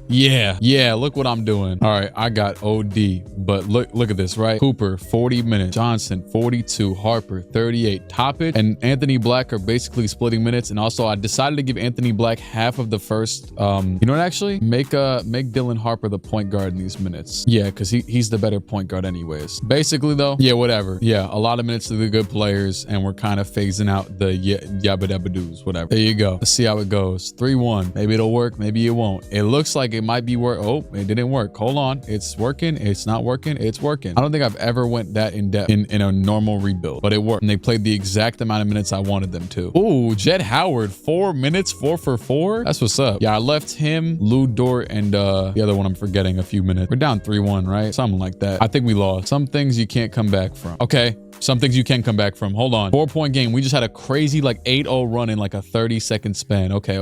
yeah, look what I'm doing. All right, I got OD, but look at this, right? Cooper, 40 minutes. Johnson, 42. Harper, 38. Topic and Anthony Black are basically splitting minutes, and also I decided to give Anthony Black half of the first. You know what? Actually, make Dylan Harper the point guard in these minutes. Yeah, because he's the better point guard anyways. Basically though, yeah, whatever. Yeah, a lot of minutes to the good players, and we're kind of phasing out the yabba dabba doos, whatever. There you go. Let's see how it goes. 3-1. Maybe it'll work, maybe it won't. It looks like it might be work. Oh, it didn't work. Hold on. It's working. It's not working. It's working. I don't think I've ever went that in depth in a normal rebuild, but it worked. And they played the exact amount of minutes I wanted them to. Ooh, Jet Howard, 4 minutes, 4 for 4. That's what's up. Yeah, I left him, Lou Dort, and the other one I'm forgetting a few minutes. We're down 3-1, right? Something like that. I think we lost. Some things you can't come back from. Okay. Some things you can come back from. Hold on. 4-point game. We just had a crazy like 8-0 run in like a 30-second span. Okay.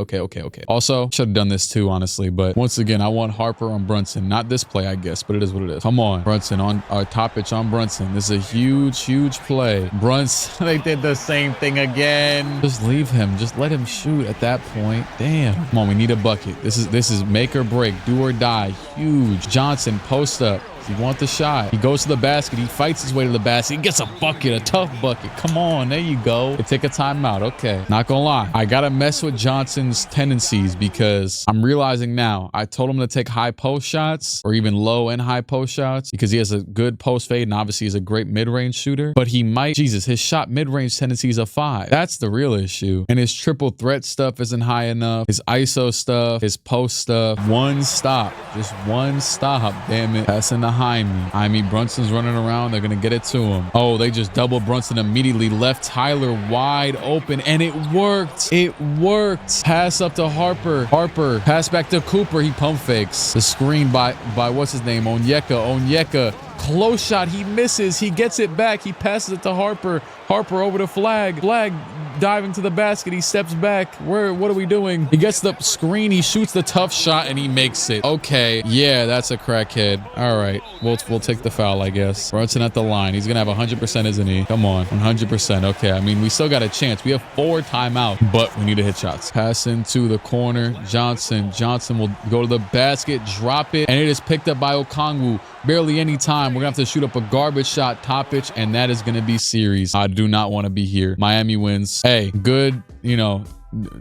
Also, should have done this too, honestly. But once again, I want Harper on Brunson. Not this play, I guess, but it is what it is. Come on. Brunson on our top pitch on Brunson. This is a huge play. Brunson, they did the same thing again. Just leave him. Just let him shoot at that point. Damn. Come on, we need a bucket. This is make or break. Do or die. Huge. Johnson, post up. He wants the shot. He goes to the basket. He fights his way to the basket. He gets a bucket, a tough bucket. Come on, there you go. They take a timeout. Okay, not gonna lie. I gotta mess with Johnson's tendencies because I'm realizing now. I told him to take high post shots or even low and high post shots because he has a good post fade and obviously he's a great mid-range shooter. But he might, Jesus, his shot mid-range tendency is a 5. That's the real issue. And his triple threat stuff isn't high enough. His ISO stuff, his post stuff. One stop. Just one stop. Damn it. Passing the behind me. Brunson's running around. They're going to get it to him. Oh, they just doubled Brunson immediately. Left Tyler wide open, and it worked. It worked. Pass up to Harper. Harper. Pass back to Cooper. He pump fakes. The screen by what's his name? Onyeka. Close shot. He misses. He gets it back. He passes it to Harper. Harper over to Flag. Flag diving to the basket. He steps back. What are we doing? He gets the screen. He shoots the tough shot and he makes it. Okay. Yeah, that's a crackhead. All right. We'll take the foul, I guess. Brunson at the line. He's going to have 100%, isn't he? Come on. 100%. Okay. I mean, we still got a chance. We have 4 timeout, but we need to hit shots. Pass into the corner. Johnson will go to the basket, drop it, and it is picked up by Okongwu. Barely any time. We're going to have to shoot up a garbage shot, Topic, and that is going to be series. I do not want to be here. Miami wins. Hey, good,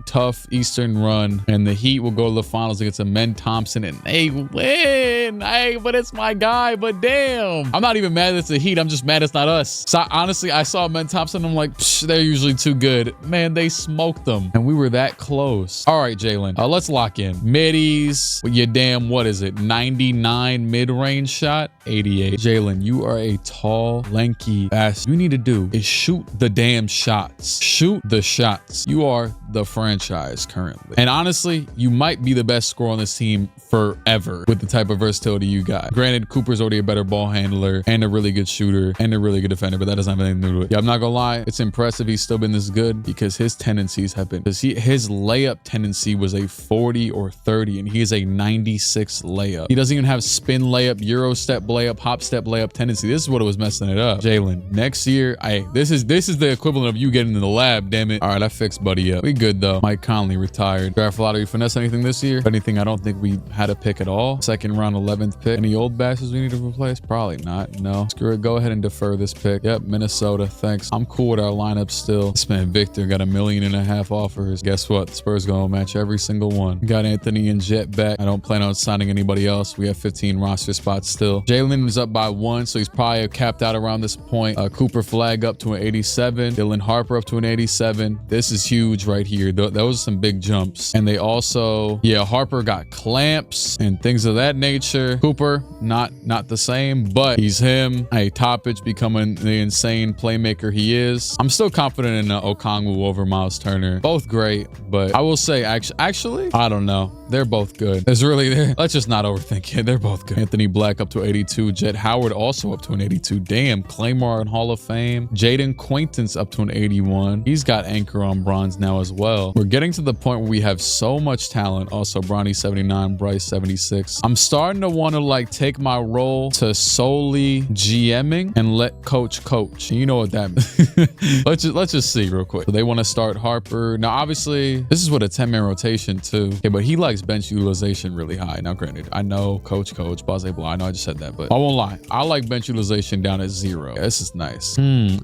tough Eastern run, and the Heat will go to the finals against Men Thompson, and they win. Hey, but it's my guy. But damn, I'm not even mad it's the Heat. I'm just mad it's not us. So honestly, I saw Men Thompson. I'm like, they're usually too good. Man, they smoked them, and we were that close. All right, Jalen, let's lock in middies. You damn, what is it? 99 mid-range shot, 88. Jalen, you are a tall, lanky ass. You need to do is shoot the damn shots. Shoot the shots. You are the franchise currently, and honestly, you might be the best scorer on this team forever with the type of versatility you got. Granted, Cooper's already a better ball handler and a really good shooter and a really good defender, but that doesn't have anything to do with it. Yeah, I'm not gonna lie, it's impressive he's still been this good because his tendencies have been, his layup tendency was a 40 or 30, and he is a 96 layup. He doesn't even have spin layup, Euro step layup, hop step layup tendency. This is what was messing it up. Jalen, next year, this is the equivalent of you getting in the lab, damn it. All right, I fixed Buddy up. We good though. Mike Conley retired. Draft lottery finesse anything this year? If anything, I don't think we had a pick at all. Second round, 11th pick. Any old bashes we need to replace? Probably not. No. Screw it. Go ahead and defer this pick. Yep, Minnesota. Thanks. I'm cool with our lineup still. This man Victor got $1.5 million offers. Guess what? The Spurs gonna match every single one. Got Anthony and Jet back. I don't plan on signing anybody else. We have 15 roster spots still. Jalen is up by 1, so he's probably capped out around this point. Cooper Flag up to an 87. Dylan Harper up to an 87. This is huge right here. Those are some big jumps. And they also, yeah, Harper got clamps and things of that nature. Cooper, not the same, but he's him. Hey, Topic becoming the insane playmaker he is. I'm still confident in Okongwu over Miles Turner. Both great, but I will say, actually, I don't know. They're both good. It's really there. Let's just not overthink it. They're both good. Anthony Black up to 82. Jet Howard also up to an 82. Damn, Claymore in Hall of Fame. Jaden Quaintance up to an 81. He's got anchor on bronze now as well. We're getting to the point where we have so much talent. Also, Bronny 79, Bryce 76. I'm starting to want to take my role to solely GMing and let coach coach. You know what that means. let's just see real quick. So they want to start Harper. Now, obviously, this is with a 10-man rotation too. Okay, but he likes bench utilization really high. Now, granted, I know coach, blah, blah. I know I just said that, but I won't lie. I like bench utilization down at 0. Yeah, this is nice.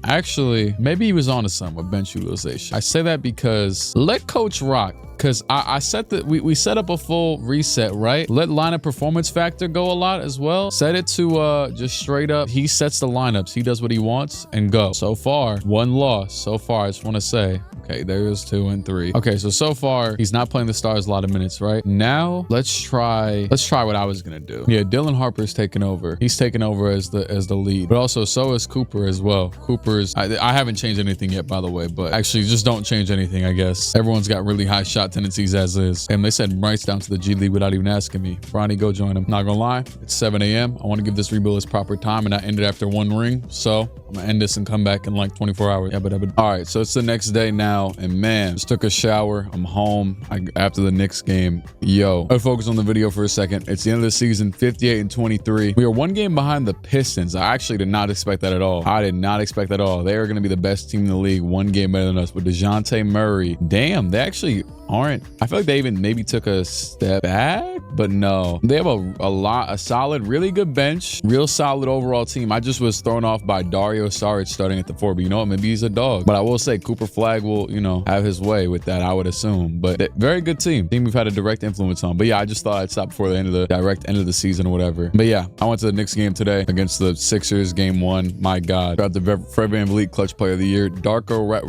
Actually, maybe he was onto something with bench utilization. I say that because let coach rock. Because I set that we set up a full reset, right? Let lineup performance factor go a lot as well. Set it to just straight up. He sets the lineups. He does what he wants and go. So far, 1 loss. So far, I just want to say. Okay, there's 2 and 3. Okay, so far he's not playing the Stars a lot of minutes, right? Now let's try what I was gonna do. Yeah, Dylan Harper's taking over. He's taking over as the lead, but also so is Cooper as well. Cooper's I haven't changed anything yet, by the way, but actually just don't change anything, I guess. Everyone's got really high shot tendencies as is, and they said Bryce down to the G League without even asking me. Bronny, go join him. Not gonna lie, it's 7 a.m. I want to give this rebuild its proper time, and I ended after 1 ring, so I'm gonna end this and come back in like 24 hours. Yeah, but all right, so it's the next day now, and man, just took a shower. I'm home after the Knicks game. Yo, I'll focus on the video for a second. It's the end of the season, 58 and 23. We are 1 game behind the Pistons. I actually did not expect that at all. I did not expect that at all. They are going to be the best team in the league, 1 game better than us. With DeJounte Murray, damn, they actually aren't. I feel like they even maybe took a step back, but no, they have a solid, really good bench, real solid overall team. I just was thrown off by Dario Saric starting at the 4, but you know what? Maybe he's a dog. But I will say Cooper Flag will, have his way with that, I would assume. But very good team we've had a direct influence on. But yeah, I just thought I'd stop before the end of the season or whatever. But yeah, I went to the Knicks game today against the Sixers, game 1. My God, got the Fred VanVleet Clutch Player of the Year, Darko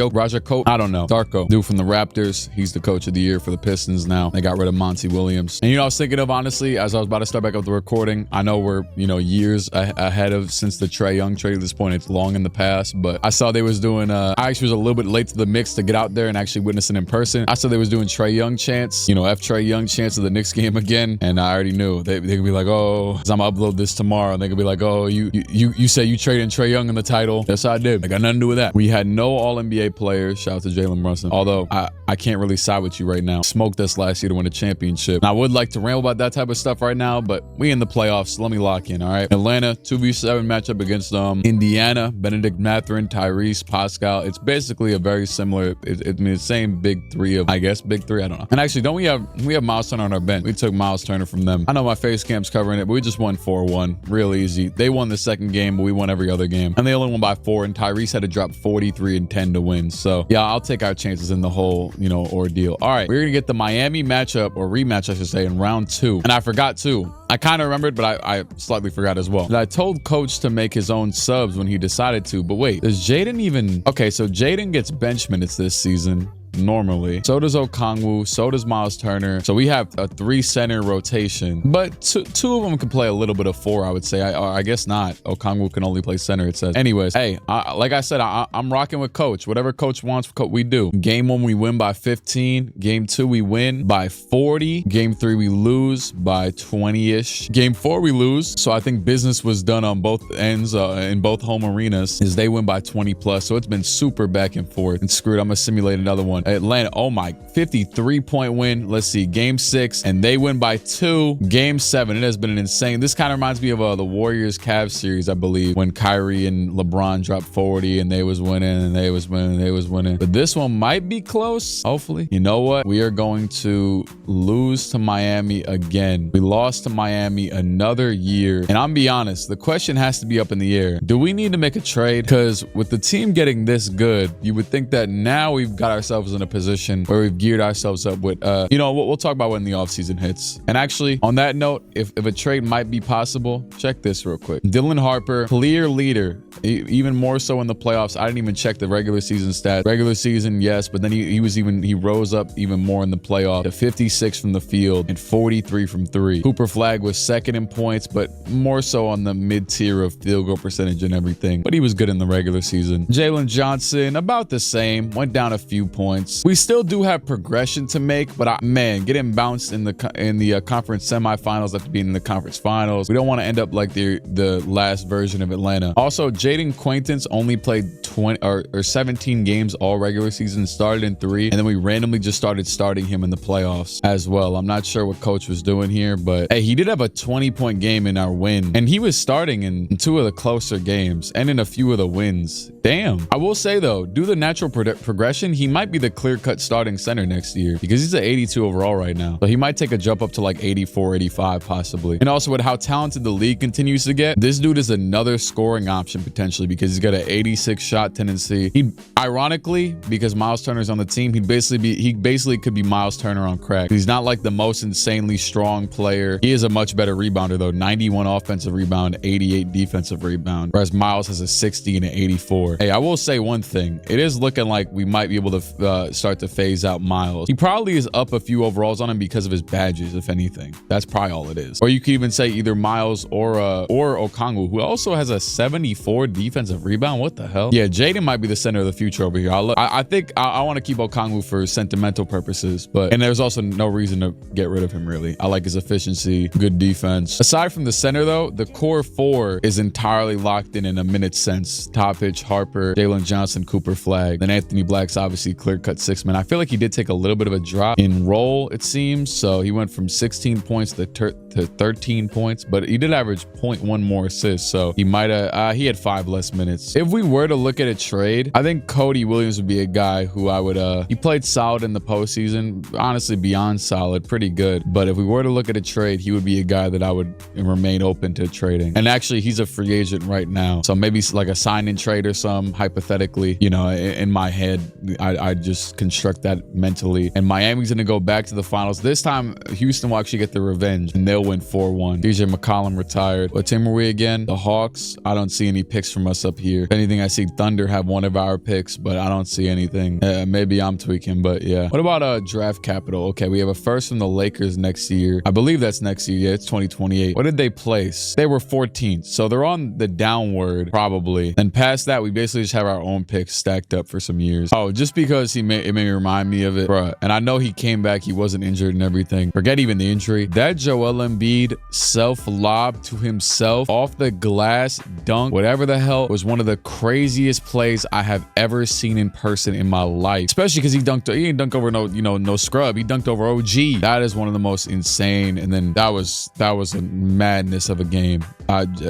Rajokovic, I don't know, Darko, dude from the Raptors. He's the coach coach of the year for the Pistons now. They got rid of Monty Williams. And, I was thinking of, honestly, as I was about to start back up the recording, I know we're, years ahead of since the Trae Young trade at this point. It's long in the past, but I saw they was doing, I actually was a little bit late to the mix to get out there and actually witness it in person. I saw they was doing Trae Young chants, F Trae Young chants of the Knicks game again. And I already knew they could be like, oh, I'm gonna upload this tomorrow. And they could be like, oh, you say you traded Trae Young in the title. Yes, I did. I got nothing to do with that. We had no All-NBA players. Shout out to Jalen Brunson. Although I can't really side with you right now. Smoked us last year to win a championship. And I would like to ramble about that type of stuff right now, but we in the playoffs. So let me lock in. All right. Atlanta 2v7 matchup against Indiana, Benedict Mathurin, Tyrese, Pascal. It's basically a very similar, the same big three of, I guess, big three. I don't know. And actually, don't we have Miles Turner on our bench? We took Miles Turner from them. I know my face cam's covering it, but we just won 4-1. Real easy. They won the second game, but we won every other game. And they only won by 4, and Tyrese had to drop 43 and 10 to win. So yeah, I'll take our chances in the whole, ordeal. All right, we're gonna get the Miami matchup, or rematch, I should say, in round 2. And I forgot too. I kind of remembered, but I slightly forgot as well. And I told Coach to make his own subs when he decided to, but wait, does Jaden even? Okay, so Jaden gets bench minutes this season. Normally, so does Okongwu, so does Miles Turner. So we have a 3-center rotation, but two of them can play a little bit of 4, I would say. I guess not. Okongwu can only play center, it says. Anyways, hey, like I said, I'm rocking with Coach. Whatever Coach wants, we do. Game 1 we win by 15. Game 2 we win by 40. Game 3 we lose by 20-ish. Game 4 we lose. So I think business was done on both ends, in both home arenas, as they win by 20 plus. So it's been super back and forth. And screwed, I'm gonna simulate another one. Atlanta, oh my, 53-point win. Let's see, game 6, and they win by 2. Game 7, it has been an insane. This kind of reminds me of the Warriors Cavs series, I believe, when Kyrie and LeBron dropped 40 and they was winning and they was winning and they was winning. But this one might be close, hopefully. You know what? We are going to lose to Miami again. We lost to Miami another year. And I'm be honest, the question has to be up in the air. Do we need to make a trade? Because with the team getting this good, you would think that now we've got ourselves in a position where we've geared ourselves up with, we'll talk about when the offseason hits. And actually, on that note, if a trade might be possible, check this real quick. Dylan Harper, clear leader, even more so in the playoffs. I didn't even check the regular season stats. Regular season, yes, but then he rose up even more in the playoff to 56 from the field and 43 from 3. Cooper Flag was second in points, but more so on the mid-tier of field goal percentage and everything. But he was good in the regular season. Jalen Johnson, about the same, went down a few points. We still do have progression to make, but man, getting bounced in the conference semifinals after being in the conference finals, we don't want to end up like the last version of Atlanta. Also, Jaden Quaintance only played 20 or 17 games all regular season, started in 3, and then we randomly just started starting him in the playoffs as well. I'm not sure what Coach was doing here, but hey, he did have a 20-point game in our win, and he was starting in 2 of the closer games and in a few of the wins. Damn. I will say though, due to the natural progression, he might be the clear-cut starting center next year because he's at 82 overall right now. So he might take a jump up to like 84, 85 possibly. And also with how talented the league continues to get, this dude is another scoring option potentially because he's got an 86 shot tendency. He, ironically, because Miles Turner's on the team, he basically could be Miles Turner on crack. He's not like the most insanely strong player. He is a much better rebounder though. 91 offensive rebound, 88 defensive rebound, whereas Miles has a 60 and an 84. Hey, I will say one thing. It is looking like we might be able to start to phase out Miles. He probably is up a few overalls on him because of his badges, if anything. That's probably all it is. Or you could even say either Miles or Okongwu, who also has a 74 defensive rebound. What the hell? Yeah, Jaden might be the center of the future over here. I think I want to keep Okongwu for sentimental purposes, and there's also no reason to get rid of him really. I like his efficiency, good defense. Aside from the center though, the core 4 is entirely locked in a minute sense. Toppich, Harper, Jalen Johnson, Cooper Flag. Then Anthony Black's obviously clear-cut 6-man. I feel like he did take a little bit of a drop in role, it seems. So he went from 16 points to 13 points, but he did average 0.1 more assists. So he might have, he had 5 less minutes. If we were to look at a trade, I think Cody Williams would be a guy who I would, he played solid in the postseason, honestly beyond solid, pretty good. But if we were to look at a trade, he would be a guy that I would remain open to trading. And actually, he's a free agent right now. So maybe like a sign-in trade or some, hypothetically, in my head, I just construct that mentally. And Miami's going to go back to the finals. This time, Houston will actually get the revenge and they'll still win 4-1. DJ McCollum retired. What team are we again? The Hawks. I don't see any picks from us up here. If anything, I see Thunder have one of our picks, but I don't see anything. Maybe I'm tweaking, but yeah. What about draft capital? Okay, we have a first from the Lakers next year. I believe that's next year. Yeah, it's 2028. What did they place? They were 14th, so they're on the downward probably. And past that, we basically just have our own picks stacked up for some years. Oh, just because it made me remind me of it, bruh. And I know he came back, he wasn't injured and everything. Forget even the injury. That Joel Embiid self-lob to himself off the glass dunk, whatever the hell, was one of the craziest plays I have ever seen in person in my life. Especially because he didn't dunk over no scrub. He dunked over OG. That is one of the most insane. And then that was a madness of a game.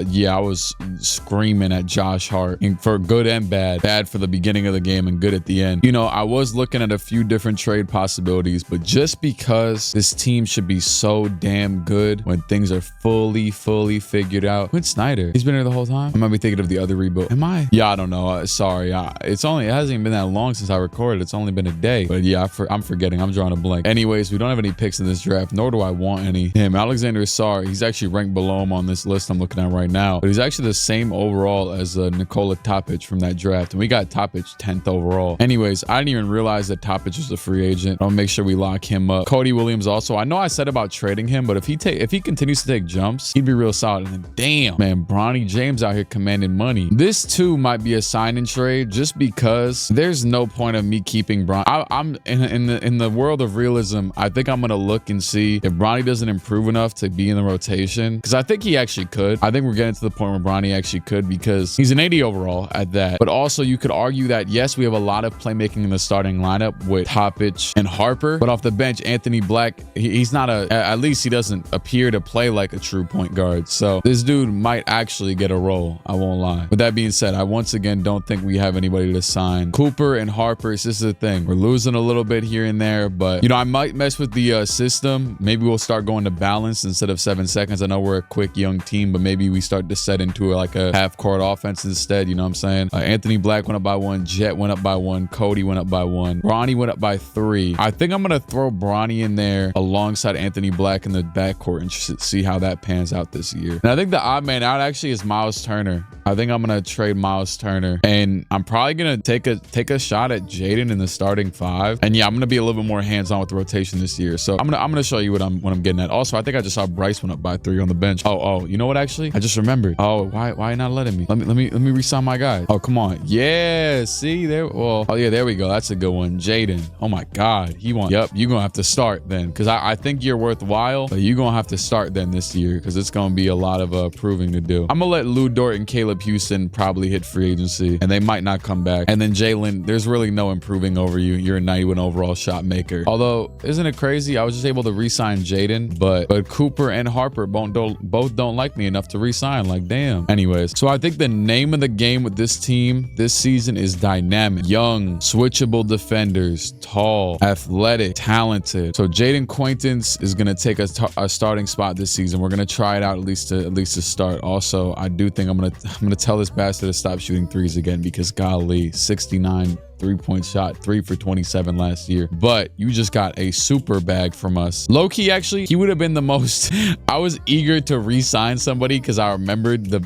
Yeah, I was screaming at Josh Hart for good and bad. Bad for the beginning of the game and good at the end. You know, I was looking at a few different trade possibilities, but just because this team should be so damn good when things are fully figured out. Quinn Snyder, he's been here the whole time. I might be thinking of the other rebuild. Am I? Yeah, I don't know. Sorry. It hasn't even been that long since I recorded. It's only been a day. But yeah, I'm forgetting. I'm drawing a blank. Anyways, we don't have any picks in this draft, nor do I want any. Him, Alexander Sarr, he's actually ranked below him on this list I'm looking at right now. But he's actually the same overall as Nikola Topic from that draft. And we got Topic 10th overall. Anyways, I didn't even realize that Topic was a free agent. I'll make sure we lock him up. Cody Williams also. I know I said about trading him, but if he continues to take jumps, he'd be real solid. And then damn, man, Bronny James out here commanding money. This too might be a sign and trade just because there's no point of me keeping Bronny. I'm in the world of realism. I think I'm gonna look and see if Bronny doesn't improve enough to be in the rotation, because I think he actually could. I think we're getting to the point where Bronny actually could, because he's an 80 overall at that. But also you could argue that yes, we have a lot of playmaking in the starting lineup with Topic and Harper, but off the bench, Anthony Black, he's not at least he doesn't appear to play like a true point guard. So this dude might actually get a role. I won't lie. With that being said, I once again don't think we have anybody to sign. Cooper and Harper, this is the thing. We're losing a little bit here and there, but you know, I might mess with the system. Maybe we'll start going to balance instead of 7 seconds. I know we're a quick young team, but maybe we start to set into like a half-court offense instead. You know what I'm saying? Anthony Black went up by 1. Jet went up by 1. Cody went up by 1. Bronny went up by 3. I think I'm gonna throw Bronny in there alongside Anthony Black in the backcourt and see how that pans out this year. And I think the odd man out actually is Miles Turner. I think I'm gonna trade Miles Turner, and I'm probably gonna take a shot at Jaden in the starting 5. And yeah, I'm gonna be a little bit more hands-on with the rotation this year. So I'm gonna show you what I'm getting at. Also, I think I just saw Bryce went up by 3 on the bench. Oh, you know what? Actually, I just remembered. Oh, why not letting me? Let me re-sign my guy. Oh, come on. Yeah, see there. Well, oh yeah, there we go. That's a good one. Jaden. Oh my God, he won. Yep, you're gonna have to start then, because I think you're worthwhile, but you're gonna have to start then this year, because it's gonna be a lot of proving to do. I'm gonna let Lou Dort and Caleb Houston probably hit free agency, and they might not come back. And then Jalen, there's really no improving over you. You're a 91 overall shot maker. Although, isn't it crazy? I was just able to re-sign Jaden, but Cooper and Harper both don't like me enough to re-sign. Like, damn. Anyways, so I think the name of the game with this team this season is dynamic. Young, switchable defenders, tall, athletic, talented. So Jaden Quaintance is gonna take a starting spot this season. We're gonna try it out at least to start. Also, I do think I'm gonna tell this bastard to stop shooting threes again, because golly, 69 3-point shot, 3 for 27 last year. But you just got a super bag from us. Low-key, actually, he would have been the most I was eager to re-sign somebody because I remembered the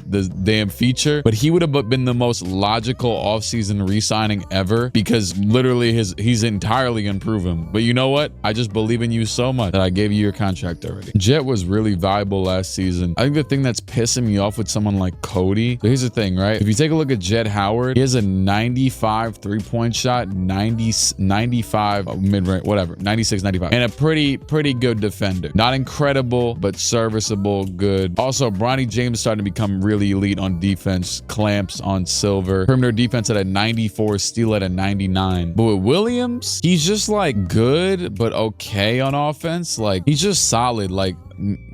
damn feature, but he would have been the most logical offseason re-signing ever, because literally he's entirely unproven. But you know what? I just believe in you so much that I gave you your contract already. Jet was really valuable last season. I think the thing that's pissing me off with someone like Cody, so here's the thing, right? If you take a look at Jet Howard, he has a 95 3-point shot, 95 mid-range, whatever, 96, 95, and a pretty good defender. Not incredible, but serviceable, good. Also, Bronny James starting to become really elite on defense, clamps on silver, perimeter defense at a 94, steal at a 99. But with Williams, he's just like good, but okay on offense. Like, he's just solid. Like,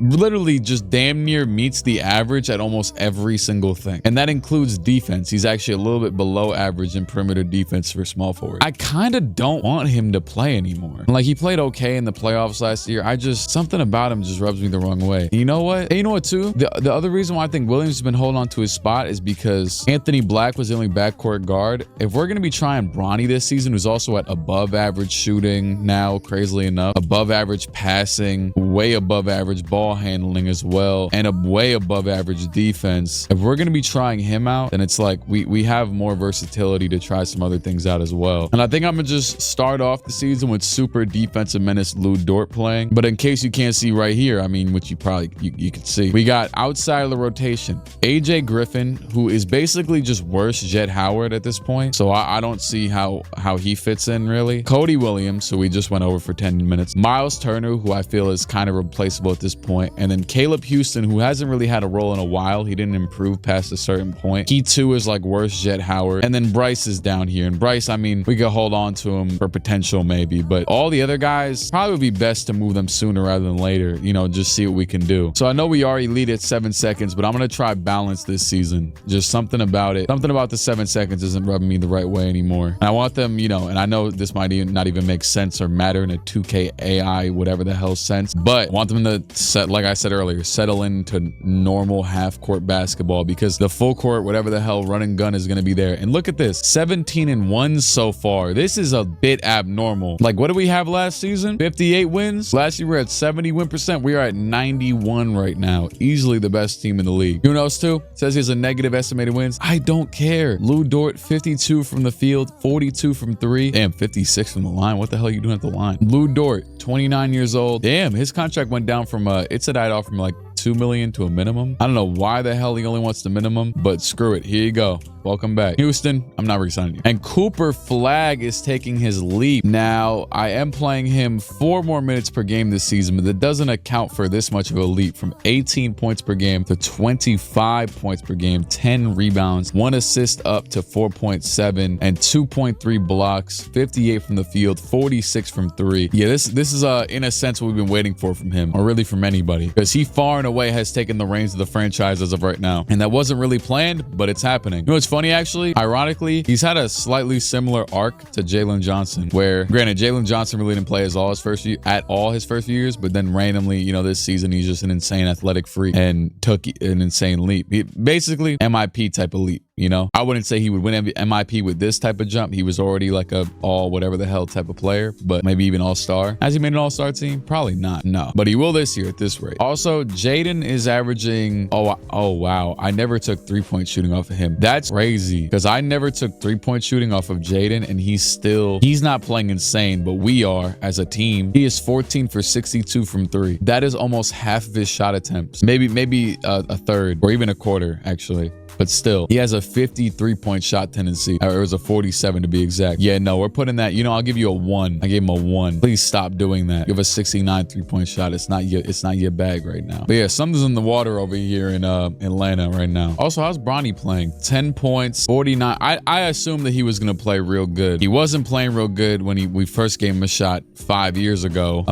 literally just damn near meets the average at almost every single thing, and that includes defense. He's actually a little bit below average in perimeter defense for small forward. I kind of don't want him to play anymore. Like, he played okay in the playoffs last year. Something about him just rubs me the wrong way. And you know what? And you know what too? The other reason why I think Williams has been holding on to his spot is because Anthony Black was the only backcourt guard. If we're gonna be trying Bronny this season, who's also at above average shooting now, crazily enough, above average passing, way above average average ball handling as well, and a way above average defense. If we're going to be trying him out, then it's like we have more versatility to try some other things out as well. And I think I'm going to just start off the season with super defensive menace Lou Dort playing. But in case you can't see right here, I mean, which you probably you can see, we got outside of the rotation AJ Griffin, who is basically just worse Jet Howard at this point. So I don't see how he fits in really. Cody Williams, who we just went over for 10 minutes. Miles Turner, who I feel is kind of replaceable at this point. And then Caleb Houston, who hasn't really had a role in a while. He didn't improve past a certain point. He too is like worse Jet Howard. And then Bryce is down here. And Bryce, I mean, we could hold on to him for potential maybe, but all the other guys probably would be best to move them sooner rather than later, you know, just see what we can do. So I know we are elite at 7 seconds, but I'm going to try balance this season. Just something about it. Something about the 7 seconds isn't rubbing me the right way anymore. And I want them, you know, and I know this might not even make sense or matter in a 2K AI, whatever the hell sense, but I want them to set, like I said earlier, settle into normal half court basketball, because the full court, whatever the hell run and gun is going to be there. And look at this, 17-1 so far. This is a bit abnormal. Like, what did we have last season? 58 wins. Last year we were at 70 win percent. We are at 91 right now. Easily the best team in the league. You know else too? It says he has a negative estimated wins. I don't care. Lou Dort, 52 from the field, 42 from 3. Damn, 56 from the line. What the hell are you doing at the line? Lou Dort, 29 years old. Damn, his contract went down from it said I'd offer him like 2 million to a minimum. I don't know why the hell he only wants the minimum, but screw it. Here you go. Welcome back. Houston, I'm not re-signing you. And Cooper Flagg is taking his leap. Now, I am playing him 4 more minutes per game this season, but that doesn't account for this much of a leap from 18 points per game to 25 points per game, 10 rebounds, 1 assist up to 4.7 and 2.3 blocks, 58 from the field, 46 from 3. Yeah, this is in a sense what we've been waiting for from him, or really from anybody, because he far and away has taken the reins of the franchise as of right now. And that wasn't really planned, but it's happening. You know what's funny, actually? Ironically, he's had a slightly similar arc to Jalen Johnson, where granted, Jalen Johnson really didn't play his first few years, but then randomly, you know, this season he's just an insane athletic freak and took an insane leap. Basically, MIP type of leap. You know, I wouldn't say he would win MIP with this type of jump. He was already like a all whatever the hell type of player, but maybe even all-star. Has he made an all-star team? Probably not. No, but he will this year at this rate. Also, Jaden is averaging, oh wow, I never took 3-point shooting off of him. That's crazy, because I never took 3-point shooting off of Jaden, and he's not playing insane, but we are as a team. He is 14 for 62 from 3. That is almost half of his shot attempts. Maybe a third or even a quarter, actually. But still, he has a 53-point shot tendency. Or it was a 47 to be exact. Yeah, no, we're putting that, you know, I'll give you a 1. I gave him a 1. Please stop doing that. You have a 69 3-point shot. It's not your bag right now. But yeah, something's in the water over here in Atlanta right now. Also, how's Bronny playing? 10 points, 49. I assumed that he was gonna play real good. He wasn't playing real good when we first gave him a shot 5 years ago.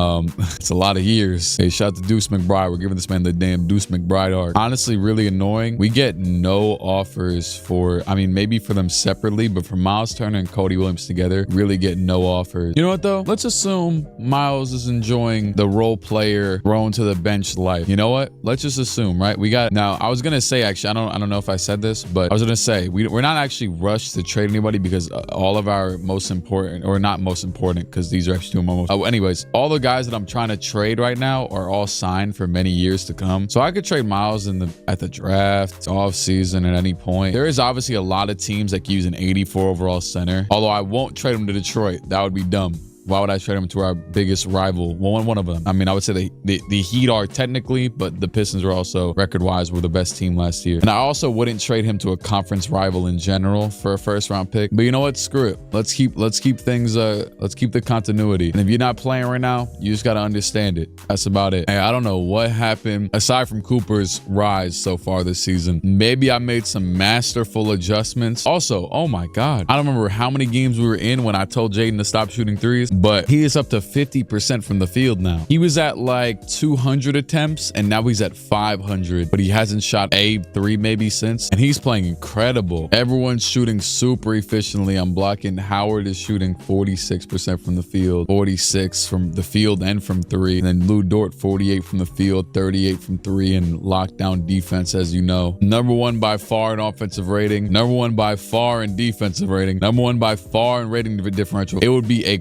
It's a lot of years. Hey, shout out to Deuce McBride. We're giving this man the damn Deuce McBride art. Honestly, really annoying. We get no offers for, I mean, maybe for them separately, but for Miles Turner and Cody Williams together, really get no offers. You know what though? Let's assume Miles is enjoying the role player thrown to the bench life. You know what? Let's just assume, right? Now, I was gonna say, actually, I don't know if I said this, but I was gonna say we're not actually rushed to trade anybody, because all of our most important, or not most important, because these are actually two of my most. Anyways, all the guys that I'm trying to trade right now are all signed for many years to come. So I could trade Miles at the draft, off season, at any point. There is obviously a lot of teams that can use an 84 overall center, although I won't trade him to Detroit. That would be dumb. Why would I trade him to our biggest rival? Well, one of them. I mean, I would say the Heat are technically, but the Pistons are also, record-wise, were the best team last year. And I also wouldn't trade him to a conference rival in general for a first-round pick. But you know what? Screw it. Let's keep things. Let's keep the continuity. And if you're not playing right now, you just gotta understand it. That's about it. Hey, I don't know what happened aside from Cooper's rise so far this season. Maybe I made some masterful adjustments. Also, oh my God, I don't remember how many games we were in when I told Jaden to stop shooting threes, but he is up to 50% from the field now. He was at like 200 attempts, and now he's at 500, but he hasn't shot a 3 maybe since, and he's playing incredible. Everyone's shooting super efficiently. I'm blocking. Howard is shooting 46% from the field, 46 from the field and from 3, and then Lou Dort 48 from the field, 38 from 3, and lockdown defense, as you know. Number 1 by far in offensive rating, number 1 by far in defensive rating, number 1 by far in rating differential. It would be a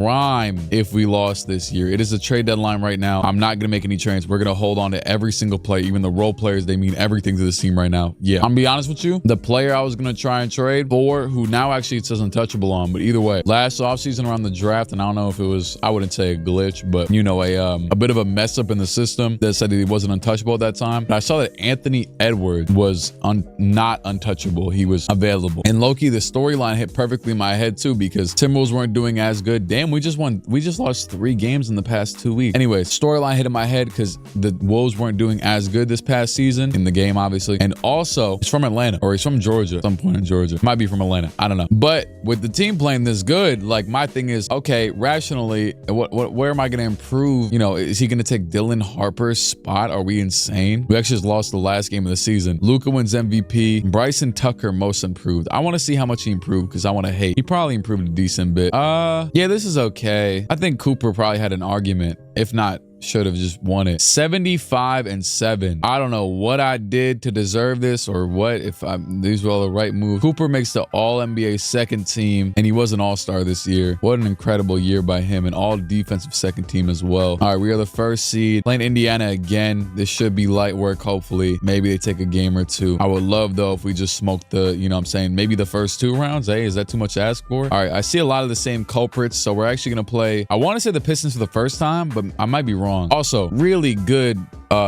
crime if we lost this year. It is a trade deadline right now. I'm not going to make any trades. We're going to hold on to every single player, even the role players. They mean everything to this team right now. Yeah, I'm going to be honest with you. The player I was going to try and trade for, who now actually it says untouchable on, but either way, last offseason around the draft, and I don't know if it was, I wouldn't say a glitch, but you know, a bit of a mess up in the system that said that he wasn't untouchable at that time. But I saw that Anthony Edwards was not untouchable. He was available. And low-key, the storyline hit perfectly in my head too, because Timberwolves weren't doing as good. Damn, we just lost 3 games in the past 2 weeks. Anyways, storyline hit in my head because the Wolves weren't doing as good this past season in the game, obviously. And also, he's from Atlanta, or he's from Georgia, some point in Georgia. Might be from Atlanta. I don't know. But with the team playing this good, like, my thing is, okay, rationally, where am I going to improve? You know, is he going to take Dylan Harper's spot? Are we insane? We actually just lost the last game of the season. Luka wins MVP. Bryson Tucker most improved. I want to see how much he improved because I want to hate. He probably improved a decent bit. Yeah, this is okay. I think Cooper probably had an argument. If not, should have just won it. 75-7. I don't know what I did to deserve this or what, if these were all the right moves. Cooper makes the All-NBA second team, and he was an All-Star this year. What an incredible year by him, and all defensive second team as well. All right, we are the first seed. Playing Indiana again. This should be light work, hopefully. Maybe they take a game or two. I would love, though, if we just smoked the, you know what I'm saying, maybe the first 2 rounds. Hey, is that too much to ask for? All right, I see a lot of the same culprits, so we're actually going to play, I want to say the Pistons for the first time, but I might be wrong. Also, really good.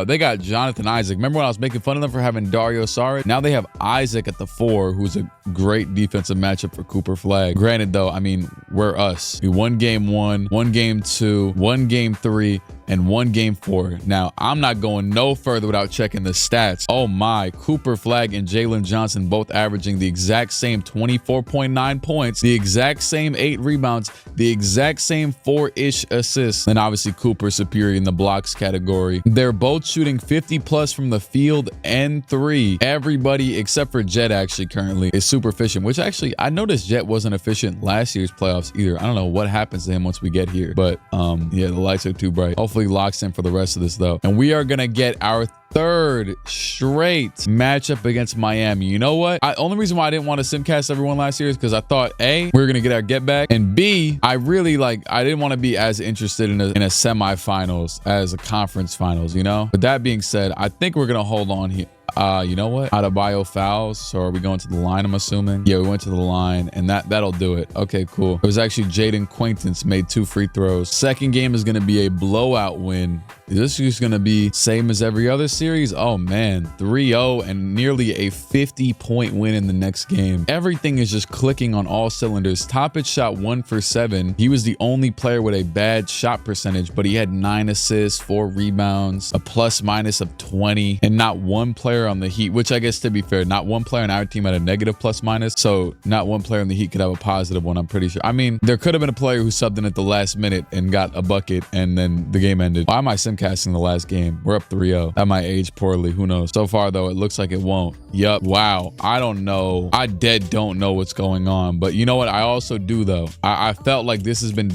They got Jonathan Isaac. Remember when I was making fun of them for having Dario Saric? Now they have Isaac at the 4, who's a great defensive matchup for Cooper Flag. Granted, though, I mean, we're us. We won game 1, won game 2, won game 3, and won game 4. Now, I'm not going no further without checking the stats. Oh my, Cooper Flag and Jalen Johnson both averaging the exact same 24.9 points, the exact same 8 rebounds, the exact same 4-ish assists. And obviously Cooper superior in the blocks category. They're both shooting 50 plus from the field and 3. Everybody except for Jet actually currently is super efficient, which actually I noticed Jet wasn't efficient last year's playoffs either. I don't know what happens to him once we get here, but yeah, the lights are too bright. Hopefully locks in for the rest of this though. And we are gonna get our 3rd straight matchup against Miami. You know what? Only reason why I didn't want to simcast everyone last year is because I thought A, we were gonna get our get back, and B, I didn't want to be as interested in a semifinals as a conference finals, you know? But that being said, I think we're gonna hold on here. You know what? Adebayo fouls. So are we going to the line, I'm assuming? Yeah, we went to the line, and that'll do it. Okay, cool. It was actually Jaden Quaintance made 2 free throws. Second game is going to be a blowout win. Is this just going to be same as every other series? Oh man, 3-0 and nearly a 50-point win in the next game. Everything is just clicking on all cylinders. Toppich shot 1 for 7. He was the only player with a bad shot percentage, but he had 9 assists, 4 rebounds, a plus minus of 20, and not one player on the Heat, which I guess to be fair, not one player on our team had a negative plus minus, so not one player on the Heat could have a positive one, I'm pretty sure. I mean, there could have been a player who subbed in at the last minute and got a bucket and then the game ended. Why am I simcasting the last game? We're up 3-0. That might age poorly, who knows? So far though, it looks like it won't. Yup. Wow. I don't know. I don't know what's going on, but you know what? I also do though. I felt like this has been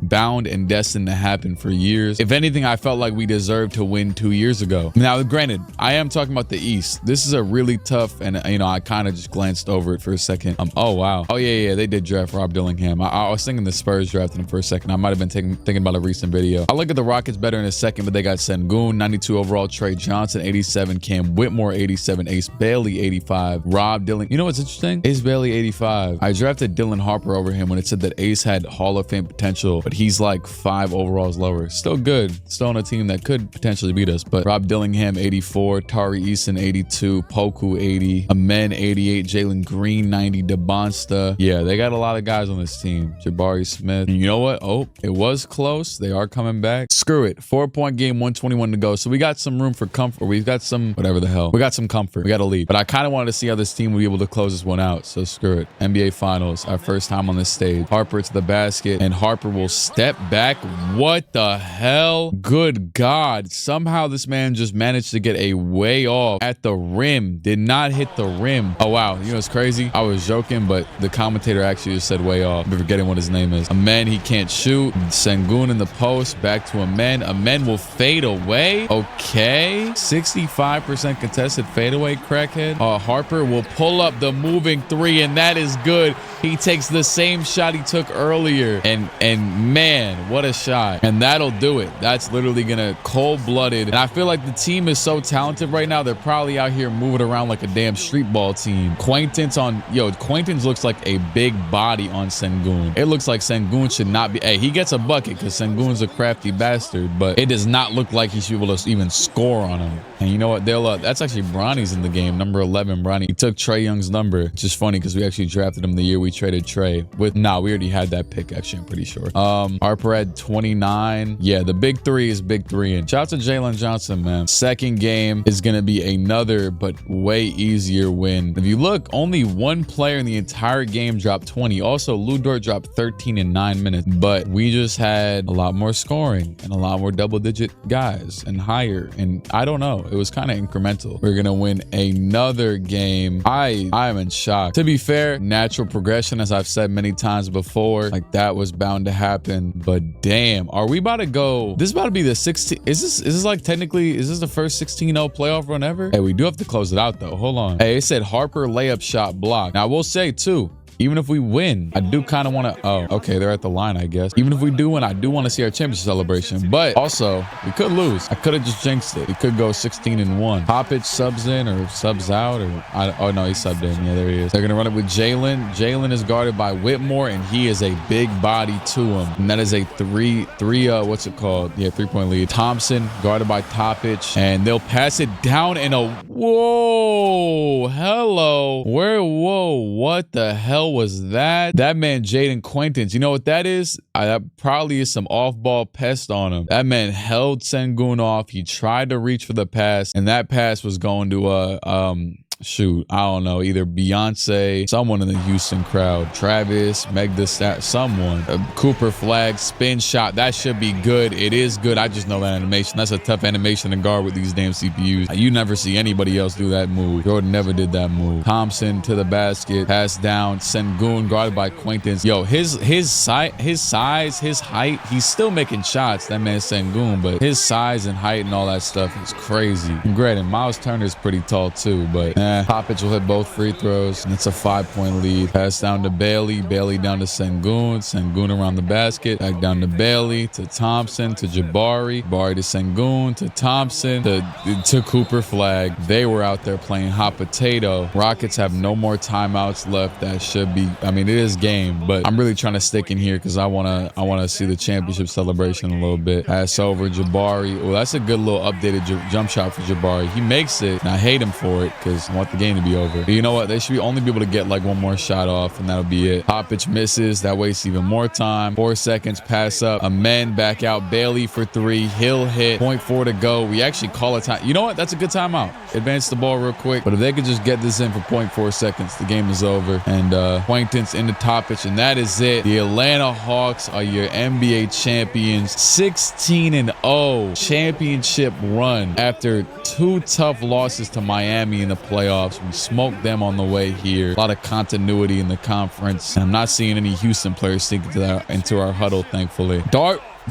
bound and destined to happen for years. If anything, I felt like we deserved to win 2 years ago. Now, granted, I am talking about the East. This is a really tough, and you know, I kind of just glanced over it for a second. Oh wow. Oh yeah, they did draft Rob Dillingham. I was thinking the Spurs drafted him for a second. I might have been thinking about a recent video. I'll look at the Rockets better in a second, but they got Sengun 92 overall, Trae Johnson 87, Cam Whitmore 87, Ace Bailey 85, Rob Dillingham. You know what's interesting? Ace Bailey 85. I drafted Dylan Harper over him when it said that Ace had Hall of Fame potential, but he's like 5 overalls lower. Still good. Still on a team that could potentially beat us. But Rob Dillingham 84, Tari Eason 82, Poku 80, Amen 88, Jalen Green 90, DeBonsta. Yeah, they got a lot of guys on this team. Jabari Smith. And you know what? Oh, it was close. They are coming back. Screw it. 4-point game, 121 to go. So we got some room for comfort. We've got some, whatever the hell. We got some comfort. We got a lead. But I kind of wanted to see how this team would be able to close this one out. So screw it. NBA Finals, our first time on this stage. Harper to the basket, and Harper will step back. What the hell? Good God. Somehow this man just managed to get a way off at the rim. Did not hit the rim. Oh, wow. You know what's crazy? I was joking, but the commentator actually just said way off. I'm forgetting what his name is. Amen, he can't shoot. Sengun in the post. Back to Amen. Amen will fadeaway. Okay. 65% contested fadeaway, crackhead. Harper will pull up the moving three, and that is good. He takes the same shot he took earlier. And man, what a shot. And that'll do it. That's literally gonna cold-blooded. And I feel like the team is so talented right now. They're probably out here moving around like a damn street ball team. Quaintance looks like a big body on Sengun. It looks like Sengun should not be. Hey, he gets a bucket because Sengun's a crafty bastard, but it does not look like he should be able to even score on him. And you know what? That's actually Bronny's in the game. Number 11, Bronny. He took Trae Young's number, which is funny because we actually drafted him the year we traded Trae. We already had that pick, actually, I'm pretty sure. Harper at 29. Yeah, the big three is big three. And shout out to Jalen Johnson, man. Second game is going to be another, but way easier win. If you look, only one player in the entire game dropped 20. Also, Lou Dort dropped 13 in 9 minutes. But we just had a lot more scoring and a lot more double-digit guys and higher. And I don't know. It was kind of incremental. We're going to win another game. I am in shock. To be fair, natural progression, as I've said many times before, like that was bound to happen. But damn, are we about to go? This is about to be the 16. Is this like technically, is this the first 16-0 playoff run ever? Hey, we do have to close it out though. Hold on. Hey, it said Harper layup shot block. Now I will say too, even if we win, I do kind of want to, oh, okay, they're at the line, I guess. Even if we do win, I do want to see our championship celebration. But also, we could lose. I could have just jinxed it. We could go 16-1. Poppage subs in or subs out, or, oh no, he subbed in. Yeah, there he is. They're going to run it with Jalen. Jalen is guarded by Whitmore, and he is a big body to him. And that is a what's it called? Yeah, 3-point lead. Thompson guarded by Toppage, and they'll pass it down in a, whoa, hello. Whoa, what the hell was that? That man Jaden Quaintance, you know what that is? That probably is some off-ball pest on him. That man held Sengun off. He tried to reach for the pass, and that pass was going to shoot, I don't know, either Beyonce, someone in the Houston crowd, Travis, Meg Thee Stallion, someone. Cooper flag, spin shot, that should be good. It is good. I just know that animation. That's a tough animation to guard with these damn CPUs. You never see anybody else do that move. Jordan never did that move. Thompson to the basket, pass down, Sengun guarded by Quaintance. Yo, his size, his height, he's still making shots, that man Sengun, but his size and height and all that stuff is crazy. And granted, Miles Turner is pretty tall too, but Poppage will hit both free throws, and it's a 5-point lead. Pass down to Bailey. Bailey down to Sengun. Sengun around the basket. Back down to Bailey, to Thompson, to Jabari. Jabari to Sengun, to Thompson, to Cooper flag. They were out there playing hot potato. Rockets have no more timeouts left. That should be, I mean, it is game, but I'm really trying to stick in here because I wanna see the championship celebration a little bit. Pass over Jabari. Well, that's a good little updated jump shot for Jabari. He makes it, and I hate him for it because I want the game to be over. But you know what? They should only be able to get like one more shot off, and that'll be it. Poppage misses. That wastes even more time. 4 seconds. Pass up. Amen. Back out. Bailey for 3. He'll hit. 0.4 to go. We actually call a time. You know what? That's a good timeout. Advance the ball real quick. But if they could just get this in for 0.4 seconds, the game is over. And Quaintance into Toppage, and that is it. The Atlanta Hawks are your NBA champions. 16-0 championship run after 2 tough losses to Miami in the playoffs. We smoked them on the way here. A lot of continuity in the conference. And I'm not seeing any Houston players sink into our huddle, thankfully.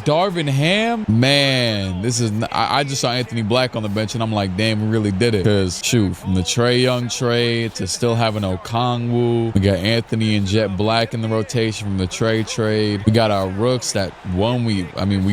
Darvin Ham, man, this is, I just saw Anthony Black on the bench and I'm like, damn, we really did it. Because shoot, from the Trae Young trade to still having Okongwu, we got Anthony and Jet Black in the rotation from the Trae trade. We got our rooks that we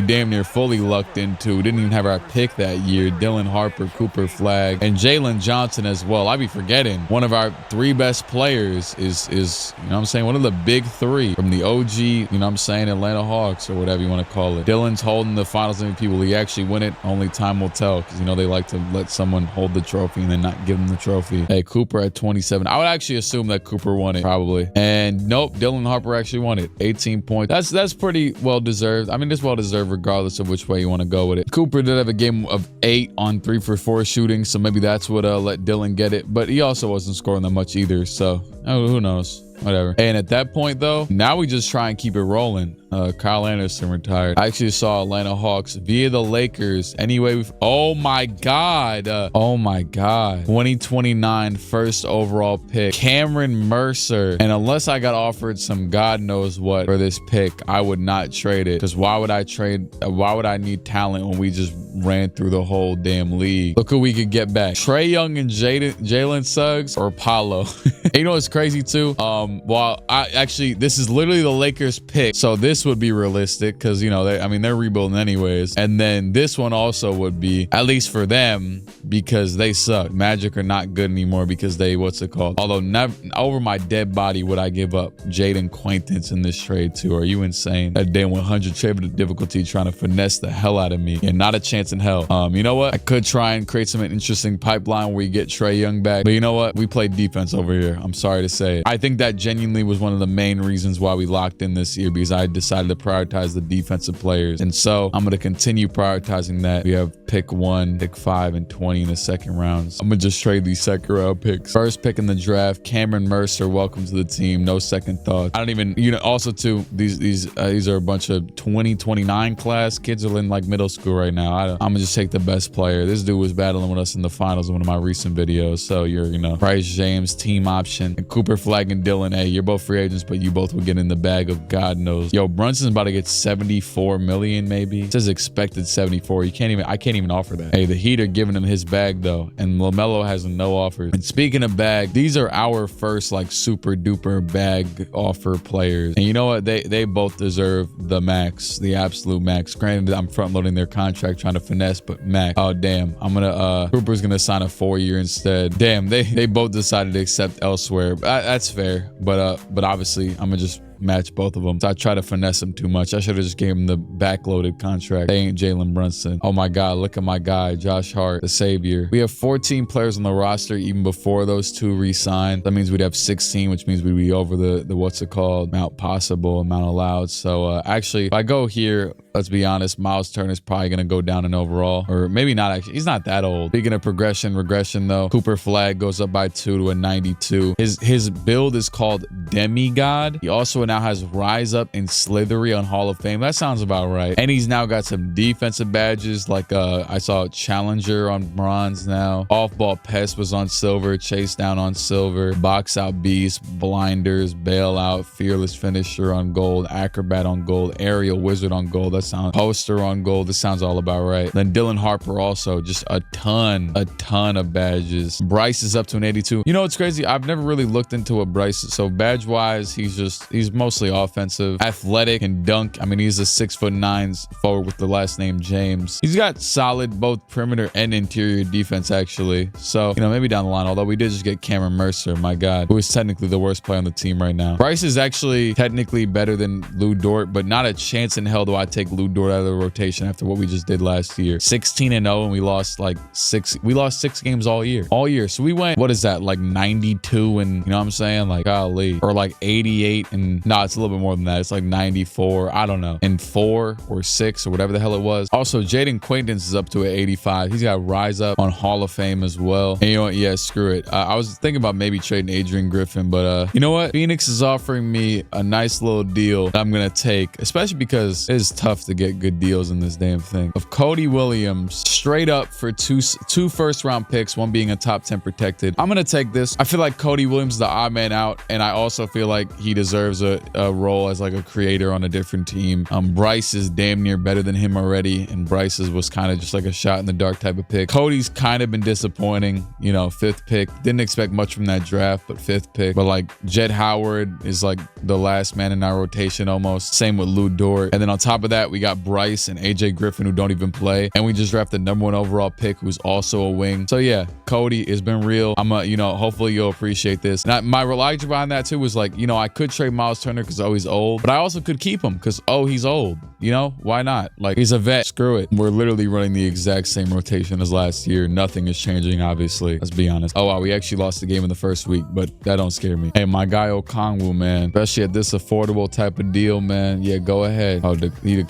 damn near fully lucked into. Didn't even have our pick that year. Dylan Harper, Cooper Flag, and Jalen Johnson as well. I be forgetting one of our 3 best players is you know what I'm saying, one of the big 3 from the OG, you know what I'm saying, Atlanta Hawks or whatever you want to call it. Dylan's holding the finals MVP. Will he actually win it? Only time will tell, because you know they like to let someone hold the trophy and then not give them the trophy. Hey, Cooper at 27. I would actually assume that Cooper won it, probably. And nope, Dylan Harper actually won it. 18 points. That's pretty well deserved. I mean, it's well deserved regardless of which way you want to go with it. Cooper did have a game of 8 on 3 for 4 shooting, so maybe that's what let Dylan get it. But he also wasn't scoring that much either, so who knows? Whatever. And at that point, though, now we just try and keep it rolling. Kyle Anderson retired. I actually saw Atlanta Hawks via the Lakers. Anyway, oh my God. Oh my God. 2029 first overall pick. Cameron Mercer. And unless I got offered some God knows what for this pick, I would not trade it. Because why would I trade? Why would I need talent when we just ran through the whole damn league? Look who we could get back. Trae Young and Jalen Suggs or Paolo. You know what's crazy too? Well, this is literally the Lakers pick. So this would be realistic because, you know, they're rebuilding anyways. And then this one also would be, at least for them, because they suck. Magic are not good anymore because they, what's it called? Although never over my dead body would I give up Jaden Quaintance in this trade too. Are you insane? That damn 100 trade difficulty trying to finesse the hell out of me. And not a chance in hell. You know what? I could try and create some interesting pipeline where you get Trae Young back. But you know what? We played defense over here. I'm sorry to say it. I think that genuinely was one of the main reasons why we locked in this year, because I decided to prioritize the defensive players. And so I'm going to continue prioritizing that. We have pick 1, pick 5, and 20 in the second rounds. I'm going to just trade these second round picks. First pick in the draft, Cameron Mercer. Welcome to the team. No second thoughts. I don't even, you know, also too, these are a bunch of 2029 class kids are in like middle school right now. I'm going to just take the best player. This dude was battling with us in the finals in one of my recent videos. So you're, you know, Bryce James, team option, and Cooper Flag and Dylan. Hey, you're both free agents, but you both will get in the bag of God knows. Yo, Brunson's about to get 74 million maybe. It says expected 74. I can't even offer that. Hey, the Heat are giving him his bag though, and LaMelo has no offers. And speaking of bag, these are our first like super duper bag offer players. And you know what? They both deserve the max, the absolute max. Granted, I'm front loading their contract trying to finesse, but max. Oh damn, Cooper's gonna sign a 4-year instead. Damn, they both decided to accept elsewhere. That's fair, but obviously I'm gonna just match both of them. So I try to finesse them too much. I should have just gave him the backloaded contract. They ain't Jalen Brunson. Oh my God, look at my guy, Josh Hart, the savior. We have 14 players on the roster even before those two re-signed. That means we'd have 16, which means we'd be over the what's it called, amount possible, amount allowed. So actually, if I go here, let's be honest, Miles Turner's probably going to go down in overall, or maybe not actually. He's not that old. Speaking of regression though, Cooper Flag goes up by 2 to a 92. His build is called Demigod. He also now has Rise Up and Slithery on Hall of Fame. That sounds about right. And he's now got some defensive badges, like I saw Challenger on bronze now. Off-ball Pest was on silver. Chase Down on silver. Box Out Beast, Blinders, Bailout, Fearless Finisher on gold. Acrobat on gold. Aerial Wizard on gold. That sounds Poster on gold. This sounds all about right. Then Dylan Harper also, just a ton of badges. Bryce is up to an 82. You know what's crazy? I've never really looked into what Bryce is. So badge wise, he's mostly offensive, athletic, and dunk. I mean, he's a 6'9" forward with the last name James. He's got solid both perimeter and interior defense actually. So, you know, maybe down the line, although we did just get Cameron Mercer, my God, who is technically the worst player on the team right now. Bryce is actually technically better than Lou Dort, but not a chance in hell do I take Lou Dort out of the rotation after what we just did last year. 16-0, and we lost like 6 games all year. So we went, what is that, like 92 and, you know what I'm saying, like golly, or like 88 and no, it's a little bit more than that. It's like 94, I don't know, and 4 or 6 or whatever the hell it was. Also, Jaden Quaintance is up to an 85. He's got Rise Up on Hall of Fame as well. And you know what? Yeah, screw it. I was thinking about maybe trading Adrian Griffin, but you know what? Phoenix is offering me a nice little deal that I'm gonna take, especially because it's tough to get good deals in this damn thing. Of Cody Williams, straight up for two first-round picks, one being a top 10 protected. I'm gonna take this. I feel like Cody Williams is the odd man out, and I also feel like he deserves a role as like a creator on a different team. Bryce is damn near better than him already, and Bryce's was kind of just like a shot in the dark type of pick. Cody's kind of been disappointing, you know, 5th pick. Didn't expect much from that draft, but 5th pick. But like Jed Howard is like the last man in our rotation almost. Same with Lou Dort. And then on top of that, we got Bryce and AJ Griffin who don't even play. And we just drafted the #1 overall pick who's also a wing. So yeah, Cody has been real. You know, hopefully you'll appreciate this. And my logic behind that too was like, you know, I could trade Miles Turner because he's old, but I also could keep him because he's old. You know, why not? Like, he's a vet. Screw it. We're literally running the exact same rotation as last year. Nothing is changing, obviously. Let's be honest. Oh wow, we actually lost the game in the first week, but that don't scare me. Hey, my guy Okongwu, man, especially at this affordable type of deal, man. Yeah, go ahead.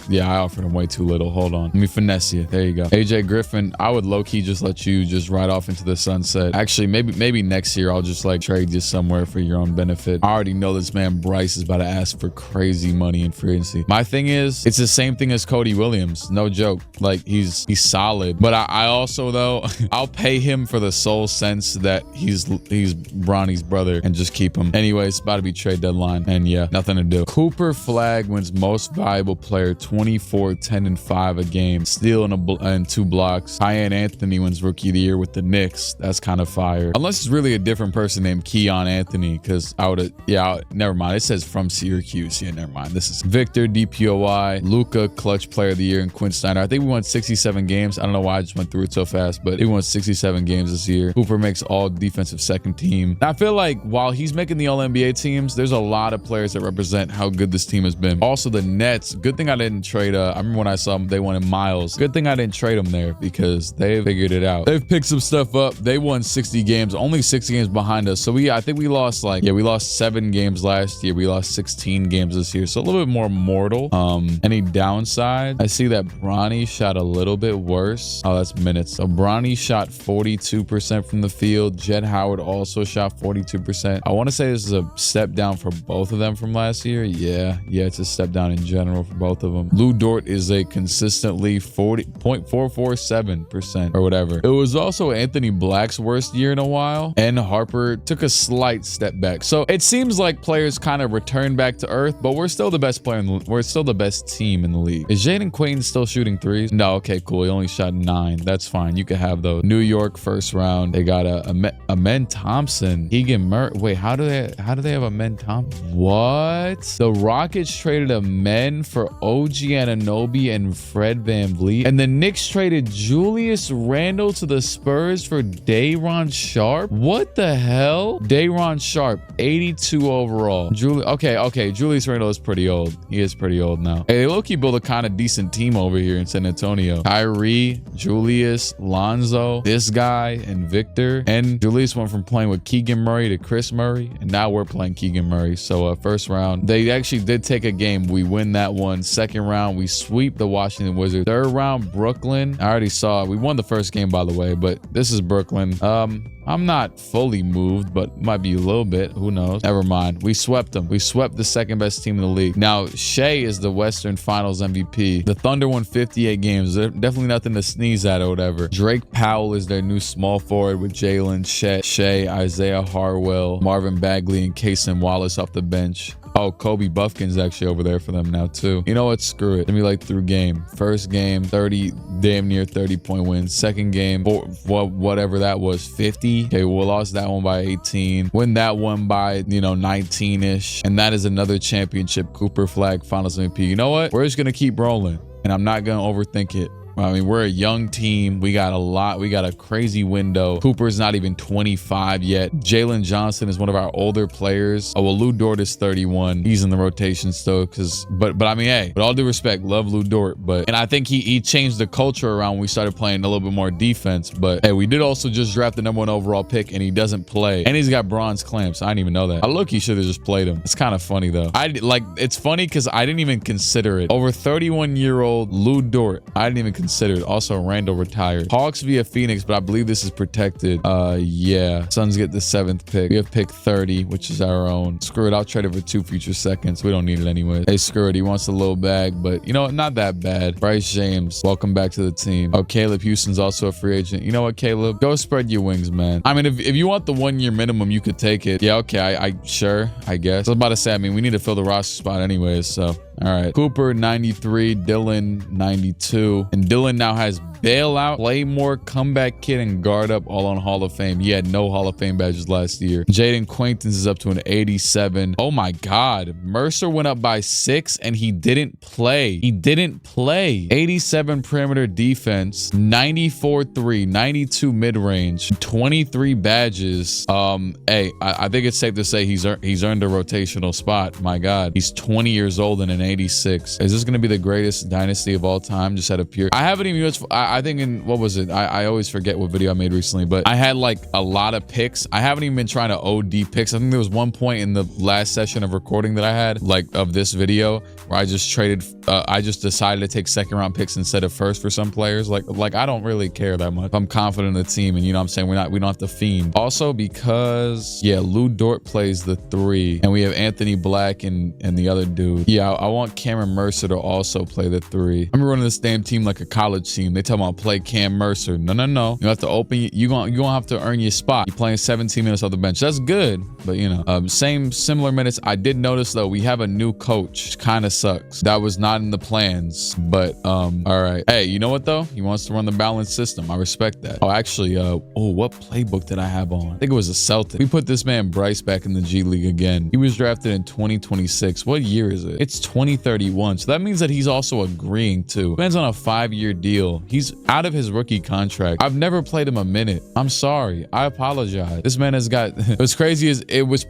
Yeah, I offered him way too little. Hold on. Let me finesse you. There you go. AJ Griffin, I would low-key just let you just ride off into the sunset. Actually, maybe next year I'll just like trade you somewhere for your own benefit. I already know this man Bryce is about to ask for crazy money in free agency. My thing is, it's the same thing as Cody Williams. No joke. Like, he's solid. But I also, though, I'll pay him for the sole sense that he's Bronny's brother and just keep him. Anyways, it's about to be trade deadline. And yeah, nothing to do. Cooper Flag wins most valuable player, 24, 10, and 5 a game. Steal and 2 blocks. Kyan Anthony wins rookie of the year with the Knicks. That's kind of fire. Unless it's really a different person named Keon Anthony, because never mind. It says from Syracuse. Yeah, never mind. This is Victor DPOY, Luca clutch player of the year, and Quinn Snyder. I think we won 67 games. I don't know why I just went through it so fast, but he won 67 games this year. Cooper makes all defensive second team. I feel like while he's making the All-NBA teams, there's a lot of players that represent how good this team has been. Also, the Nets. Good thing I didn't trade. I remember when I saw them, they wanted Miles. Good thing I didn't trade them there because they figured it out. They've picked some stuff up. They won 60 games, only 6 games behind us. So I think we lost we lost 7 games last year. We lost 16 games this year. So a little bit more mortal. Any downside? I see that Bronny shot a little bit worse. Oh, that's minutes. So Bronny shot 42% from the field. Jett Howard also shot 42%. I want to say this is a step down for both of them from last year. Yeah, it's a step down in general for both of them. Lou Dort is a consistently 40.447% or whatever. It was also Anthony Black's worst year in a while, and Harper took a slight step back. So it seems like players kind of return back to earth, but we're still the best player we're still the best team in the league. Is Jaden Quain still shooting threes? No, okay, cool. He only shot 9. That's fine. You could have those. New York first round. They got a Men Thompson. Keegan Murray. Wait, how do they have a Men Thompson? What? The Rockets traded a Men for OG Anunoby and Fred VanVleet, and the Knicks traded Julius Randle to the Spurs for Day'Ron Sharpe. What the hell? Day'Ron Sharpe, 82 overall. Okay. Julius Randle is pretty old. He is pretty old now. Hey, they low-key built a kind of decent team over here in San Antonio. Kyrie, Julius, Lonzo, this guy, and Victor. And Julius went from playing with Keegan Murray to Chris Murray, and now we're playing Keegan Murray. So first round, they actually did take a game. We win that one. Second round, we sweep the Washington Wizards. Third round, Brooklyn. I already saw it. We won the first game, by the way, but this is Brooklyn. I'm not fully moved, but might be a little bit. Who knows? Never mind. We swept them. We swept the second best team in the league. Now, Shea is the Western Finals MVP. The Thunder won 58 games. There's definitely nothing to sneeze at or whatever. Drake Powell is their new small forward with Jalen, Shea, Isaiah Harwell, Marvin Bagley, and Kaysen Wallace off the bench. Oh, Kobe Buffkin's actually over there for them now too. You know what? Screw it. Let me through game. First game, 30, damn near 30-point win. Second game, whatever that was, 50. Okay, we lost that one by 18. Win that one by 19-ish, and that is another championship. Cooper Flag Finals MVP. You know what? We're just gonna keep rolling, and I'm not gonna overthink it. I mean, we're a young team. We got a crazy window. Cooper's not even 25 yet. Jalen Johnson is one of our older players. Oh, well, Lou Dort is 31. He's in the rotation still, but I mean, hey, with all due respect, love Lou Dort, and I think he changed the culture around when we started playing a little bit more defense. But hey, we did also just draft the #1 overall pick, and he doesn't play, and he's got bronze clamps. I didn't even know that. I look, he should have just played him. It's kind of funny though. It's funny because I didn't even consider it. Over 31-year-old Lou Dort, I didn't even consider it. Also, Randall retired. Hawks via Phoenix, but I believe this is protected. Yeah. Suns get the 7th pick. We have pick 30, which is our own. Screw it. I'll trade it for 2 future seconds. We don't need it anyway. Hey, screw it. He wants a little bag, but not that bad. Bryce James, welcome back to the team. Oh, Caleb Houston's also a free agent. You know what, Caleb? Go spread your wings, man. I mean, if you want the 1-year minimum, you could take it. Yeah, okay. Sure, I guess. I was about to say, I mean, we need to fill the roster spot anyways, so. All right. Cooper, 93. Dylan, 92. And Dylan now has bailout, play more, comeback kid, and guard up all on Hall of Fame. He had no Hall of Fame badges last year. Jaden Quaintance is up to an 87. Oh my God. Mercer went up by 6 and he didn't play. 87 perimeter defense, 94 3, 92 mid-range, 23 badges. Hey, I think it's safe to say he's earned a rotational spot. My God. He's 20 years old and an 86. Is this going to be the greatest dynasty of all time? Just out of pure. I haven't even. I I think in, what was it? I always forget what video I made recently, but I had like a lot of picks. I haven't even been trying to OD picks. I think there was one point in the last session of recording that I had, like of this video, where I just traded, I just decided to take second round picks instead of first for some players. Like I don't really care that much. I'm confident in the team, and you know what I'm saying? We don't have to fiend. Also because, yeah, Lou Dort plays the 3, and we have Anthony Black and the other dude. Yeah, I want Cameron Mercer to also play the 3. I'm running this damn team like a college team. They tell me I'll play Cam Mercer. No. You have to open, you gonna have to earn your spot. You're playing 17 minutes off the bench. That's good, but you know, similar minutes. I did notice though, we have a new coach. Kind of sucks. That was not in the plans, but all right. Hey, you know what though? He wants to run the balanced system. I respect that. Oh, actually, what playbook did I have on? I think it was a Celtic. We put this man Bryce back in the G League again. He was drafted in 2026. What year is it? It's 2031. So that means that he's also agreeing to. Man's on a 5-year deal. He's out of his rookie contract. I've never played him a minute. I'm sorry. I apologize. This man has got, what's crazy is he was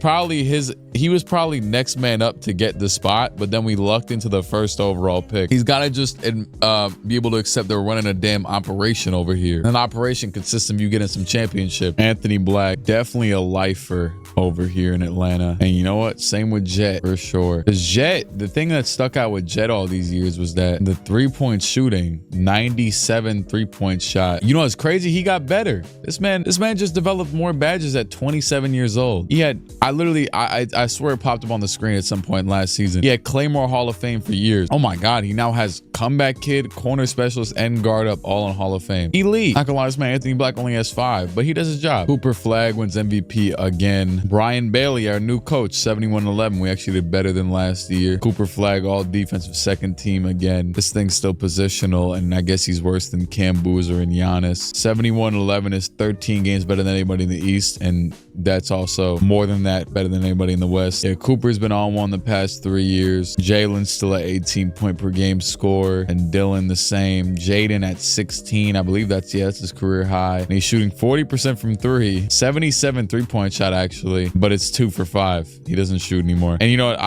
probably next man up to get the spot, but then we lucked into the first overall pick. He's got to just be able to accept they're running a damn operation over here. An operation consists of you getting some championship. Anthony Black, definitely a lifer over here in Atlanta. And you know what? Same with Jet for sure. Because Jet, the thing that stuck out with Jet all these years was that the 3-point shooting, 97 3-point shot. You know what's crazy? He got better. This man just developed more badges at 27 years old. He had, I swear it popped up on the screen at some point last season. He had Claymore Hall of Fame for years. Oh my God, he now has comeback kid, corner specialist, and guard up all in Hall of Fame. Elite. Not gonna lie, this man Anthony Black only has 5, but he does his job. Cooper Flagg wins MVP again. Brian Bailey, our new coach, 71-11. We actually did better than last year. Cooper Flagg, all defensive second team again. This thing's still positional, and I guess he's worse than Cam Boozer and Giannis. 71-11 is 13 games better than anybody in the East, and that's also more than that, better than anybody in the West. Yeah, Cooper's been on one the past 3 years. Jalen's still at 18 point per game score, and Dylan the same. Jaden at 16. I believe that's his career high. And he's shooting 40% from 3. 77 3-point shot actually, but it's 2 for 5. He doesn't shoot anymore. And you know what?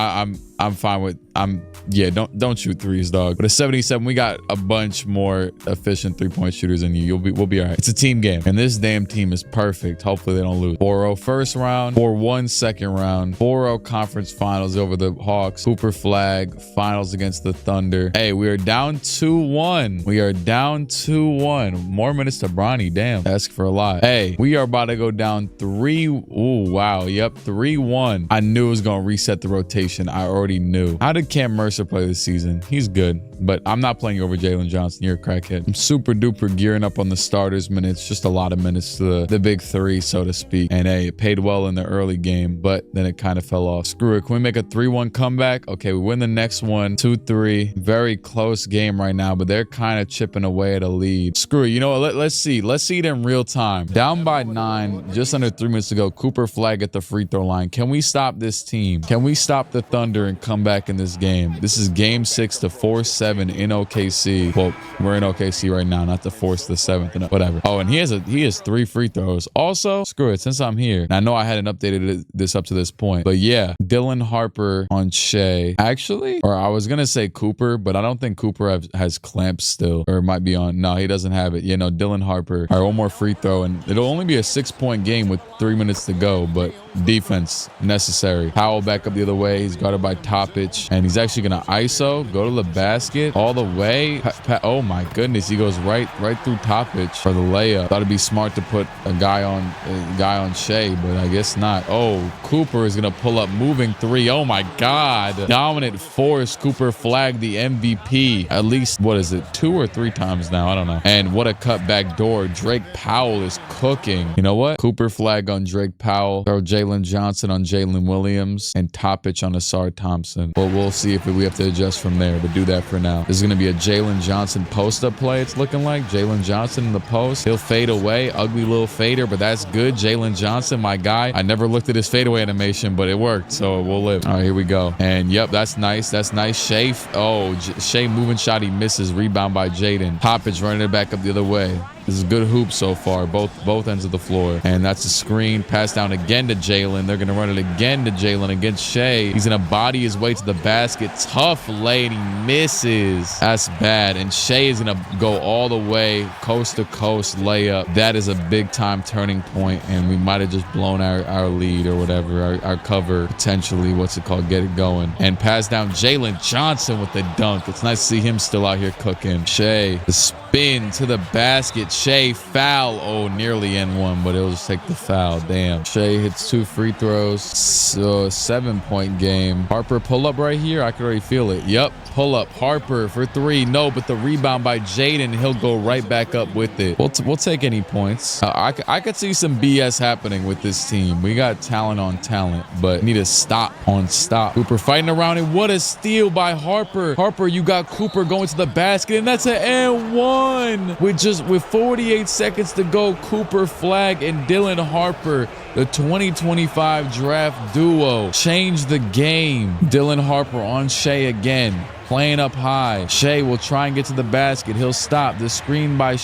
I'm fine with, don't shoot threes, dog. But at 77, we got a bunch more efficient 3-point shooters than you. We'll be all right. It's a team game, and this damn team is perfect. Hopefully they don't lose. 4-0 first round, 4-1 second round, 4-0 conference finals over the Hawks. Cooper Flagg finals against the Thunder. Hey, we are down 2-1. We are down 2-1. More minutes to Bronny. Damn, ask for a lot. Hey, we are about to go down 3. Ooh, wow. Yep, 3-1. I knew it was gonna reset the rotation. I already knew. How did Cam Mercer play this season? He's good, but I'm not playing over Jalen Johnson. You're a crackhead. I'm super duper gearing up on the starters minutes. Just a lot of minutes to the big 3, so to speak. And hey, it paid well in the early game, but then it kind of fell off. Screw it. Can we make a 3-1 comeback? Okay, we win the next one. 2-3. Very close game right now, but they're kind of chipping away at a lead. Screw it. You know what? Let's see. Let's see it in real time. Down by 9, just under 3 minutes to go. Cooper Flagg at the free throw line. Can we stop this team? Can we stop the Thunder and come back in this game? This is game 6 to force 7 in OKC. Well, we're in OKC right now, not to force the 7th and whatever. Oh, and he has 3 free throws. Also, screw it, since I'm here. And I know I hadn't updated this up to this point, but yeah, Dylan Harper on Shea. Actually, or I was gonna say Cooper, but I don't think Cooper has clamps still, or it might be on. No, he doesn't have it. You know, Dylan Harper. All right, one more free throw, and it'll only be a 6-point game with 3 minutes to go, but defense necessary. Powell back up the other way. He's guarded by Topic, and he's actually gonna ISO, go to the basket all the way. Oh my goodness, he goes right through Topic for the layup. Thought it'd be smart to put a guy on Shea, but I guess not. Oh, Cooper is gonna pull up, moving 3. Oh my God, dominant force. Cooper Flagg the MVP at least, what is it, 2 or 3 times now? I don't know. And what a cut back door. Drake Powell is cooking. You know what? Cooper Flagg on Drake Powell. Throw Jalen Johnson on Jalen Williams, and Topic on Asar Thompson. Well, we'll see if we have to adjust from there, but do that for now. This is going to be a Jalen Johnson post-up play, it's looking like. Jalen Johnson in the post. He'll fade away. Ugly little fader, but that's good. Jalen Johnson, my guy. I never looked at his fadeaway animation, but it worked, so we'll live. All right, here we go. And yep, that's nice. That's nice. Shea moving shot. He misses. Rebound by Jaden. Topic running it back up the other way. This is a good hoop so far, both ends of the floor. And that's a screen. Pass down again to Jalen. They're going to run it again to Jalen against Shea. He's going to body his way to the basket. Tough lay, and he misses. That's bad. And Shea is going to go all the way, coast to coast layup. That is a big time turning point, and we might have just blown our lead or whatever, our cover, potentially. What's it called? Get it going. And pass down Jalen Johnson with the dunk. It's nice to see him still out here cooking. Shea, the spin to the basket. Shea, foul. Oh, nearly N1, but it'll just take the foul. Damn. Shea hits 2 free throws. So 7-point game. Harper pull up right here. I could already feel it. Yep. Pull up. Harper for 3. No, but the rebound by Jaden. He'll go right back up with it. We'll take any points. I could see some BS happening with this team. We got talent on talent, but need a stop on stop. Cooper fighting around it. What a steal by Harper. Harper, you got Cooper going to the basket, and that's an N1. With 48 seconds to go, Cooper Flag and Dylan Harper, the 2025 draft duo, changed the game. Dylan Harper on Shea again. Playing up high. Shea will try and get to the basket. He'll stop. The screen by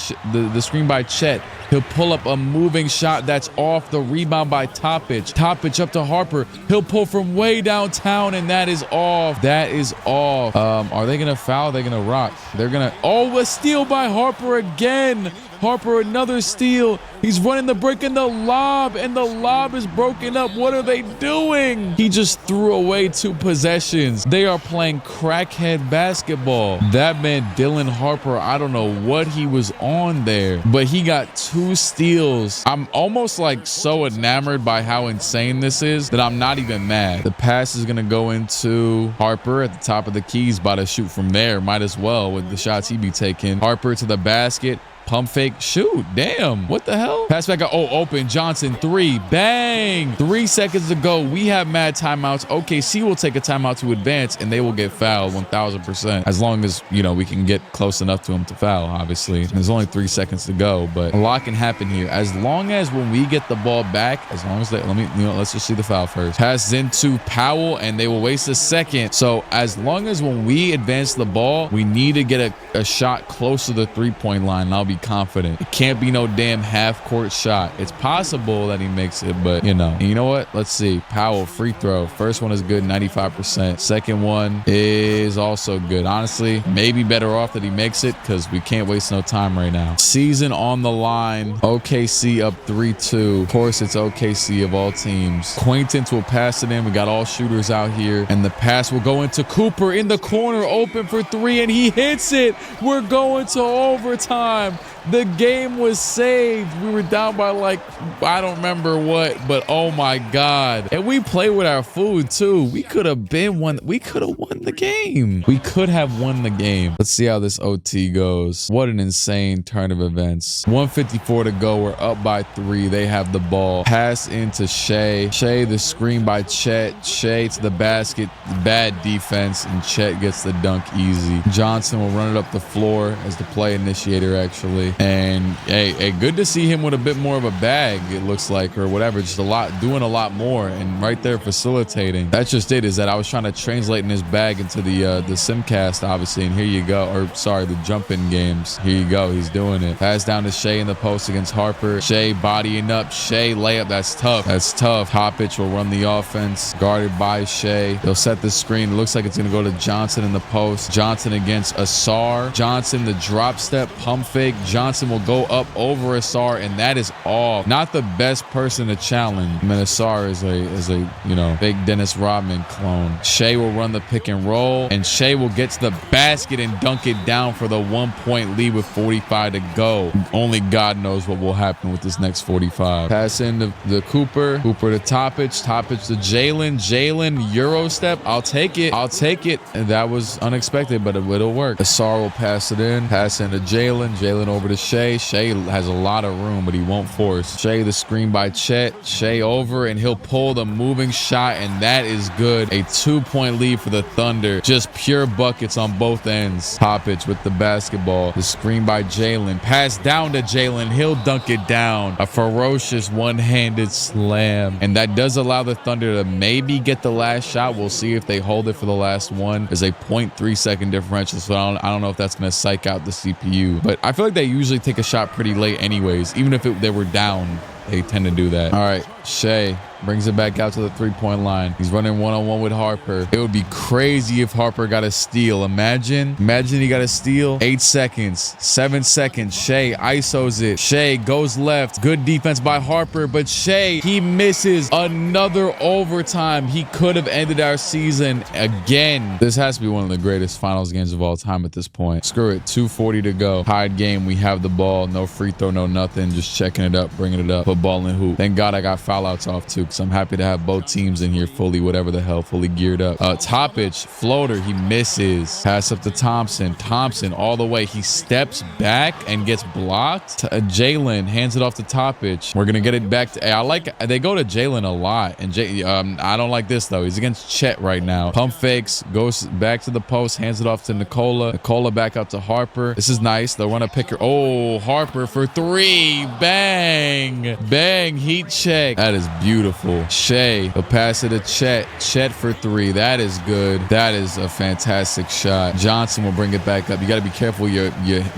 Chet. He'll pull up a moving shot that's off. The rebound by Topic. Topic up to Harper. He'll pull from way downtown, and that is off. That is off. Are they gonna foul? They're gonna rock. They're gonna. Oh, a steal by Harper again. Harper, another steal. He's running the break in the lob, and the lob is broken up. What are they doing? He just threw away 2 possessions. They are playing crackhead basketball. That man, Dylan Harper, I don't know what he was on there, but he got 2 steals. I'm almost like so enamored by how insane this is that I'm not even mad. The pass is going to go into Harper at the top of the key. He's about to shoot from there. Might as well with the shots he be taking. Harper to the basket. Pump fake, shoot, damn, what the hell? Pass back, oh, open, Johnson, 3, bang. 3 seconds to go. We have mad timeouts. OKC will take a timeout to advance, and they will get fouled 1000%, as long as, you know, we can get close enough to them to foul, obviously. There's only 3 seconds to go, but a lot can happen here. As long as when we get the ball back, as long as they, let's just see the foul first. Pass into Powell, and they will waste a second. So as long as when we advance the ball, we need to get a shot close to the 3-point line, and I'll be confident. It can't be no damn half-court shot. It's possible that he makes it, but you know. And you know what? Let's see. Powell, free throw. First one is good, 95%. Second one is also good. Honestly, maybe better off that he makes it because we can't waste no time right now. Season on the line. OKC up 3-2. Of course, it's OKC of all teams. Quaintance will pass it in. We got all shooters out here, and the pass will go into Cooper in the corner, open for 3, and he hits it. We're going to overtime. The game was saved. We were down by like, I don't remember what, but oh my God. And we played with our food too. We could have won the game. We could have won the game. Let's see how this OT goes. What an insane turn of events. 1:54 to go. We're up by 3. They have the ball. Pass into Shea. Shea, the screen by Chet. Shea to the basket. Bad defense, and Chet gets the dunk easy. Johnson will run it up the floor as the play initiator, actually. And hey, good to see him with a bit more of a bag, it looks like, or whatever. Just doing a lot more, and right there facilitating. That's just it, is that I was trying to translate in his bag into the simcast, obviously, and here you go. Or sorry, the jump-in games. Here you go. He's doing it. Pass down to Shea in the post against Harper. Shea bodying up. Shea layup. That's tough. That's tough. Topic will run the offense, guarded by Shea. They'll set the screen. It looks like it's going to go to Johnson in the post. Johnson against Asar. Johnson, the drop step, pump fake. Johnson will go up over Asar, and that is off. Not the best person to challenge. I mean, Asar is a you know, fake Dennis Rodman clone. Shea will run the pick and roll, and Shea will get to the basket and dunk it down for the 1-point lead with 45 to go. Only God knows what will happen with this next 45. Pass into the Cooper. Cooper to Topic. Topic to Jalen. Jalen, Euro step. I'll take it. I'll take it. And that was unexpected, but it'll work. Asar will pass it in. Pass into Jalen. Jalen over to Shea. Shea has a lot of room, but he won't force. Shea, the screen by Chet. Shea over, and he'll pull the moving shot, and that is good. A 2-point lead for the Thunder. Just pure buckets on both ends. Topic with the basketball. The screen by Jalen. Pass down to Jalen. He'll dunk it down. A ferocious one-handed slam. And that does allow the Thunder to maybe get the last shot. We'll see if they hold it for the last one. There's a 0.3 second differential, so I don't know if that's going to psych out the CPU. But I feel like they usually usually take a shot pretty late anyways. Even if they were down, they tend to do that. All right, Shea brings it back out to the three-point line. He's running one-on-one with Harper. It would be crazy if Harper got a steal. Imagine he got a steal. 8 seconds, 7 seconds. Shea ISOs it. Shea goes left. Good defense by Harper, but Shea, he misses another overtime. He could have ended our season again. This has to be one of the greatest finals games of all time at this point. Screw it. 2:40 to go. Tied game. We have the ball. No free throw, no nothing. Just checking it up, bringing it up. Put ball in hoop. Thank God I got foul outs off too, because I'm happy to have both teams in here fully, whatever the hell, fully geared up. Topic, floater, he misses. Pass up to Thompson. Thompson all the way. He steps back and gets blocked. Jalen hands it off to Topic. We're going to get it back to, they go to Jalen a lot. And I don't like this though. He's against Chet right now. Pump fakes, goes back to the post, hands it off to Nikola. Nikola back out to Harper. This is nice. They'll run a picker. Oh, Harper for three. Bang. Bang. Heat check. That is beautiful. Shea, he'll pass it to Chet. Chet for three. That is good. That is a fantastic shot. Johnson will bring it back up. You got to be careful you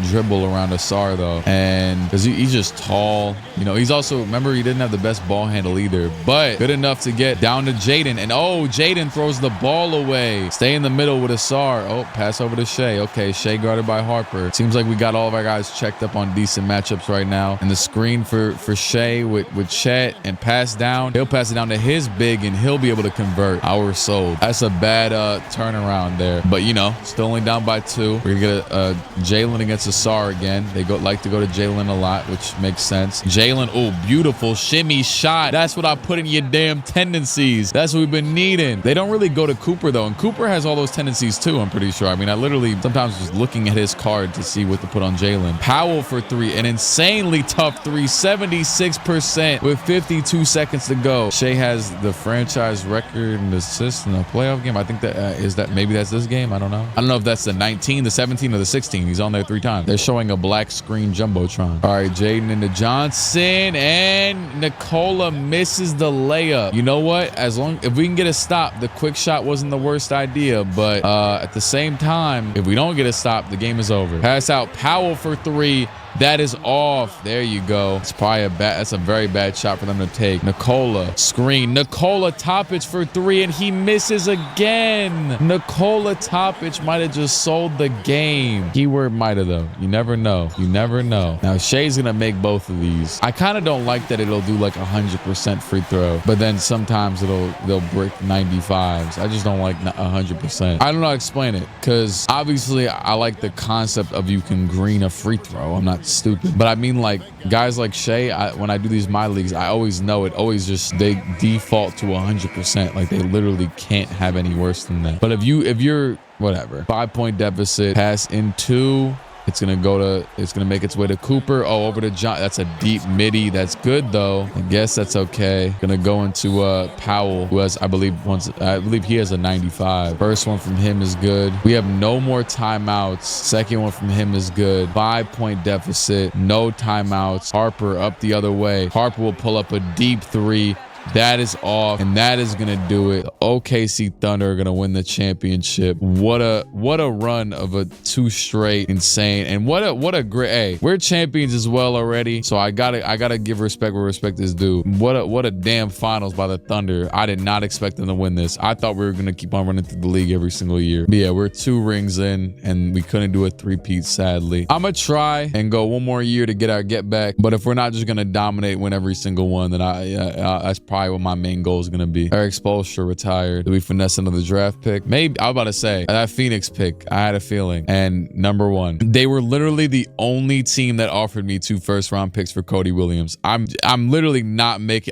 dribble around Asar though. And because he's just tall. You know, he's also, remember, he didn't have the best ball handle either, but good enough to get down to Jaden. And oh, Jaden throws the ball away. Stay in the middle with Asar. Oh, pass over to Shea. Okay, Shea guarded by Harper. Seems like we got all of our guys checked up on decent matchups right now. And the screen for Shea with Chet and pass down. He'll pass it down to his big and he'll be able to convert. Our sold. That's a bad turnaround there. But you know, still only down by 2. We're gonna get a Jalen against Asar again. They like to go to Jalen a lot, which makes sense. Jalen, oh, beautiful shimmy shot. That's what I put in your damn tendencies. That's what we've been needing. They don't really go to Cooper though, and Cooper has all those tendencies too, I'm pretty sure. I mean, I literally sometimes just looking at his card to see what to put on Jalen. Powell for 3, an insanely tough 3, 76% with 52 seconds to go. Shea has the franchise record in assists in a playoff game. I think that maybe that's this game. I don't know. I don't know if that's the 19, the 17, or the 16. He's on there 3 times. They're showing a black screen jumbotron. All right, Jaden into Johnson, and Nikola misses the layup. You know what? If we can get a stop, the quick shot wasn't the worst idea, but at the same time, if we don't get a stop, the game is over. Pass out Powell for 3. That is off. There you go. It's probably that's a very bad shot for them to take. Nikola screen. Nikola Topic for 3, and he misses again. Nikola Topic might have just sold the game. Keyword might have though. You never know. You never know. Now Shea's gonna make both of these. I kind of don't like that it'll do like 100% free throw, but then sometimes they'll brick 95s. I just don't like 100%. I don't know how to explain it, because obviously I like the concept of you can green a free throw. I'm not stupid, but I mean, like, guys like Shea, when I do these my leagues, I always know it always just they default to 100%. Like, they literally can't have any worse than that. But if you're whatever, 5-point deficit, pass into, it's gonna make its way to Cooper. Oh, over to John. That's a deep midi. That's good though. I guess that's okay. Gonna go into Powell, who has, I believe he has a 95. First one from him is good. We have no more timeouts. Second one from him is good. 5-point deficit. No timeouts. Harper up the other way. Harper will pull up a deep 3. That is off, and that is gonna do it. The OKC Thunder are gonna win the championship. What a run of a 2 straight, insane, and what a great. Hey, we're champions as well already, so I gotta give respect where respect is due. What a damn finals by the Thunder. I did not expect them to win this. I thought we were gonna keep on running through the league every single year. But yeah, we're 2 rings in, and we couldn't do a 3-peat, sadly. I'm gonna try and go one more year to get our get back, but if we're not just gonna dominate, win every single one, then that's probably what my main goal is going to be. Eric Spoelstra retired. Do we finesse another draft pick? Maybe. I was about to say that Phoenix pick, I had a feeling. And number 1, they were literally the only team that offered me 2 first-round picks for Cody Williams. I'm literally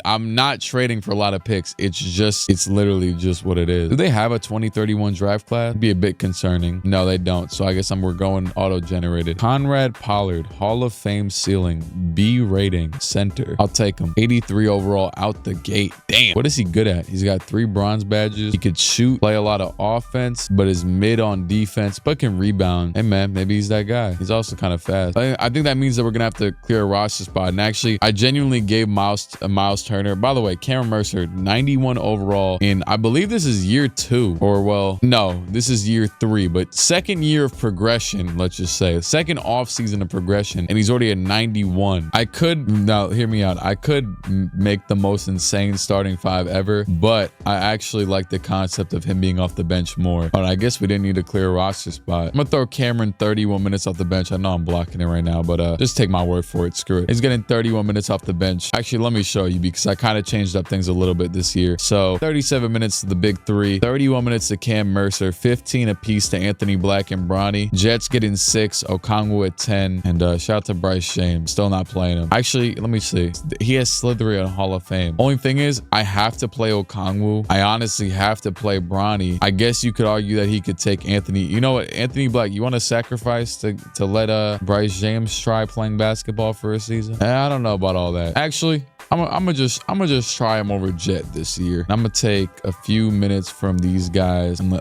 I'm not trading for a lot of picks. It's literally just what it is. Do they have a 2031 draft class? It'd be a bit concerning. No, they don't. So I guess we're going auto-generated. Conrad Pollard, Hall of Fame ceiling, B rating, center. I'll take him. 83 overall out the gate. gate. Damn. What is he good at? He's got 3 bronze badges. He could shoot, play a lot of offense, but is mid on defense, but can rebound. Hey, man, maybe he's that guy. He's also kind of fast. I think that means that we're going to have to clear a roster spot. And actually, I genuinely gave Miles Turner. By the way, Cameron Mercer, 91 overall. And I believe this is year 2. Or, well, no, this is year 3. But second year of progression, let's just say. Second off season of progression. And he's already at 91. I could, now hear me out. I could make the most insane starting 5 ever. But I actually like the concept of him being off the bench more. But I guess we didn't need to clear a roster spot. I'm going to throw Cameron 31 minutes off the bench. I know I'm blocking it right now, but just take my word for it. Screw it. He's getting 31 minutes off the bench. Actually, let me show you because I kind of changed up things a little bit this year. So 37 minutes to the big 3, 31 minutes to Cam Mercer, 15 apiece to Anthony Black and Bronny. Jets getting 6, Okongwu at 10, and shout out to Bryce James. Still not playing him. Actually, let me see. He has Slithery on Hall of Fame. Only thing is, I have to play Okongwu. I honestly have to play Bronny. I guess you could argue that he could take Anthony. You know what? Anthony Black, you want to sacrifice to let Bryce James try playing basketball for a season? I don't know about all that. Actually, I'm gonna just try him over Jet this year. I'm gonna take a few minutes from these guys and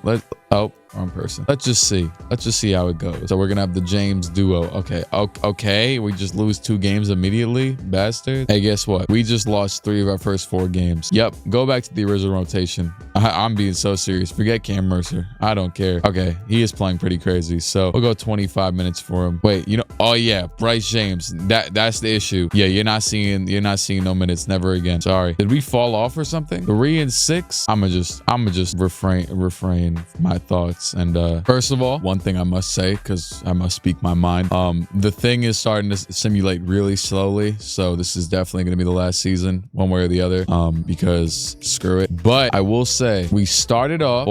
oh, wrong person. Let's just see how it goes. So we're gonna have the James duo. Okay, we just lose 2 games immediately, bastard. Hey, guess what? We just lost 3 of our first 4 games. Yep, go back to the original rotation. I'm being so serious. Forget Cam Mercer. I don't care. Okay, he is playing pretty crazy. So we'll go 25 minutes for him. Wait, you know, oh yeah, Bryce James. That's the issue. Yeah, you're not seeing no minutes, never again. Sorry. Did we fall off or something? 3 and 6. I'ma just refrain my thoughts. And first of all, one thing I must say, because I must speak my mind, the thing is starting to simulate really slowly. So this is definitely going to be the last season, one way or the other, because screw it. But I will say we started off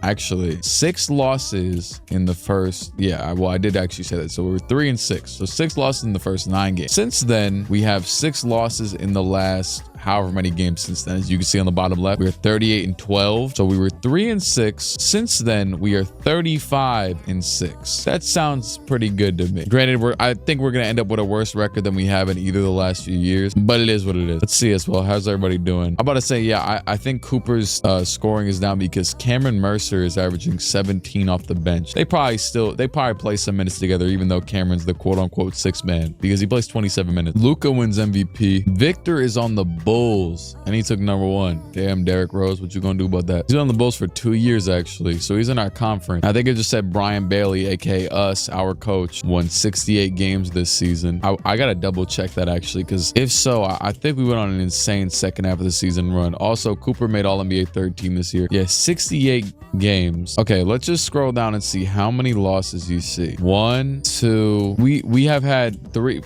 actually 6 losses in the first. Yeah, well, I did actually say that. So we were 3 and 6. So 6 losses in the first 9 games. Since then, we have 6 losses in the last however many games since then. As you can see on the bottom left, we are 38 and 12. So we were 3 and 6. Since then, we are 35 and 6. That sounds pretty good to me. Granted, I think we're going to end up with a worse record than we have in either of the last few years, but it is what it is. Let's see as well. How's everybody doing? I'm about to say, yeah, I think Cooper's scoring is down because Cameron Mercer is averaging 17 off the bench. They probably play some minutes together, even though Cameron's the quote unquote 6th man because he plays 27 minutes. Luka wins MVP. Victor is on the Bulls and he took number 1. Damn, Derrick Rose, what you gonna do about that? He's on the Bulls for 2 years actually, so he's in our conference. I think it just said Brian Bailey, aka us, our coach, won 68 games this season. I gotta double check that actually, because if so, I think we went on an insane second half of the season run. Also, Cooper made All-NBA 3rd team this year. Yeah, 68 games. Okay, let's just scroll down and see how many losses you see. 1, 2. We have had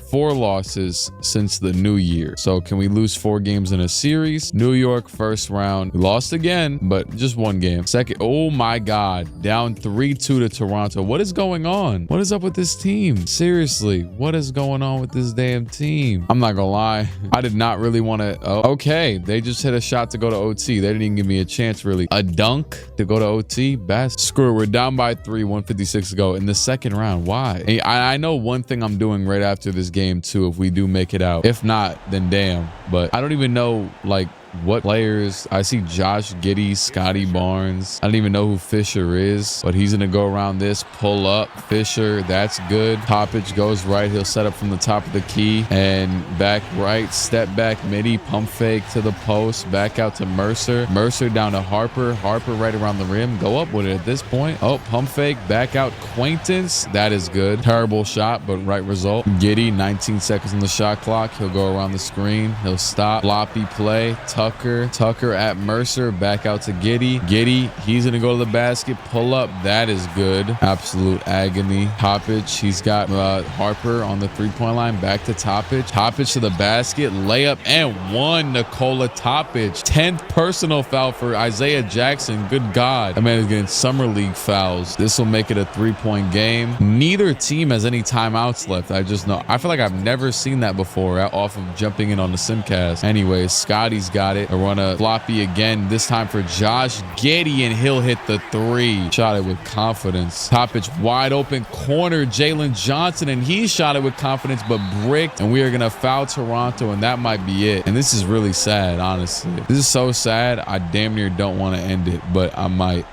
4 losses since the new year. So can we lose 4 games in a series? New York first round. We lost again, but just 1 game. Second, oh my God, down 3-2 to Toronto. What is going on? What is up with this team? Seriously, what is going on with this damn team? I'm not gonna lie, I did not really want to. Oh, okay, they just hit a shot to go to OT. They didn't even give me a chance really. A dunk to go to OT. Best. Screw it. We're down by 3, 156 to go in the second round. Why? Hey, I know one thing I'm doing right after this game too, if we do make it out. If not, then damn. But I don't even know like what players. I see Josh Giddey, Scotty Barnes. I don't even know who Fisher is, but he's gonna go around this, pull up. Fisher, that's good. Poppage goes right. He'll set up from the top of the key and back right, step back midi, pump fake to the post, back out to Mercer. Mercer down to Harper. Harper right around the rim. Go up with it at this point. Oh, pump fake, back out. Quaintance, that is good. Terrible shot, but right result. Giddey, 19 seconds on the shot clock. He'll go around the screen. He'll stop. Floppy play. Tucker at Mercer, back out to Giddey, he's gonna go to the basket, pull up, that is good. Absolute agony. Toppage, he's got Harper on the 3-point line, back to Toppage to the basket, layup and 1. Nikola Toppage, 10th personal foul for Isaiah Jackson. Good God, that man is getting summer league fouls. This will make it a 3-point game. Neither team has any timeouts left. I just know, I feel like I've never seen that before off of jumping in on the simcast. Anyways, Scotty's got got it. I run a floppy again, this time for Josh Giddey, and he'll hit the 3. Shot it with confidence. Topic wide open corner, Jalen Johnson, and he shot it with confidence, but bricked. And we are going to foul Toronto, and that might be it. And this is really sad, honestly. This is so sad. I damn near don't want to end it, but I might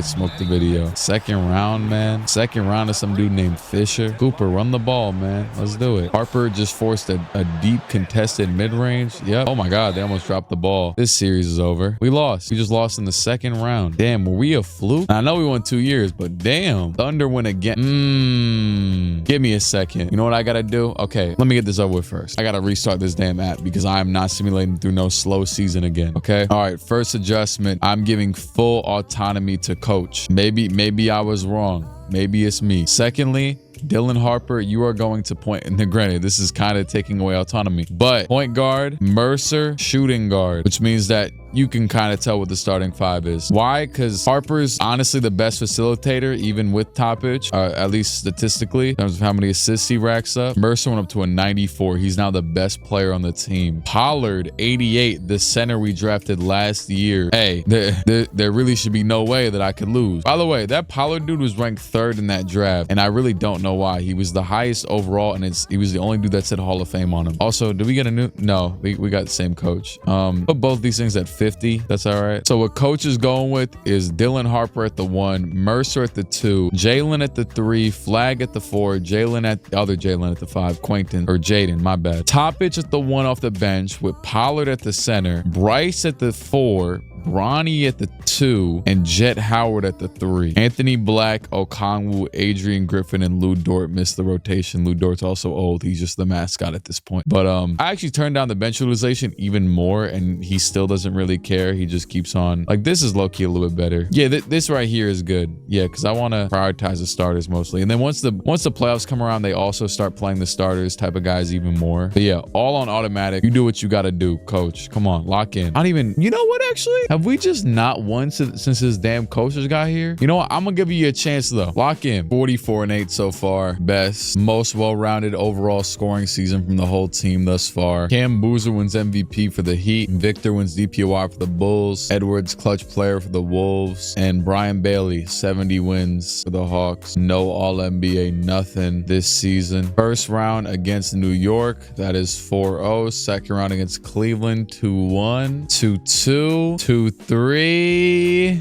smoke the video. Second round, man. Second round of some dude named Fisher. Cooper, run the ball, man. Let's do it. Harper just forced a deep contested mid-range. Yep. Oh my God, they almost dropped the ball. This series is over. We lost. We just lost in the second round. Damn, were we a fluke? I know we won 2 years, but damn. Thunder win again. Give me a second. You know what I gotta do? Okay, let me get this over with first. I gotta restart this damn app because I am not simulating through no slow season again. Okay. All right. First adjustment. I'm giving full autonomy to coach. Maybe I was wrong. Maybe it's me. Secondly, Dylan Harper, you are going to point, and granted, this is kind of taking away autonomy, but point guard, Mercer, shooting guard, which means that you can kind of tell what the starting 5 is. Why? Because Harper's honestly the best facilitator, even with Topic, at least statistically, in terms of how many assists he racks up. Mercer went up to a 94. He's now the best player on the team. Pollard, 88, the center we drafted last year. Hey, there really should be no way that I could lose. By the way, that Pollard dude was ranked 3rd in that draft, and I really don't know why. He was the highest overall, and he was the only dude that said Hall of Fame on him. Also, did we get a new? No, we got the same coach. Put both these things at 50. That's all right. So what coach is going with is Dylan Harper at the 1, Mercer at the 2, Jalen at the 3, Flag at the 4, Jalen at the other Jalen at the 5, Jaden, my bad. Topic at the 1 off the bench with Pollard at the center, Bryce at the 4, Bronny at the 2, and Jet Howard at the 3. Anthony Black, Okongwu, Adrian Griffin, and Lou Dort missed the rotation. Lou Dort's also old. He's just the mascot at this point. But I actually turned down the bench utilization even more, and he still doesn't really care. He just keeps on. Like, this is low-key a little bit better. Yeah, this right here is good. Yeah, because I want to prioritize the starters mostly. And then once the playoffs come around, they also start playing the starters type of guys even more. But yeah, all on automatic. You do what you got to do, coach. Come on, lock in. I don't even, you know what, actually? Have we just not won since his damn coaches got here? You know what? I'm gonna give you a chance though. Lock in. 44-8 so far. Best, most well-rounded overall scoring season from the whole team thus far. Cam Boozer wins MVP for the Heat. Victor wins DPOY for the Bulls. Edwards clutch player for the Wolves. And Brian Bailey 70 wins for the Hawks. No All-NBA nothing this season. First round against New York. That is 4-0. Second round against Cleveland. 2-1. 2-2. 2-3.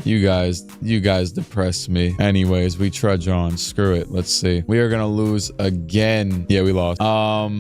You guys depressed me. Anyways, we trudge on. Screw it. Let's see. We are gonna lose again. Yeah, we lost.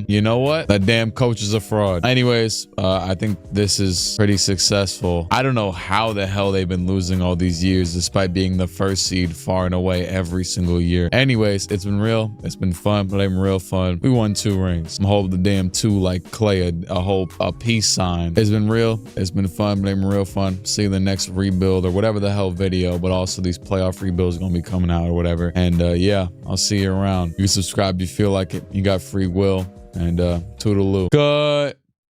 You know what? That damn coach is a fraud. Anyways, I think this is pretty successful. I don't know how the hell they've been losing all these years despite being the first seed far and away every single year. Anyways, it's been real. It's been fun, but it's been real fun. We won 2 rings. I'm holding the damn 2 like Clay, a peace sign. It's been real. It's been fun, but it's been real fun. See you in the next rebuild or whatever the hell video, but also these playoff rebuilds are gonna be coming out or whatever. And yeah, I'll see you around. You can subscribe if you feel like it. You got free will. And toodaloo. Cut.